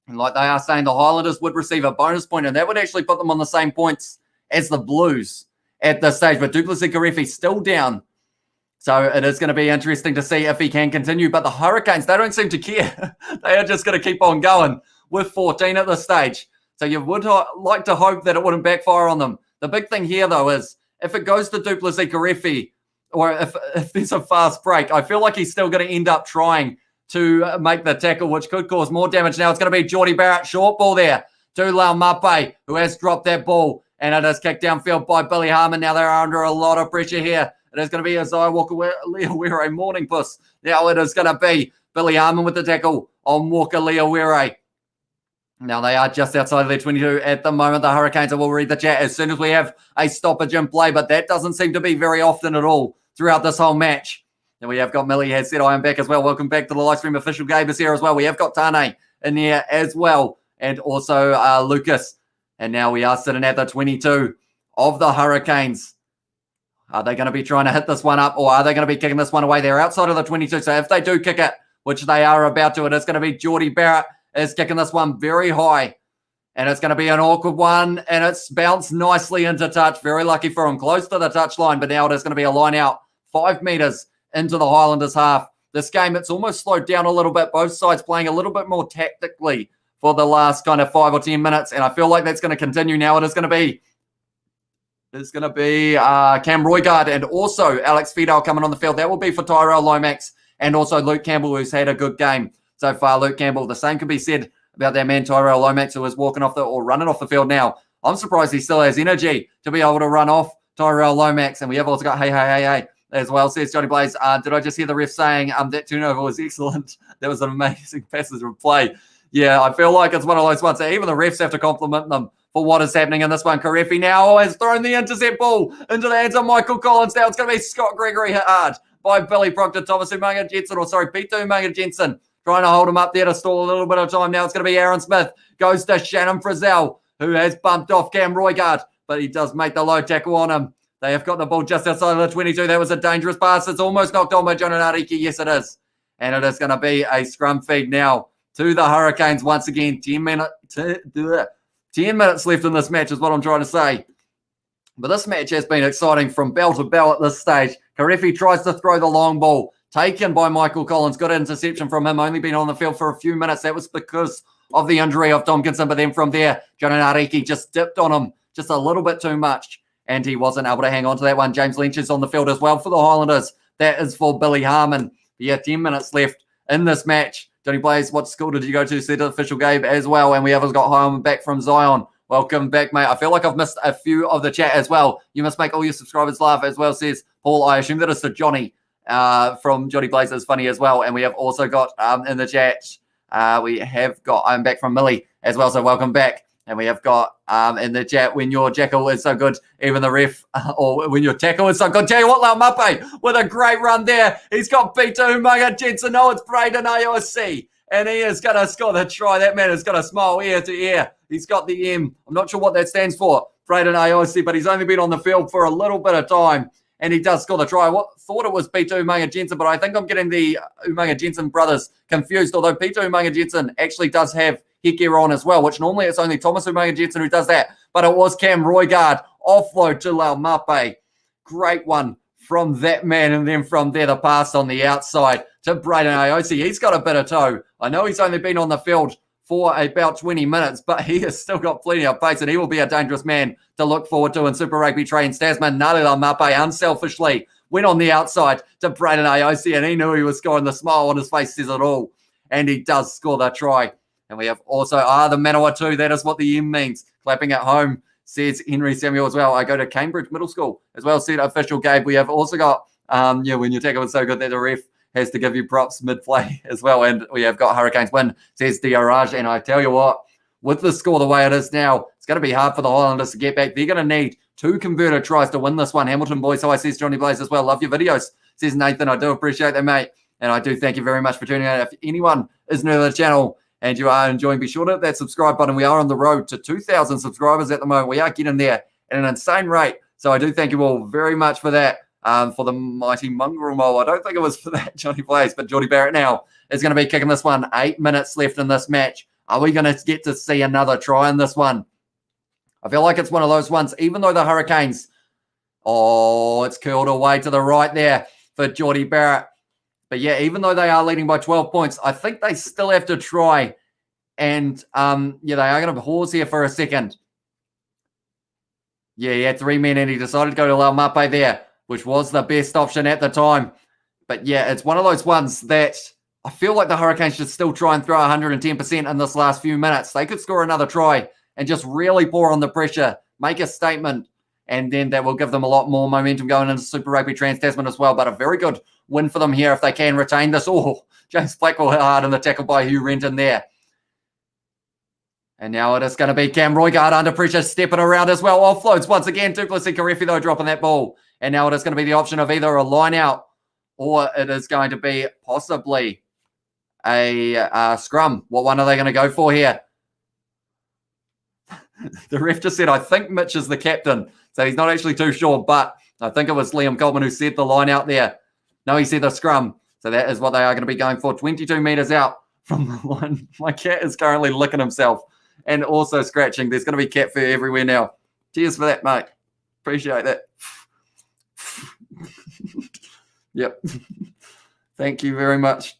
And like they are saying, the Highlanders would receive a bonus point, and that would actually put them on the same points as the Blues at this stage. But Duplessis Karefi still down. So it is going to be interesting to see if he can continue. But the Hurricanes, they don't seem to care. They are just going to keep on going with 14 at this stage. So you would like to hope that it wouldn't backfire on them. The big thing here, though, is if it goes to Duplessis Karefi, or if there's a fast break, I feel like he's still going to end up trying to make the tackle, which could cause more damage. Now it's going to be Geordie Barrett, short ball there to Lau Mape, who has dropped that ball. And it is kicked downfield by Billy Harmon. Now they're under a lot of pressure here. It is going to be Isaiah Walker-Leawere, morning puss. Now it is going to be Billy Harmon with the tackle on Walker-Leawere. Now they are just outside of their 22 at the moment. The Hurricanes, I will read the chat as soon as we have a stoppage in play, but that doesn't seem to be very often at all throughout this whole match. And we have got Millie has said, I am back as well. Welcome back to the live stream. Official Gabe is here as well. We have got Tane in here as well, and also Lucas. And now we are sitting at the 22 of the Hurricanes. Are they going to be trying to hit this one up, or are they going to be kicking this one away? They're outside of the 22, so if they do kick it, which they are about to, it is going to be Geordie Barrett is kicking this one very high. And it's going to be an awkward one, and it's bounced nicely into touch. Very lucky for him, close to the touch line, but now it is going to be a line out 5 meters into the Highlanders half. This game, it's almost slowed down a little bit. Both sides playing a little bit more tactically for the last kind of 5 or 10 minutes, and I feel like that's going to continue now. It is going to be Cam Roygard and also Alex Fidel coming on the field. That will be for Tyrell Lomax and also Luke Campbell, who's had a good game so far. Luke Campbell, the same can be said about that man Tyrell Lomax, who is walking off or running off the field now. I'm surprised he still has energy to be able to run off Tyrell Lomax. And we have also got hey as well, says Johnny Blaze. Did I just hear the ref saying that turnover was excellent? That was an amazing passage of play. Yeah, I feel like it's one of those ones that even the refs have to compliment them for what is happening in this one. Karefi now has thrown the intercept ball into the hands of Michael Collins. Now it's going to be Scott Gregory hit hard by Billy Proctor Thomas Umaga Jensen, Peter Umaga Jensen, trying to hold him up there to stall a little bit of time. Now it's going to be Aaron Smith. Goes to Shannon Frizzell, who has bumped off Cam Roygard, but he does make the low tackle on him. They have got the ball just outside of the 22. That was a dangerous pass. It's almost knocked on by Jonah Nariki. Yes, it is. And it is going to be a scrum feed now to the Hurricanes once again. 10 minutes left in this match is what I'm trying to say. But this match has been exciting from bell to bell at this stage. Karefi tries to throw the long ball. Taken by Michael Collins. Good interception from him. Only been on the field for a few minutes. That was because of the injury of Tompkinson. But then from there, Jonah Nariki just dipped on him just a little bit too much. And he wasn't able to hang on to that one. James Lynch is on the field as well for the Highlanders. That is for Billy Harmon. Yeah, 10 minutes left in this match. Johnny Blaze, what school did you go to? Said official Gabe as well. And we have got Harmon back from Zion. Welcome back, mate. I feel like I've missed a few of the chat as well. You must make all your subscribers laugh as well, says Paul. I assume that is to Johnny from Johnny Blaze. Is funny as well. And we have also got in the chat, I'm back from Millie as well. So welcome back. And we have got in the chat, when your jackal is so good, even the ref, or when your tackle is so good. Tell you what, Lau Mape with a great run there. He's got Peter Umaga Jensen. No, it's Braden AOSC. And he is going to score the try. That man is going to smile ear to ear. He's got the M. I'm not sure what that stands for. Braden Aotearoa, but he's only been on the field for a little bit of time, and he does score the try. I thought it was Peter Umaga-Jensen, but I think I'm getting the Umaga-Jensen brothers confused, although Peter Umaga-Jensen actually does have headgear on as well, which normally it's only Thomas Umaga-Jensen who does that, but it was Cam Roigard, offload to Laumape. Great one from that man, and then from there, the pass on the outside to Braden Aotearoa. He's got a bit of toe. I know he's only been on the field for about 20 minutes, but he has still got plenty of pace, and he will be a dangerous man to look forward to in Super Rugby Trans-Tasman. Nale Laumape unselfishly went on the outside to Braden Aotearoa, and he knew he was scoring. The smile on his face says it all, and he does score the try. And we have also, the Manawatu, that is what the M means. Clapping at home, says Henry Samuel as well. I go to Cambridge Middle School as well, said official Gabe. We have also got, when your tackle was so good that the ref has to give you props mid-play as well. And we have got Hurricanes win, says Diaraj. And I tell you what, with the score the way it is now, it's going to be hard for the Highlanders to get back. They're going to need 2 converted tries to win this one. Hamilton boys, so I says Johnny Blaze as well. Love your videos, says Nathan. I do appreciate that, mate. And I do thank you very much for tuning in. If anyone is new to the channel and you are enjoying, be sure to hit that subscribe button. We are on the road to 2,000 subscribers at the moment. We are getting there at an insane rate. So I do thank you all very much for that. For the mighty mongrel mole. I don't think it was for that, Johnny Blaze, but Geordie Barrett now is going to be kicking this one. 8 minutes left in this match. Are we going to get to see another try in this one? I feel like it's one of those ones, even though the Hurricanes, it's curled away to the right there for Geordie Barrett. But yeah, even though they are leading by 12 points, I think they still have to try. And they are going to pause here for a second. Yeah, he had 3 men and he decided to go to Laumape there, which was the best option at the time. But yeah, it's one of those ones that I feel like the Hurricanes should still try and throw 110% in this last few minutes. They could score another try and just really pour on the pressure, make a statement, and then that will give them a lot more momentum going into Super Rugby Trans-Tasman as well. But a very good win for them here if they can retain this. James Blackwell hit hard in the tackle by Hugh Renton there. And now it is going to be Cam Roigard under pressure, stepping around as well. Offloads once again. Duplessis Karefi, though, dropping that ball. And now it is going to be the option of either a line out or it is going to be possibly a scrum. What one are they going to go for here? The ref just said, I think Mitch is the captain. So he's not actually too sure, but I think it was Liam Coleman who said the line out there. No, he said the scrum. So that is what they are going to be going for. 22 metres out from the line. My cat is currently licking himself and also scratching. There's going to be cat fur everywhere now. Cheers for that, mate. Appreciate that. Yep. Thank you very much.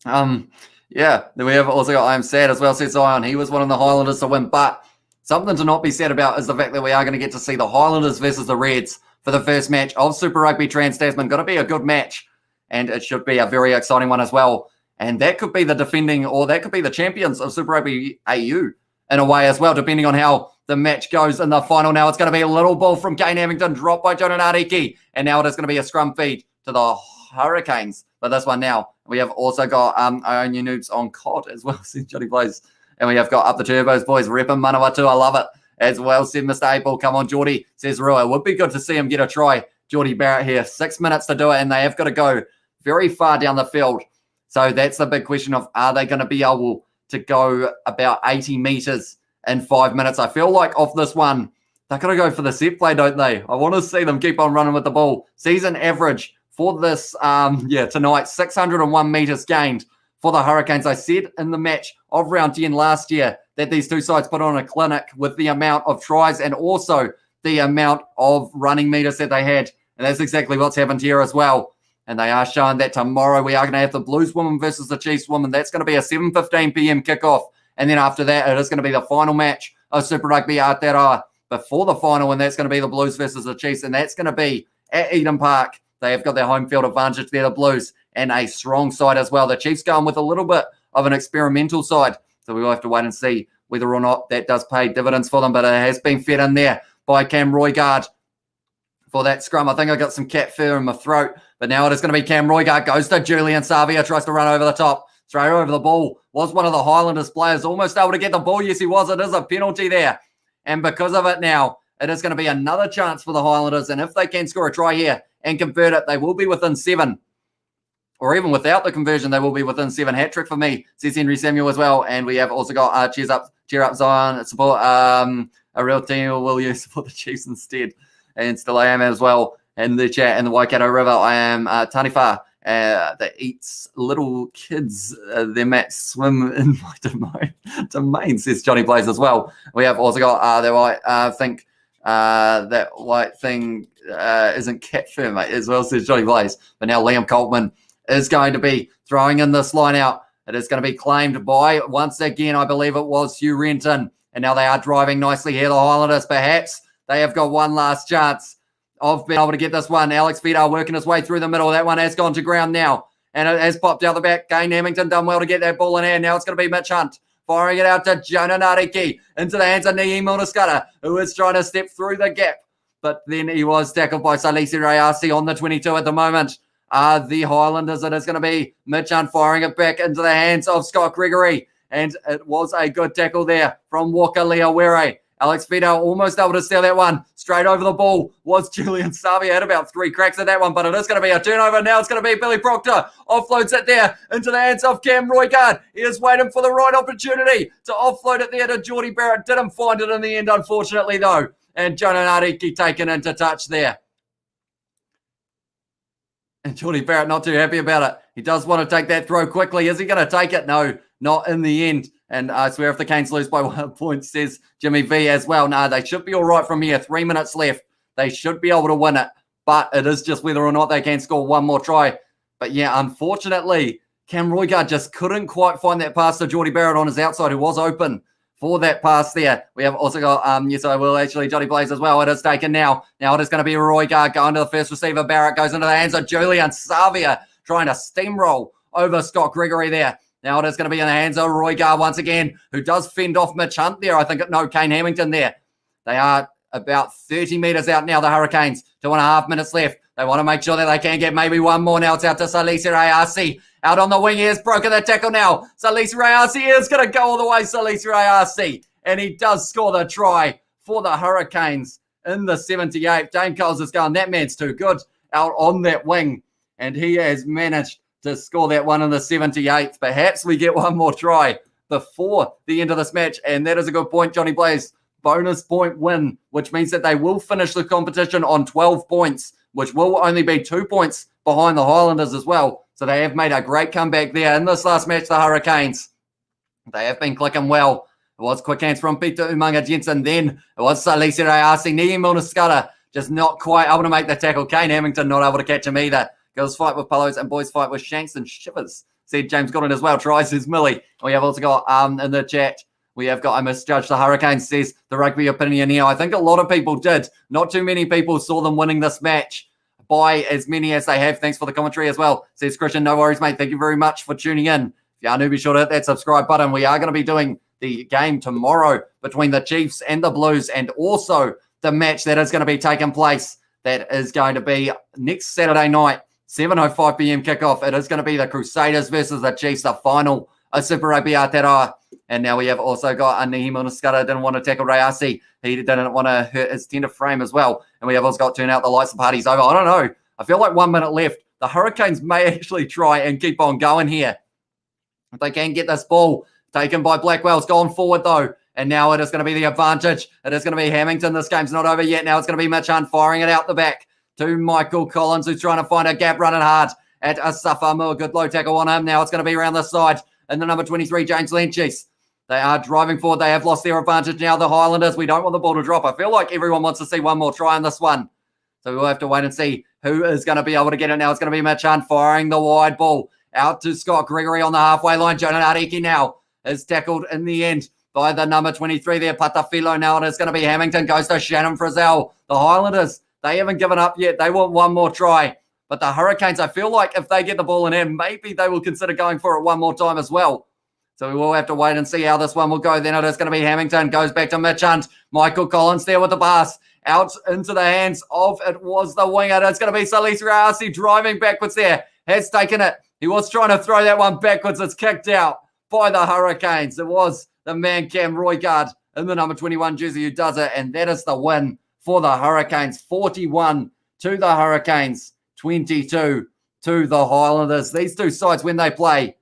Yeah, then we have also got I am sad as well, says Zion. He was one of the Highlanders to win, but something to not be sad about is the fact that we are going to get to see the Highlanders versus the Reds for the first match of Super Rugby Trans-Tasman. Going to be a good match, and it should be a very exciting one as well. And that could be the defending, or that could be the champions of Super Rugby AU in a way as well, depending on how the match goes in the final. Now it's going to be a little ball from Kane Hamilton, dropped by Jonah Nariki, and now it is going to be a scrum feed to the Hurricanes for this one now. We have also got our own new noobs on COD as well, says Johnny Blaze. And we have got Up the Turbos, boys, repping Manawatu. I love it as well, said Mr. April. Come on, Geordie, says Rua. It would be good to see him get a try. Geordie Barrett here, 6 minutes to do it, and they have got to go very far down the field. So that's the big question of, are they going to be able to go about 80 metres in 5 minutes? I feel like off this one, they're going to go for the set play, don't they? I want to see them keep on running with the ball. Season average for this, tonight, 601 metres gained for the Hurricanes. I said in the match of round 10 last year that these two sides put on a clinic with the amount of tries and also the amount of running metres that they had. And that's exactly what's happened here as well. And they are showing that tomorrow we are going to have the Blues woman versus the Chiefs woman. That's going to be a 7:15 p.m. kickoff. And then after that, it is going to be the final match of Super Rugby Aotearoa before the final, and that's going to be the Blues versus the Chiefs. And that's going to be at Eden Park. They have got their home field advantage there, the Blues, and a strong side as well. The Chiefs going with a little bit of an experimental side. So we will have to wait and see whether or not that does pay dividends for them. But it has been fed in there by Cam Roigard for that scrum. I think I got some cat fur in my throat. But now it is going to be Cam Roigard. Goes to Julian Savia. Tries to run over the top. Straight over the ball. Was one of the Highlanders players almost able to get the ball? Yes, he was. It is a penalty there. And because of it now, it is going to be another chance for the Highlanders. And if they can score a try here and convert it, they will be within 7. Or even without the conversion, they will be within 7. Hat trick for me, says Henry Samuel as well. And we have also got cheer up Zion, support a real team, or will you support the Chiefs instead? And still I am as well in the chat. In the Waikato River, I am Taniwha that eats little kids. Their mats swim in my domain, says Johnny Blaze as well. We have also got that white think that white thing isn't cat fur, mate, as well, says Johnny Blaze. But now Liam Coltman is going to be throwing in this line out. It is going to be claimed by, once again, I believe it was Hugh Renton. And now they are driving nicely here, the Highlanders. Perhaps they have got one last chance of being able to get this one. Alex Feder working his way through the middle. That one has gone to ground now. And it has popped out the back. Kane Hamilton done well to get that ball in hand. Now it's going to be Mitch Hunt firing it out to Jonah Nariki into the hands of Nihi Munaskara, who is trying to step through the gap. But then he was tackled by Salisi Rayasi on the 22 at the moment. The Highlanders, it is going to be Mitch Hunt firing it back into the hands of Scott Gregory. And it was a good tackle there from Walker Leawere. Alex Feder almost able to steal that one. Straight over the ball was Julian Savia. Had about 3 cracks at that one, but it is going to be a turnover. Now it's going to be Billy Proctor. Offloads it there into the hands of Cam Roigard. He is waiting for the right opportunity to offload it there to Geordie Barrett. Didn't find it in the end, unfortunately, though. And Jonah Nariki taken into touch there. And Geordie Barrett not too happy about it. He does want to take that throw quickly. Is he going to take it? No, not in the end. And I swear if the Canes lose by 1 point, says Jimmy V as well. No, they should be all right from here. 3 minutes left. They should be able to win it. But it is just whether or not they can score one more try. But yeah, unfortunately, Cam Roigard just couldn't quite find that pass to Geordie Barrett on his outside, who was open for that pass there. We have also got, yes, I will actually, Johnny Blaze as well. It is taken now. Now it is going to be Roigard going to the first receiver. Barrett goes into the hands of Julian Savia, trying to steamroll over Scott Gregory there. Now it is going to be in the hands of Roigard once again, who does fend off Mitch Hunt there. I think, no, Kane Hamilton there. They are about 30 metres out now, the Hurricanes. 2.5 minutes left. They want to make sure that they can get maybe one more. Now it's out to Salisi Rayasi. Out on the wing, he has broken the tackle now. Salisi Rayasi is going to go all the way, Salisi Rayasi. And he does score the try for the Hurricanes in the 78th. Dane Coles is going, that man's too good out on that wing. And he has managed to score that one in the 78th. Perhaps we get one more try before the end of this match. And that is a good point, Johnny Blaze. Bonus point win, which means that they will finish the competition on 12 points, which will only be 2 points behind the Highlanders as well. So they have made a great comeback there in this last match, the Hurricanes. They have been clicking well. It was quick hands from Peter Umaga Jensen. Then it was Salisi Rayasi. Nihi Munaskara just not quite able to make the tackle. Kane Hamilton not able to catch him either. Girls fight with pillows and boys fight with shanks and shivers, said James Goodwin as well. Tries his Millie. We have also got in the chat, we have got, I misjudged the Hurricanes, says the rugby opinion here. I think a lot of people did. Not too many people saw them winning this match by as many as they have. Thanks for the commentary as well, says Christian. No worries, mate. Thank you very much for tuning in. If you are new, be sure to hit that subscribe button. We are going to be doing the game tomorrow between the Chiefs and the Blues, and also the match that is going to be taking place. That is going to be next Saturday night, 7:05 p.m. kickoff. It is going to be the Crusaders versus the Chiefs, the final of Super Rugby Aotearoa. And now we have also got Nihi Munaskara didn't want to tackle Rayasi. He didn't want to hurt his tender frame as well. And we have also got turn out the lights, the party's over. I don't know. I feel like 1 minute left. The Hurricanes may actually try and keep on going here. If they can get this ball taken by Blackwell. It's gone forward though. And now it is going to be the advantage. It is going to be Hamilton. This game's not over yet. Now it's going to be Mitch Hunt firing it out the back to Michael Collins, who's trying to find a gap running hard at Asafa. A good low tackle on him. Now it's going to be around the side. And the number 23, James Lynchis. They are driving forward. They have lost their advantage now, the Highlanders. We don't want the ball to drop. I feel like everyone wants to see one more try on this one. So we'll have to wait and see who is going to be able to get it now. It's going to be Mitch Hunt firing the wide ball out to Scott Gregory on the halfway line. Jonah Nariki now is tackled in the end by the number 23 there, Patafilo. Now it is going to be Hamilton. Goes to Shannon Frizzell. The Highlanders, they haven't given up yet. They want one more try. But the Hurricanes, I feel like if they get the ball in hand, maybe they will consider going for it one more time as well. So we will have to wait and see how this one will go. Then it is going to be Hamilton. Goes back to Mitch Hunt. Michael Collins there with the pass. Out into the hands of, it was the winger. It's going to be Salisi Rayasi driving backwards there. Has taken it. He was trying to throw that one backwards. It's kicked out by the Hurricanes. It was the man Cam Roigard in the number 21 jersey who does it. And that is the win for the Hurricanes. 41 to the Hurricanes. 22 to the Highlanders. These two sides, when they play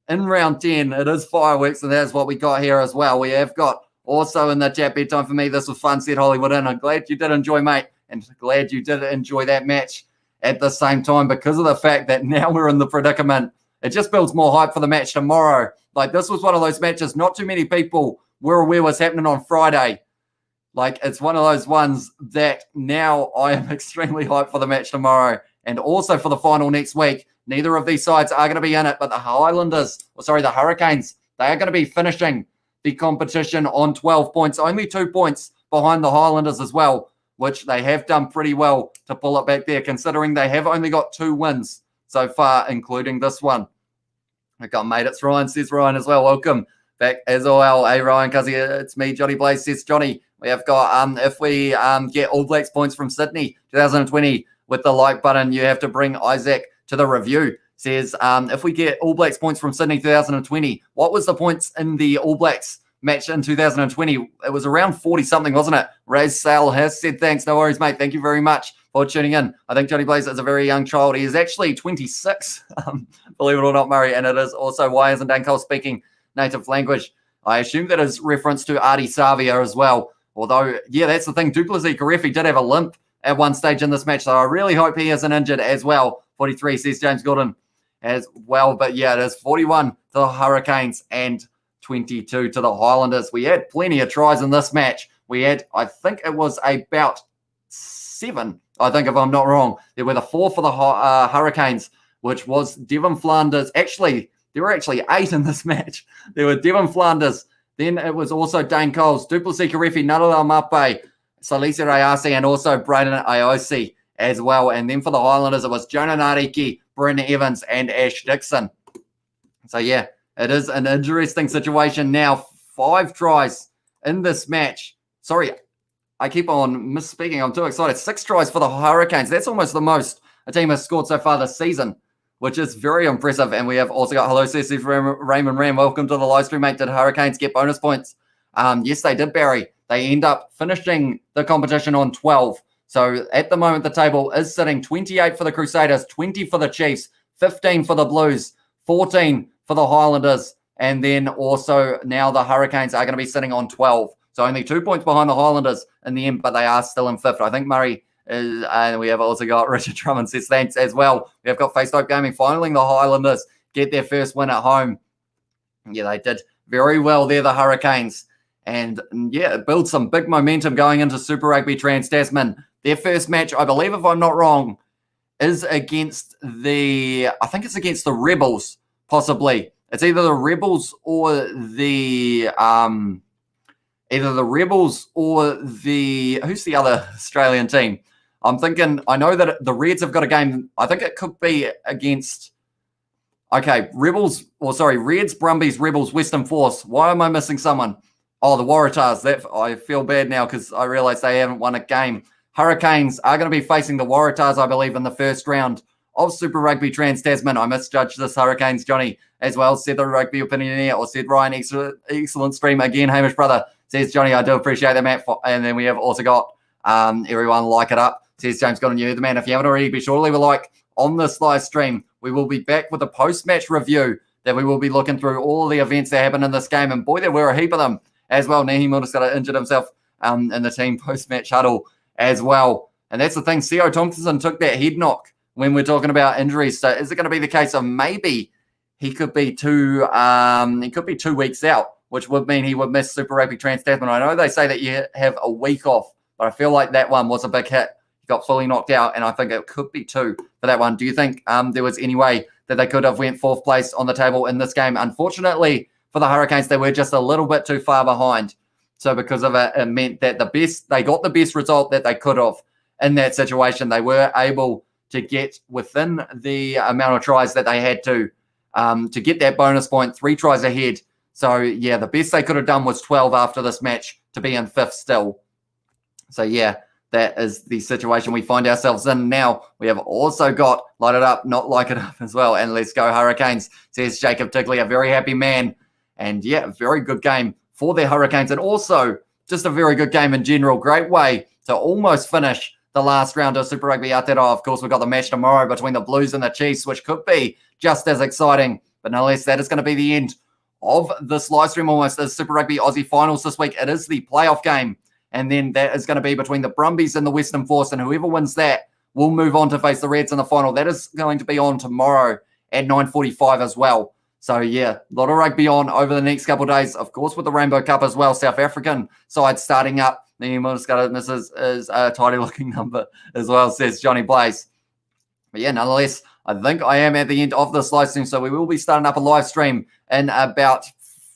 in round 10, it is fireworks, and that's what we got here as well. We have got Also in the chat, bedtime for me. This was fun, said Hollywood. And I'm glad you did enjoy, mate. And glad you did enjoy that match at the same time, because of the fact that now we're in the predicament. It just builds more hype for the match tomorrow. Like, this was one of those matches not too many people were aware was happening on Friday. Like, it's one of those ones that now I am extremely hyped for the match tomorrow and also for the final next week. Neither of these sides are going to be in it, but the Hurricanes, they are going to be finishing the competition on 12 points, only 2 points behind the Highlanders as well, which they have done pretty well to pull it back there, considering they have only got 2 wins so far, including this one. I got mate, it's Ryan, says Ryan as well. Welcome back as well. Hey, Ryan, cuz it's me, Johnny Blaze, says Johnny. We have got, if we get All Blacks points from Sydney 2020 with the like button, you have to bring Isaac to the review. Says, if we get All Blacks points from Sydney 2020, what was the points in the All Blacks match in 2020? It was around 40-something, wasn't it? Raz Sale has said thanks. No worries, mate. Thank you very much for tuning in. I think Johnny Blaze is a very young child. He is actually 26, believe it or not, Murray. And it is also, why isn't Dan Cole speaking native language? I assume that is reference to Artie Savia as well. Although, yeah, that's the thing. Duplessis Karefi did have a limp at one stage in this match, so I really hope he isn't injured as well. 43, says James Gordon as well. But, yeah, it is 41 to the Hurricanes and 22 to the Highlanders. We had plenty of tries in this match. We had, I think it was about 7, I think, if I'm not wrong. There were the 4 for the Hurricanes, which was Devon Flanders. Actually, there were actually 8 in this match. There were Devon Flanders. Then it was also Dane Coles, Duplessis Karefi, Narala Mape, Salisa Rayasi, and also Braden Iosi as well. And then for the Highlanders, it was Jonah Nariki, Brendan Evans, and Ash Dixon. So, yeah, it is an interesting situation now. 5 tries in this match. Sorry, I keep on misspeaking. I'm too excited. 6 tries for the Hurricanes. That's almost the most a team has scored so far this season, which is very impressive. And we have also got, hello, Ceci Raymond Ram. Welcome to the live stream, mate. Did Hurricanes get bonus points? Yes, they did, Barry. They end up finishing the competition on 12. So at the moment, the table is sitting 28 for the Crusaders, 20 for the Chiefs, 15 for the Blues, 14 for the Highlanders. And then also now the Hurricanes are going to be sitting on 12. So only 2 points behind the Highlanders in the end, but they are still in 5th. I think Murray is, and we have also got Richard Drummond says thanks as well. We have got Face Dope Gaming finally the Highlanders get their first win at home. Yeah, they did very well there, the Hurricanes. And yeah, it builds some big momentum going into Super Rugby Trans-Tasman. Their first match, I believe, if I'm not wrong, is against I think it's against the Rebels, possibly. It's either the Rebels or the, who's the other Australian team? I'm thinking, I know that the Reds have got a game, I think it could be against, Reds, Brumbies, Rebels, Western Force. Why am I missing someone? Oh, the Waratahs. I feel bad now because I realise they haven't won a game. Hurricanes are going to be facing the Waratahs, I believe, in the first round of Super Rugby Trans-Tasman. I misjudged this Hurricanes, Johnny, as well. Said the Rugby Opinioneer, or said Ryan, excellent stream again, Hamish brother. Says Johnny, I do appreciate that, Matt. And then we have also got everyone like it up. Says James Gordon, you the man. If you haven't already, be sure to leave a like on this live stream. We will be back with a post-match review that we will be looking through all the events that happened in this game. And boy, there were a heap of them as well. Nahi Milner's got injured himself in the team post-match huddle as well. And that's the thing. C.O. Thompson took that head knock when we're talking about injuries. So is it going to be the case of maybe he could be 2 weeks out, which would mean he would miss Super Rugby Trans-Tasman. I know they say that you have a week off, but I feel like that one was a big hit. He got fully knocked out, and I think it could be 2 for that one. Do you think there was any way that they could have went 4th place on the table in this game? Unfortunately for the Hurricanes, they were just a little bit too far behind. So because of it, it meant that they got the best result that they could have in that situation. They were able to get within the amount of tries that they had to get that bonus point, 3 tries ahead. So, yeah, the best they could have done was 12 after this match to be in 5th still. So, yeah, that is the situation we find ourselves in now. We have also got Light It Up, Not Like It Up as well. And let's go Hurricanes, says Jacob Tigley, a very happy man. And, yeah, very good game for the Hurricanes. And also just a very good game in general. Great way to almost finish the last round of Super Rugby Aotearoa. Of course, we've got the match tomorrow between the Blues and the Chiefs, which could be just as exciting. But nonetheless, that is going to be the end of this live stream almost is Super Rugby Aussie Finals this week. It is the playoff game, and then that is going to be between the Brumbies and the Western Force, and whoever wins that will move on to face the Reds in the final. That is going to be on tomorrow at 9:45 as well. So, yeah, a lot of rugby on over the next couple of days. Of course, with the Rainbow Cup as well, South African side starting up. This is a tidy-looking number as well, says Johnny Blaze. But, yeah, nonetheless, I think I am at the end of this live stream, so we will be starting up a live stream in about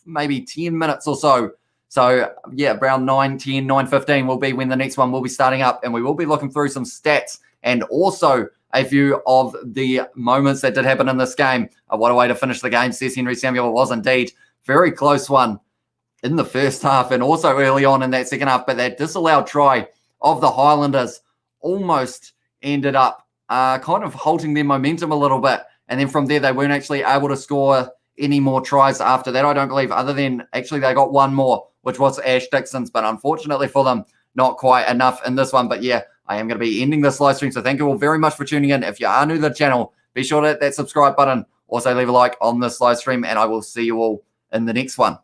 maybe 10 minutes or so. So, yeah, around 9:10, 9:15 will be when the next one will be starting up, and we will be looking through some stats and also a few of the moments that did happen in this game. What a way to finish the game, says Henry Samuel. It was indeed very close one in the first half and also early on in that second half, but that disallowed try of the Highlanders almost ended up kind of halting their momentum a little bit. And then from there, they weren't actually able to score any more tries after that, I don't believe, other than actually they got one more, which was Ash Dixon's. But unfortunately for them, not quite enough in this one. But yeah, I am going to be ending this live stream. So thank you all very much for tuning in. If you are new to the channel, be sure to hit that subscribe button. Also leave a like on this live stream, and I will see you all in the next one.